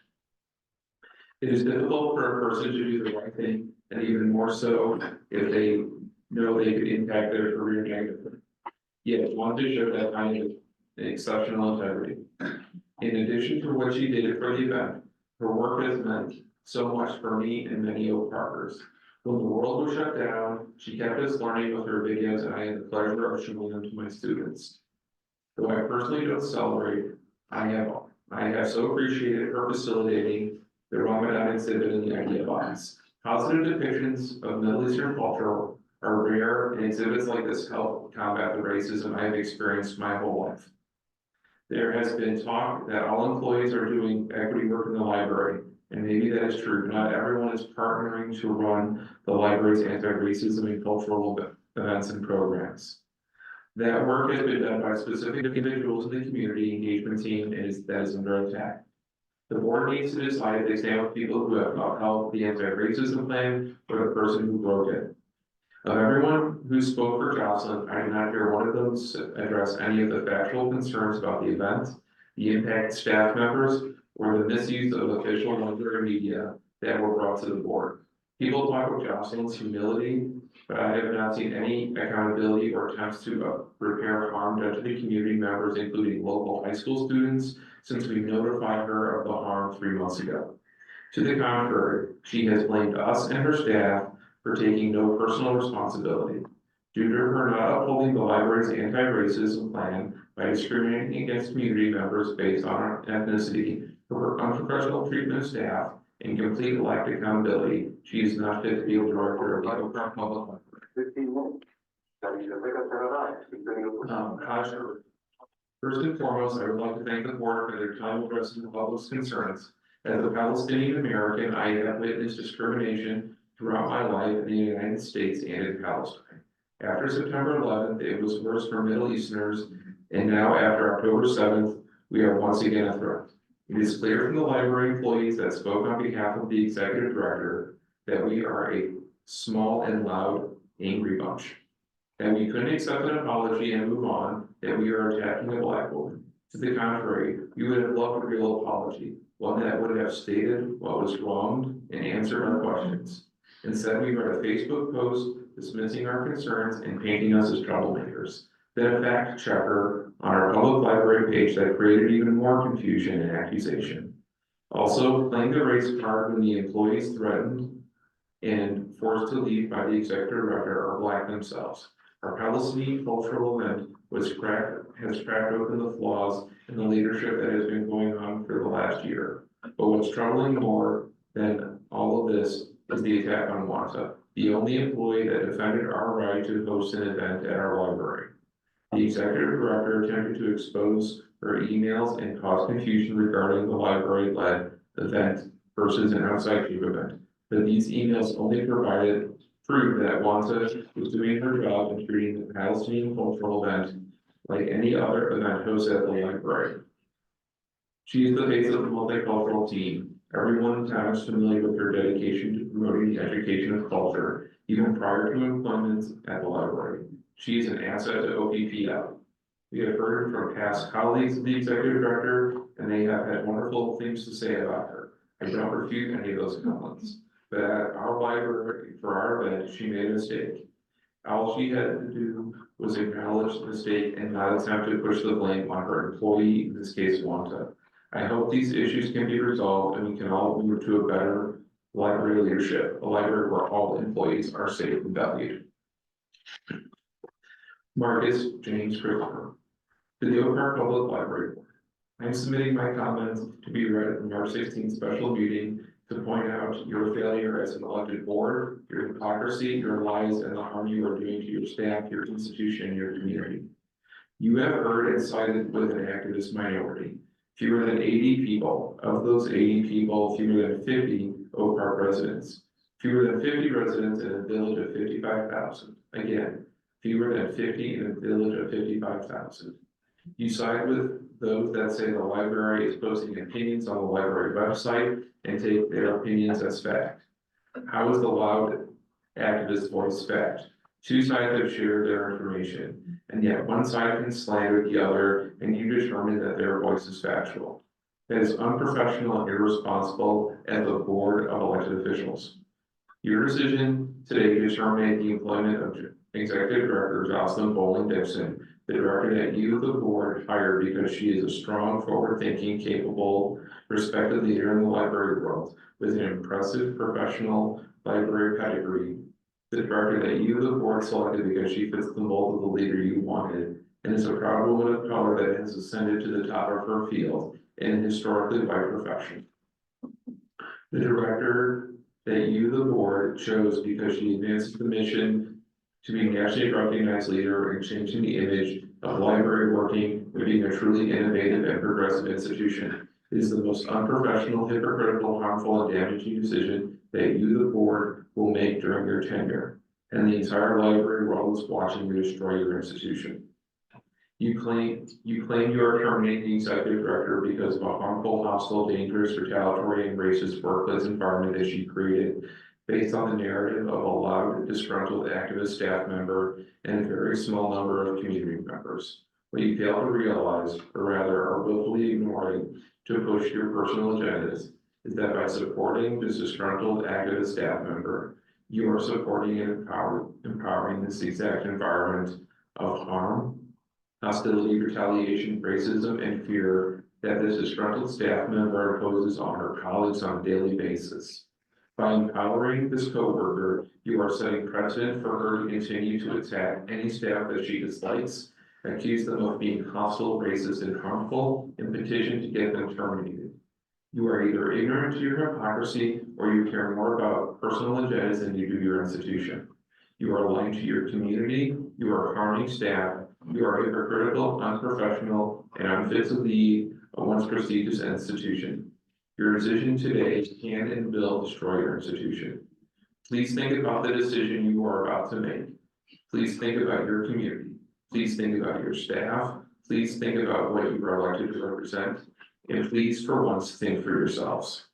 It is difficult for a person to do the right thing, and even more so if they know they could impact their career negatively. Yet want to show that kind of exceptional integrity. In addition to what she did for the event, her work has meant so much for me and many Oak Parkers. When the world was shut down, she kept us learning with her videos, and I had the pleasure of showing them to my students. Though I personally don't celebrate, I have I have so appreciated her facilitating the Ramadan exhibit in the Idea Box. Positive depictions of Middle Eastern culture are rare, and exhibits like this help combat the racism I have experienced my whole life. There has been talk that all employees are doing equity work in the library, and maybe that is true. Not everyone is partnering to run the library's anti-racism and cultural events and programs. That work has been done by specific individuals in the community engagement team and that is under attack. The board needs to decide if they stand with people who have upheld the anti-racism plan or the person who broke it. Of everyone who spoke for Jocelyn, I did not hear one of them address any of the factual concerns about the event, the impact staff members, or the misuse of official library media that were brought to the board. People talk of Jocelyn's humility, but I have not seen any accountability or attempts to repair harm done to the community members, including local high school students, since we notified her of the harm 3 months ago. To the contrary, she has blamed us and her staff for taking no personal responsibility. Due to her not upholding the library's anti-racism plan by discriminating against community members based on ethnicity, her unprofessional treatment of staff, and complete lack of accountability, she is not fit to be a director of the Oak Park Public Library. First and foremost, I would like to thank the board for their time addressing the public's concerns. As a Palestinian American, I have witnessed discrimination throughout my life in the United States and in Palestine. After September 11th, it was worse for Middle Easterners, and now after October 7th, we are once again a threat. It is clear from the library employees that spoke on behalf of the executive director that we are a small and loud, angry bunch. That we couldn't accept an apology and move on, that we are attacking a Black woman. To the contrary, we would have loved a real apology, one that would have stated what was wrong and answered our questions. Instead, we read a Facebook post dismissing our concerns and painting us as troublemakers. Then a fact checker on our public library page that created even more confusion and accusation. Also, playing the race card when the employees threatened and forced to leave by the executive director are Black themselves. Our Palestinian cultural event has cracked open the flaws in the leadership that has been going on for the last year. But what's troubling more than all of this is the attack on Wanta, the only employee that defended our right to host an event at our library. The executive director attempted to expose her emails and cause confusion regarding the library-led event versus an outside group event. But these emails only provided proof that Wanta was doing her job and treating the Palestinian cultural event like any other event hosted at the library. She is the face of the multicultural team. Everyone in town is familiar with her dedication to promoting the education of culture, even prior to employment at the library. She is an asset to OPPL. We have heard from past colleagues of the executive director, and they have had wonderful things to say about her. I don't refute any of those comments. But at our library, for our event, she made a mistake. All she had to do was acknowledge the mistake and not attempt to push the blame on her employee, in this case, Wanta. I hope these issues can be resolved and we can all move to a better library leadership, a library where all employees are safe and valued. Marcus James Christopher, to the Oak Park Public Library Board. I'm submitting my comments to be read at the March 16th special meeting to point out your failure as an elected board, your hypocrisy, your lies, and the harm you are doing to your staff, your institution, and your community. You have heard and sided with an activist minority. Fewer than 80 people. Of those 80 people, fewer than 50 Oak Park residents. Fewer than 50 residents in a village of 55,000. Again, fewer than 50 in a village of 55,000. You side with those that say the library is posting opinions on the library website and take their opinions as fact. How is the loud activist voice fact? Two sides have shared their information, and yet one side can slander the other, and you determine that their voice is factual. That is unprofessional and irresponsible as a board of elected officials. Your decision today to terminate the employment of Executive Director Jocelyn Bowling Dixon, the director that you, the board, hired because she is a strong, forward-thinking, capable, respected leader in the library world with an impressive professional library pedigree. The director that you, the board, selected because she fits the mold of the leader you wanted and is a proud woman of color that has ascended to the top of her field, in a historically white profession. The director that you, the board, chose because she advances the mission to be a nationally recognized leader in changing the image of library working and being a truly innovative and progressive institution. It is the most unprofessional, hypocritical, harmful, and damaging decision that you, the board, will make during your tenure. And the entire library world is watching you destroy your institution. You claim you are terminating the executive director because of a harmful, hostile, dangerous, retaliatory, and racist workplace environment that she created based on the narrative of a loud, disgruntled activist staff member and a very small number of community members. What you fail to realize, or rather are willfully ignoring to push your personal agendas, is that by supporting this disgruntled activist staff member, you are supporting and empowering this exact environment of harm, hostility, retaliation, racism, and fear that this disgruntled staff member imposes on her colleagues on a daily basis. By empowering this coworker, you are setting precedent for her to continue to attack any staff that she dislikes, accuse them of being hostile, racist, and harmful, and petition to get them terminated. You are either ignorant to your hypocrisy or you care more about personal agendas than you do your institution. You are lying to your community, you are harming staff, you are hypocritical, unprofessional, and unfit to lead a once prestigious institution. Your decision today can and will destroy your institution. Please think about the decision you are about to make. Please think about your community. Please think about your staff. Please think about what you are elected to represent. And please, for once, think for yourselves.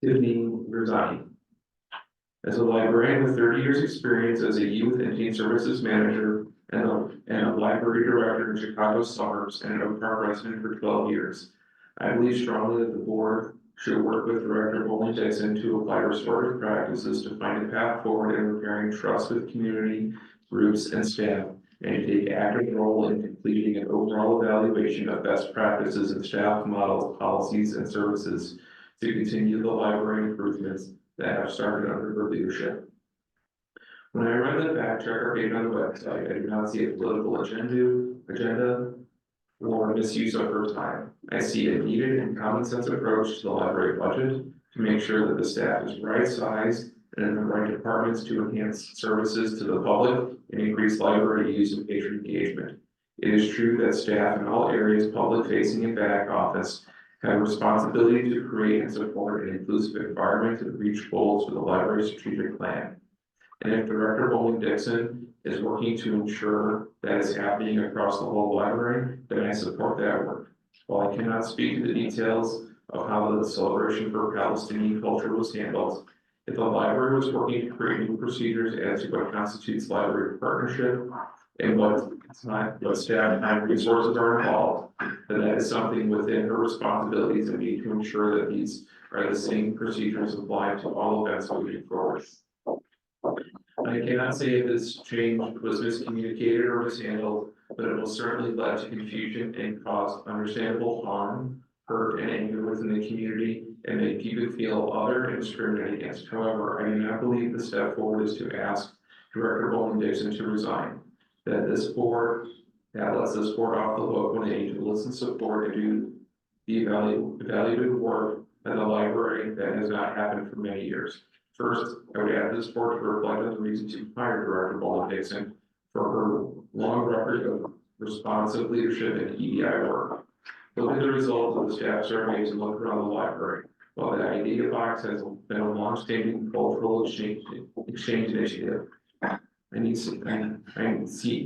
Tiffany resigning. As a librarian with 30 years experience as a youth and teen services manager and a library director in Chicago suburbs and an Oak Park resident for 12 years, I believe strongly that the board should work with Director Bowling Dixon to apply restorative practices to find a path forward in repairing trust with community, groups, and staff, and take active role in completing an overall evaluation of best practices and staff models, policies, and services to continue the library improvements that have started under her leadership. When I read the fact checker page on the website, I do not see a political agenda or misuse of her time. I see a needed and common sense approach to the library budget to make sure that the staff is right sized and in the right departments to enhance services to the public and increase library use and patron engagement. It is true that staff in all areas, public facing and back office, have a responsibility to create and support an inclusive environment and reach goals for the library's strategic plan. And if Director Bowling Dixon is working to ensure that is happening across the whole library, then I support that work. While I cannot speak to the details of how the celebration for Palestinian culture was handled, if the library was working to create new procedures as to what constitutes library partnership and what staff and resources are involved, then that is something within her responsibilities and need to ensure that these are the same procedures applied to all events moving forward. I cannot say if this change was miscommunicated or mishandled, but it will certainly lead to confusion and cause understandable harm, hurt, and anger within the community and make people feel other and discriminated against. However, I do not believe the step forward is to ask Director Bowling Dixon to resign. That lets this board off the hook when they need to listen, support, and do the evaluative work at the library that has not happened for many years. First, I would add this board to reflect on the reasons you hired Director Bowling Dixon for her long record of responsive leadership and EDI work. Look at the results of the staff surveys and look around the library. While the idea box has been a long-standing cultural exchange initiative, I see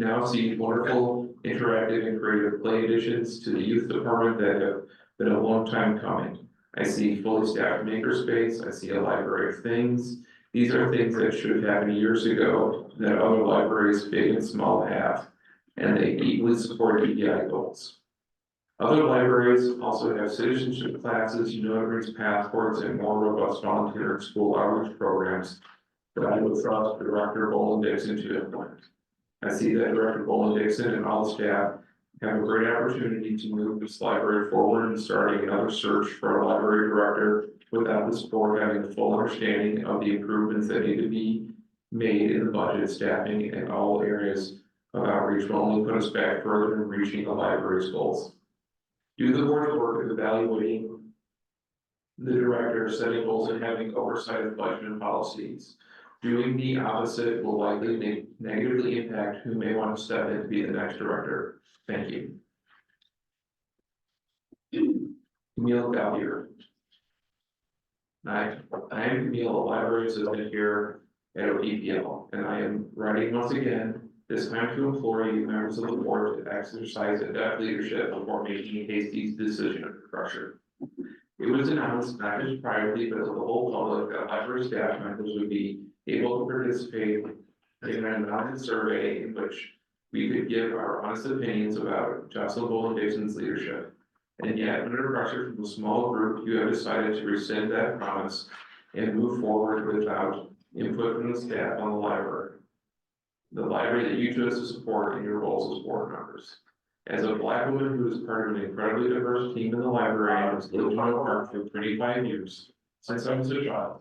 wonderful, interactive, and creative play additions to the youth department that have been a long time coming. I see fully staffed makerspace. I see a library of things. These are things that should have happened years ago that other libraries, big and small, have, and they equally support EDI goals. Other libraries also have citizenship classes, notaries, passports, and more robust volunteer and school outreach programs that I would trust Director Bowling Dixon to implement. I see that Director Bowling Dixon and all the staff have a great opportunity to move this library forward and starting another search for a library director without this board having a full understanding of the improvements that need to be made in the budget staffing in all areas of outreach will only put us back further in reaching the library's goals. Do the board's work of evaluating the director, setting goals, and having oversight of budget and policies. Doing the opposite will likely negatively impact who may want to step in to be the next director. Thank you. Camille Gallier. I am Camille, a library assistant here at OPPL, and I am writing once again, this time to implore you, members of the board, to exercise adept leadership before making a hasty decision of structure. It was announced, not just privately, but to the whole public, that library staff members would be able to participate in an anonymous survey in which we could give our honest opinions about Jocelyn Bolin Dixon's leadership. And yet, under pressure from a small group, you have decided to rescind that promise and move forward without input from the staff on the library that you chose to support in your roles as board members. As a Black woman who is part of an incredibly diverse team in the library and has lived in Oak Park for 25 years, since I was a child,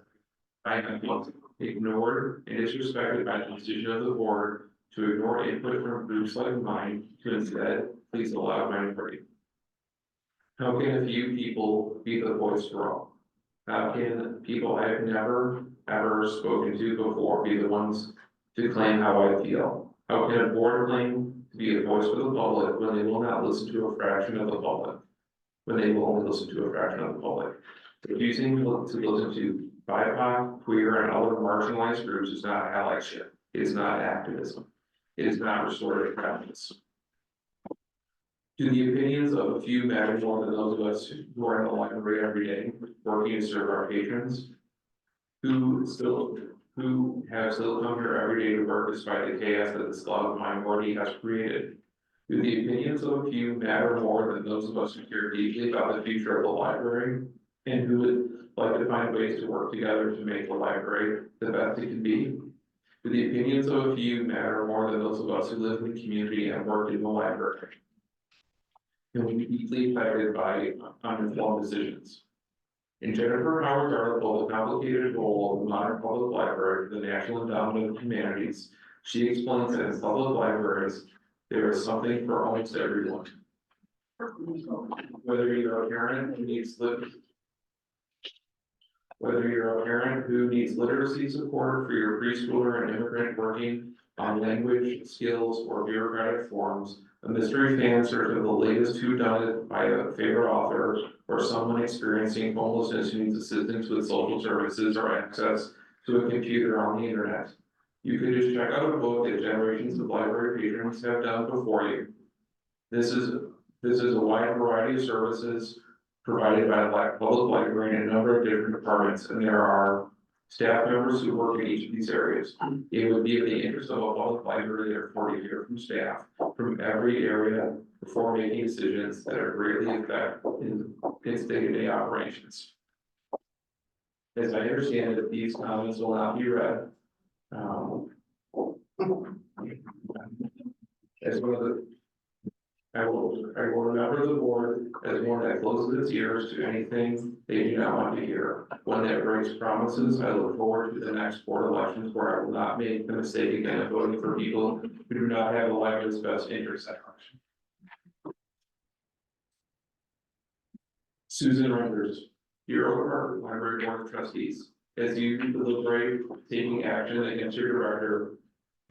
I have been ignored and disrespected by the decision of the board to ignore input from groups like mine to instead please allow minority. How can a few people be the voice for all? How can people I have never ever spoken to before be the ones to claim how I feel? How can a board claim to be a voice for the public when they will not listen to a fraction of the public? When they will only listen to a fraction of the public? Refusing to listen to BIPOC, queer, and other marginalized groups is not allyship. It is not activism. It is not restorative practice. Do the opinions of a few matter more than those of us who are in the library every day, working to serve our patrons, who have still come here every day to work despite the chaos that this club minority has created? Do the opinions of a few matter more than those of us who care deeply about the future of the library and who would like to find ways to work together to make the library the best it can be? Do the opinions of a few matter more than those of us who live in the community and work in the library? Can we be deeply affected by uninformed decisions? In Jennifer Howard's article, The Complicated Role of the Modern Public Library for the National Endowment of the Humanities, she explains that in public libraries, there is something for almost everyone. Whether you're a parent who needs literacy support for your preschooler and immigrant working on language, skills, or bureaucratic forms, a mystery fan search of the latest whodunit by a favorite author, or someone experiencing homelessness who needs assistance with social services or access to a computer on the internet. You can just check out a book that generations of library patrons have done before you. This is a wide variety of services provided by the Public Library in a number of different departments, and there are staff members who work in each of these areas. It would be in the interest of a public library, therefore, to hear from staff from every area before making decisions that are greatly affect in its day-to-day operations. As I understand it, these comments will not be read. As one of the I will remember the board as one that closes its ears to anything they do not want to hear. One that breaks promises. I look forward to the next board elections where I will not make the mistake again of voting for people who do not have the library's best interest at heart. Susan Renders, your Oak Park Library Board of Trustees. As you deliberate taking action against your director,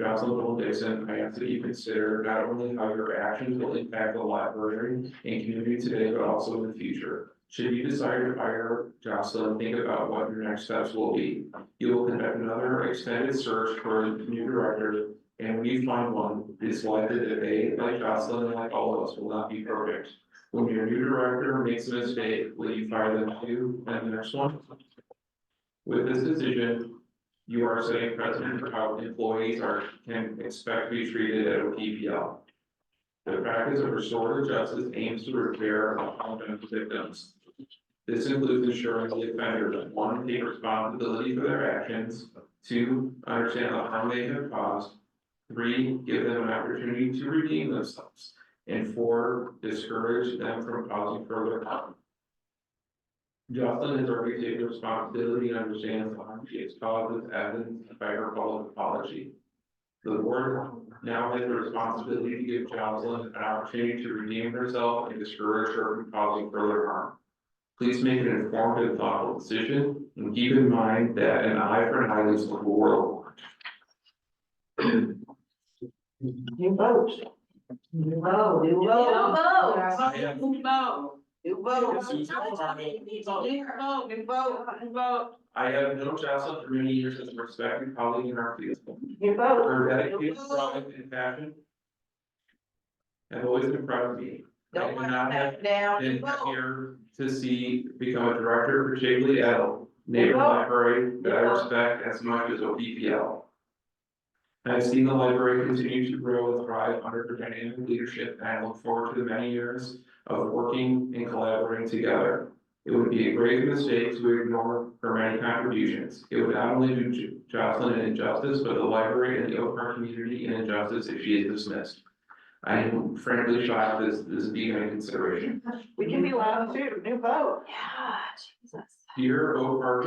Jocelyn Bolin Dixon, I ask that you consider not only how your actions will impact the library and community today, but also in the future. Should you decide to fire Jocelyn, think about what your next steps will be. You will conduct another extended search for a new director, and when you find one, it's likely that they, like Jocelyn and like all of us, will not be perfect. When your new director makes a mistake, will you fire them too, and the next one? With this decision, you are setting precedent for how employees can expect to be treated at OPPL. The practice of restorative justice aims to repair harm to victims. This includes ensuring the offenders, one, take responsibility for their actions, two, understand the harm they have caused, three, give them an opportunity to redeem themselves, and four, discourage them from causing further harm. Jocelyn has already taken responsibility and understands the harm she has caused, as evidenced by her public apology. The board now has the responsibility to give Jocelyn an opportunity to redeem herself and discourage her from causing further harm. Please make an informed and thoughtful decision, and keep in mind that an eye for an eye is the world. You vote. You vote. You vote. I have- You vote. You vote. You vote. You vote. I have known Jocelyn for many years as a respected colleague in our field. You vote. Her dedicated drive and passion have always impressed me. I Don't do put not have that down. You been vote. here to see become a director, particularly at a neighborhood vote. library that I respect as much as OPPL. I've seen the library continue to grow and thrive under her dynamic leadership, and I look forward to the many years of working and collaborating together. It would be a grave mistake to ignore her many contributions. It would not only do Jocelyn an injustice, but the library and the Oak Park community an injustice if she is dismissed. I am frankly shocked this is being a consideration. We can be loud too. You vote. Yeah, Jesus. Dear Oak Park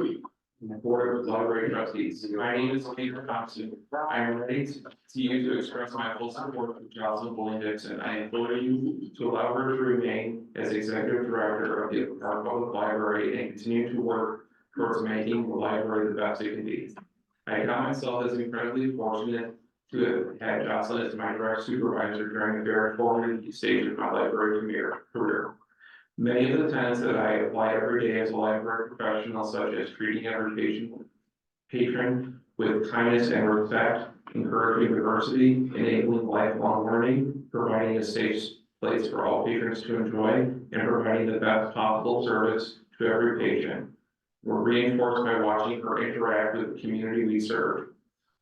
Board of Library Trustees, my name is Peter Thompson. I am ready to you to express my full support for Jocelyn Bowling Dixon. I implore you to allow her to remain as executive director of the Oak Park Public Library and continue to work towards making the library the best it can be. I count myself as incredibly fortunate to have had Jocelyn as my direct supervisor during a very formative stage of my library career. Many of the tenets that I apply every day as a library professional, such as treating every patron with kindness and respect, encouraging diversity, enabling lifelong learning, providing a safe place for all patrons to enjoy, and providing the best possible service to every patient, were reinforced by watching her interact with the community we serve.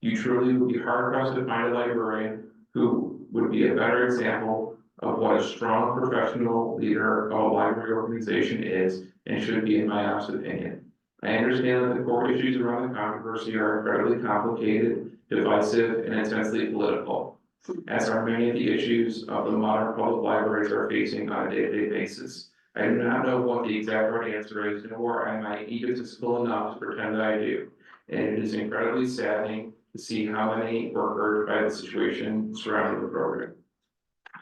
You truly would be hard-pressed to find a librarian who would be a better example of what a strong professional leader of a library organization is and should be, in my honest opinion. I understand that the core issues around the controversy are incredibly complicated, divisive, and intensely political, as are many of the issues of the modern public libraries are facing on a day-to-day basis. I do not know what the exact right answer is, nor am I egotistical enough to pretend that I do. And it is incredibly saddening to see how many were hurt by the situation surrounding the program.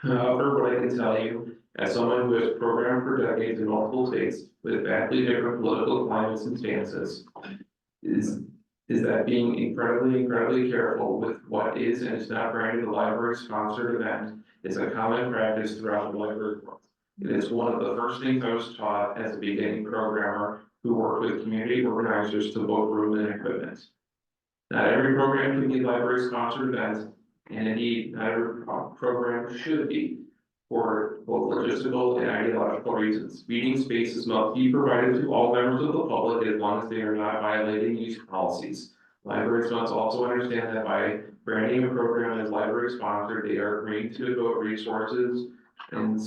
However, what I can tell you, as someone who has programmed for decades in multiple states with vastly different political climates and stances, is that being incredibly careful with what is and is not branded a library-sponsored event is a common practice throughout the library world. It is one of the first things I was taught as a beginning programmer who worked with community organizers to book room and equipment. Not every program can be library-sponsored event, and indeed, not every program should be for both logistical and ideological reasons. Meeting spaces must be provided to all members of the public as long as they are not violating use policies. Libraries must also understand that by branding a program as library-sponsored, they are agreeing to devote resources and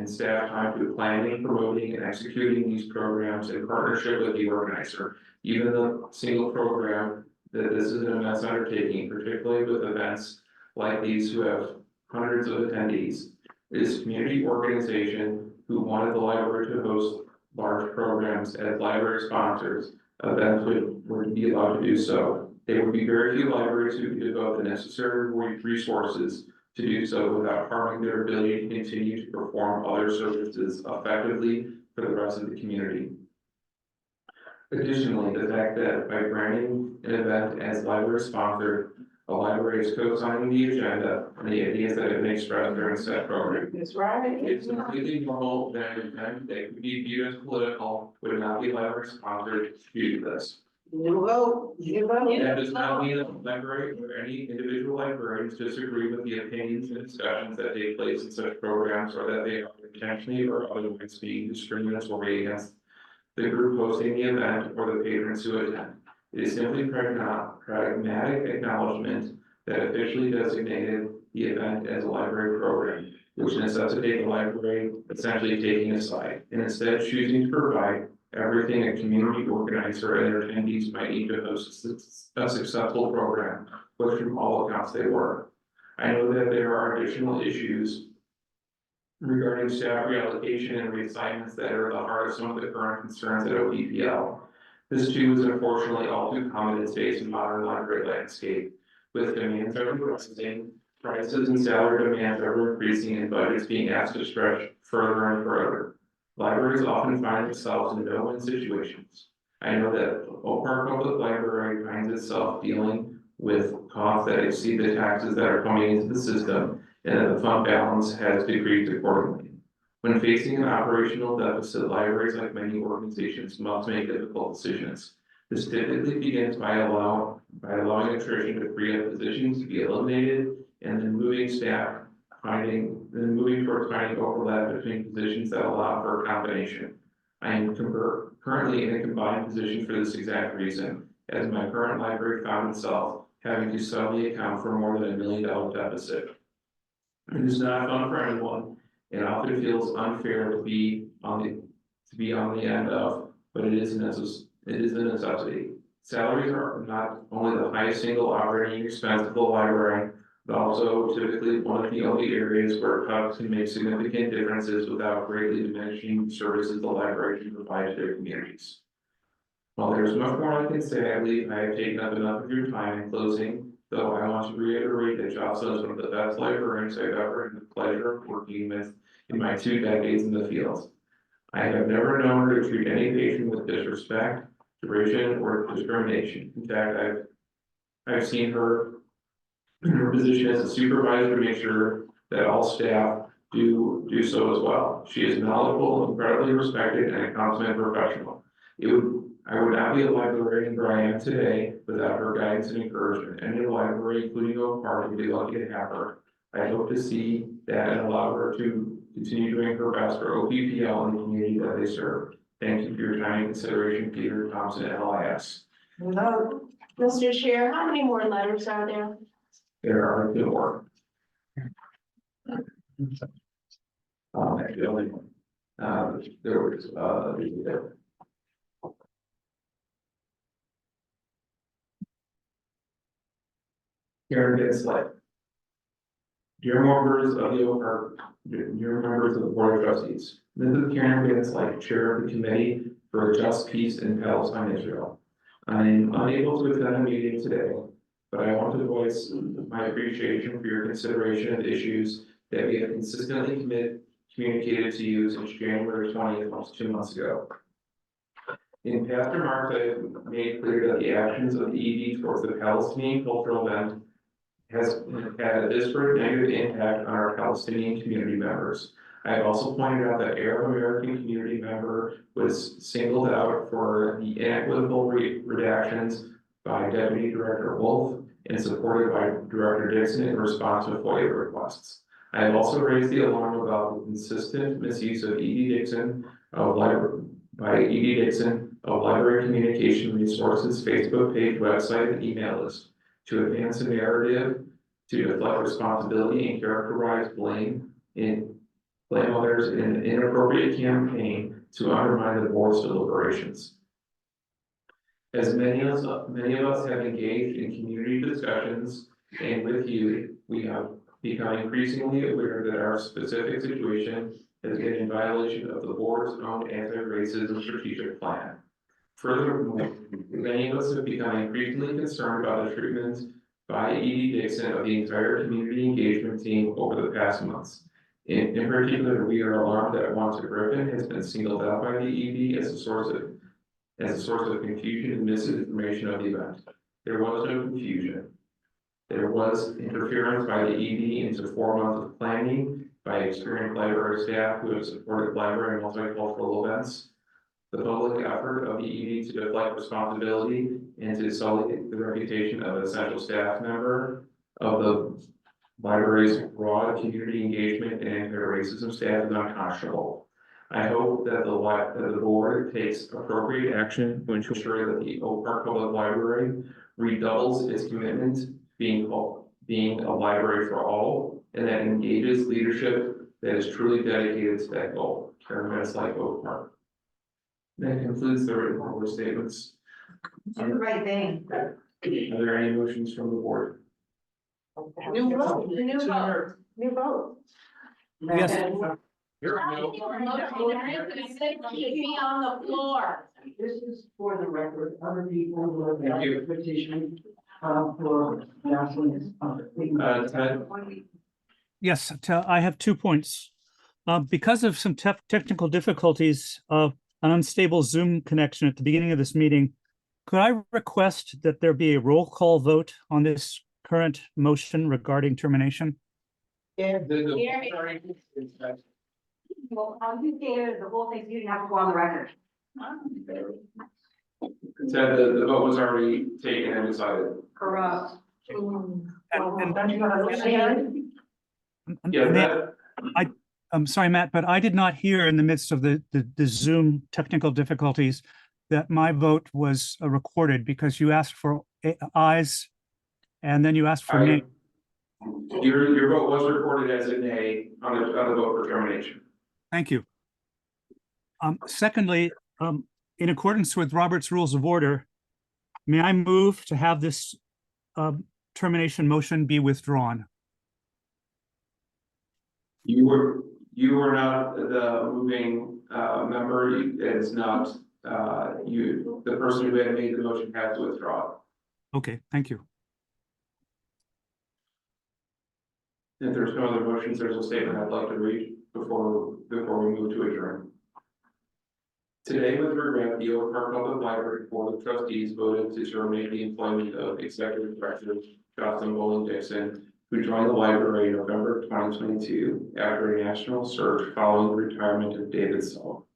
staff time to planning, promoting, and executing these programs in partnership with the organizer. Even the single program that this is an immense undertaking, particularly with events like these who have hundreds of attendees. It is a community organization who wanted the library to host large programs as library sponsors. Events would be allowed to do so. There would be very few libraries who could devote the necessary resources to do so without harming their ability to continue to perform other services effectively for the rest of the community. Additionally, the fact that by branding an event as library sponsored, a library is co-signing the agenda and the ideas that have been expressed during said program. That's right. It's completely normal that an event that could be viewed as political would not be library sponsored due to this. You vote. You vote. That does not mean that the library or any individual librarians disagree with the opinions and discussions that take place in such programs, or that they are intentionally or otherwise being discriminatory against the group hosting the event or the patrons who attend. It is simply pragmatic acknowledgement that officially designated the event as a library program, which necessitates the library essentially taking a side, and instead choosing to provide everything a community organizer and their attendees might need to host a successful program, which from all accounts they were. I know that there are additional issues regarding staff reallocation and reassignments that are the heart of some of the current concerns at OPPL. This too is unfortunately all too common in today's modern library landscape, with demands ever rising, prices and salary demands ever increasing, and budgets being asked to stretch further and further. Libraries often find themselves in no-win situations. I know that Oak Park Public Library finds itself dealing with costs that exceed the taxes that are coming into the system, and that the fund balance has decreased accordingly. When facing an operational deficit, libraries, like many organizations, must make difficult decisions. This typically begins by allowing attrition to free up positions to be eliminated, and then moving towards finding overlap between positions that allow for a combination. I am currently in a combined position for this exact reason, as my current library found itself having to suddenly account for more than $1 million deficit. It is not fun for anyone, and often feels unfair to be on the end of, but it is a necessity. Salaries are not only the highest single operating expense of the library, but also typically one of the only areas where cuts can make significant differences without greatly diminishing services the library can provide to their communities. While there's much more I can say, I believe I have taken up enough of your time. In closing, though, I want to reiterate that Jocelyn is one of the best librarians I've ever had the pleasure of working with in my 2 decades in the field. I have never known her to treat any patient with disrespect, derision, or discrimination. In fact, I've seen her in her position as a supervisor to make sure that all staff do so as well. She is knowledgeable, incredibly respected, and a consummate professional. I would not be a librarian where I am today without her guidance and encouragement. Any library, including Oak Park, would be lucky to have her. I hope to see that and allow her to continue doing her best for OPPL and the community that they serve. Thank you for your time and consideration, Peter Thompson, LIS. Hello, Mr. Chair, how many more letters are there? There are 2 more. Actually, only one. There was, Karen Genslight. Dear members of the Board of Trustees, this is Karen Genslight, Chair of the Committee for Just Peace in Palestine, Israel. I am unable to attend a meeting today, but I want to voice my appreciation for your consideration of issues that we have consistently communicated to you since January 20th, almost 2 months ago. In past remarks, I have made clear that the actions of the ED towards the Palestinian cultural event has had a disparate negative impact on our Palestinian community members. I have also pointed out that Arab American community member was singled out for the inequitable redactions by Deputy Director Wolf and supported by Director Dixon in response to FOIA requests. I have also raised the alarm about the consistent misuse of by ED Dixon of library communication resources, Facebook page, website, and email list to advance a narrative, to deflect responsibility and characterize blame others in an inappropriate campaign to undermine the board's deliberations. As many of us have engaged in community discussions and with you, we have become increasingly aware that our specific situation has been in violation of the board's own anti-racism strategic plan. Furthermore, many of us have become increasingly concerned about the treatment by ED Dixon of the entire community engagement team over the past months. In particular, we are alarmed that Wanda Griffin has been singled out by the ED as a source of confusion and misinformation of the event. There was no confusion. There was interference by the ED into 4 months of planning by experienced library staff who have supported library and multicultural events. The public effort of the ED to deflect responsibility and to sully the reputation of an essential staff member of the library's broad community engagement and anti-racism staff is unconscionable. I hope that the board takes appropriate action to ensure that the Oak Park Public Library redoubles its commitment to being a library for all, and that engages leadership that is truly dedicated to that goal. Karen Genslight, Oak Park. That concludes the written board statements. Do the right thing. Are there any motions from the board? New vote. Yes. Should be on the floor. This is for the record, other people who have Thank you. petition for Jocelyn's. Ted? Yes, I have 2 points. Because of some technical difficulties of an unstable Zoom connection at the beginning of this meeting, could I request that there be a roll call vote on this current motion regarding termination? Well, you gave the whole thing, so you didn't have to go on the record. Ted, the vote was already taken and decided. Corrupt. Yeah, I'm sorry, Matt, but I did not hear in the midst of the Zoom technical difficulties that my vote was recorded because you asked for ayes and then you asked for nay. Your vote was recorded as a nay on the vote for termination. Thank you. Secondly, in accordance with Robert's Rules of Order, may I move to have this termination motion be withdrawn? You were not the moving member. It's not you. The person who had made the motion has to withdraw. Okay, thank you. If there's no other motions, there's a statement I'd like to read before we move to adjourn. Today, with regret, the Oak Park Public Library Board of Trustees voted to terminate the employment of Executive Director Jocelyn Bowling Dixon, who joined the library in November 2022 after a national search following the retirement of David Saul.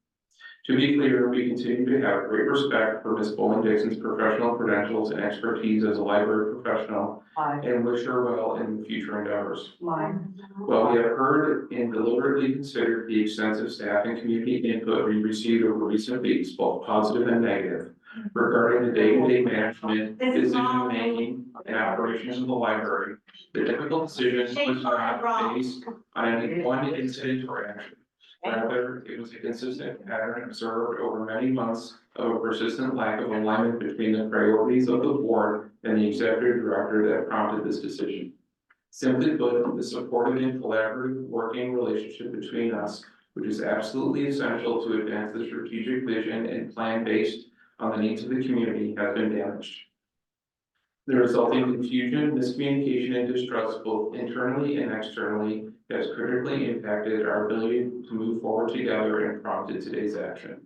To be clear, we continue to have great respect for Ms. Bowling Dixon's professional credentials and expertise as a library professional and wish her well in future endeavors. While we have heard and deliberately considered the extensive staff and community input we received over recent weeks, both positive and negative, regarding the day-to-day management, decision-making, and operations of the library, the difficult decision was not based on any one incident or action. Rather, it was a consistent pattern observed over many months of a persistent lack of alignment between the priorities of the board and the executive director that prompted this decision. Simply put, the supportive and collaborative working relationship between us, which is absolutely essential to advance the strategic vision and plan based on the needs of the community, has been damaged. The resulting confusion, miscommunication, and distrust both internally and externally has critically impacted our ability to move forward together and prompted today's action.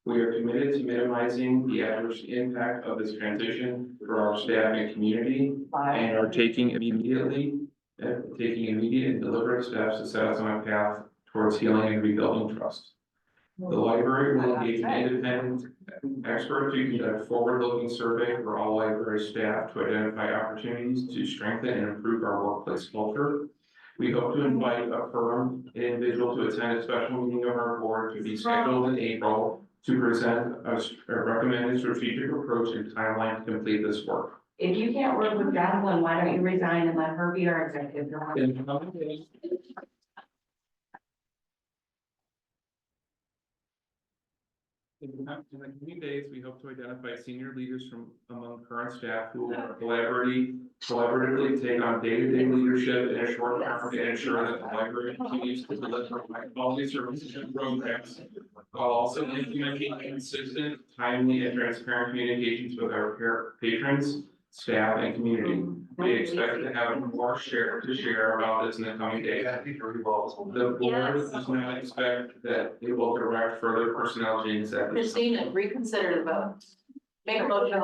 We are committed to minimizing the adverse impact of this transition for our staff and community and are taking immediate and deliberate steps to set us on a path towards healing and rebuilding trust. The library will engage an independent expert to conduct forward-looking survey for all library staff to identify opportunities to strengthen and improve our workplace culture. We hope to invite a firm individual to attend a special meeting of our board to be scheduled in April to present a recommended strategic approach and timeline to complete this work. If you can't work with Jocelyn, why don't you resign and let her be our executive director? In the coming days, in the coming days, we hope to identify senior leaders from among current staff who will collaboratively take on day-to-day leadership in a short term to ensure that the library continues to deliver high-quality services and programs while also implementing consistent, timely, and transparent communications with our patrons, staff, and community. We expect to have more to share about this in the coming days. The board does not expect that it will direct further personnel changes at this time. Christina, reconsider the vote. Make a motion.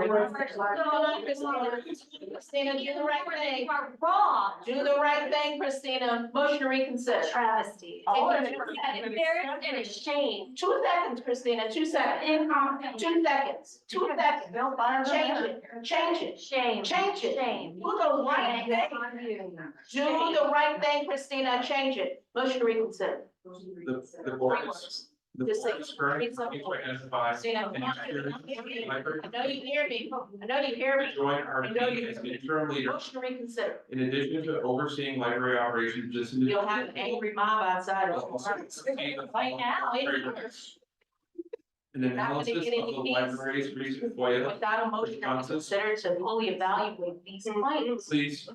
Christina, do the right thing. Wrong. Do the right thing, Christina. Motion to reconsider. Travesty. Embarrassed and ashamed. 2 seconds, Christina, 2 seconds. Incompetent. 2 seconds. 2 seconds. Change it. Change it. Shame. Change it. Shame. Do the right thing. Do the right thing, Christina. Change it. Motion to reconsider. The board is. The board is currently looking to identify and experience library. I know you hear me. I know you hear me. Join our team as an interim leader. Motion to reconsider. In addition to overseeing library operations, this individual. You'll have an angry mob outside of right now. An analysis of the library's recent FOIA. Without a motion to reconsider to fully evaluate these claims. Please.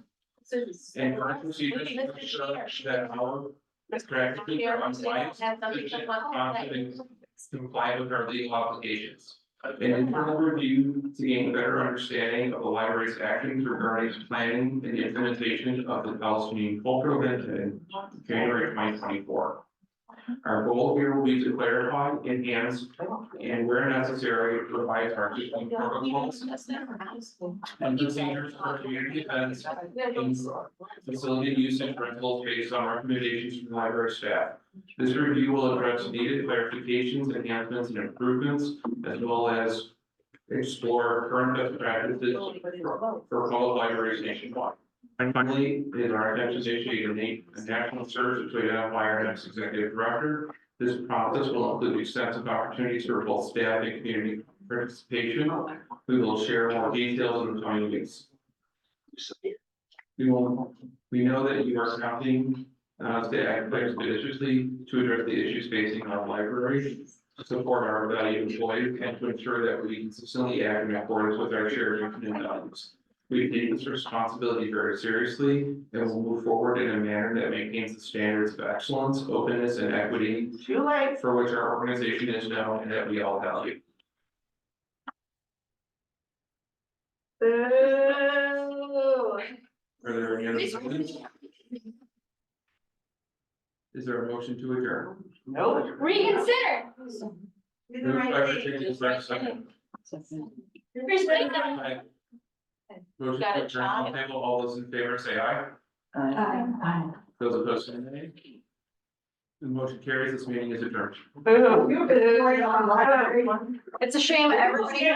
And current procedures to ensure that our practically are compliant, comply with our legal obligations. An internal review to gain a better understanding of the library's actions regarding planning and the implementation of the Palestinian cultural event in January 2024. Our goal here will be to clarify, enhance, and where necessary, provide targeted protocols and procedures for community events and facility usage rentals based on recommendations from library staff. This review will address needed clarifications, enhancements, and improvements, as well as explore current best practices for public libraries nationwide. And finally, it is our intention to initiate a national search to identify our next executive director. This process will include extensive opportunities for both staff and community participation. We will share more details in the coming weeks. We know that you are counting to act expeditiously to address the issues facing our library, to support our valued employees, and to ensure that we consistently act in accordance with our shared mission and values. We take this responsibility very seriously and will move forward in a manner that maintains the standards of excellence, openness, and equity for which our organization is known and that we all value. Boo. Are there any other comments? Is there a motion to adjourn? No. Reconsider. Moved by Virginia, is there a second? Christina. Motion to adjourn on the table. All those in favor say aye. Aye. Those opposed say nay. The motion carries. This meeting is adjourned. Boo. It's a shame everybody.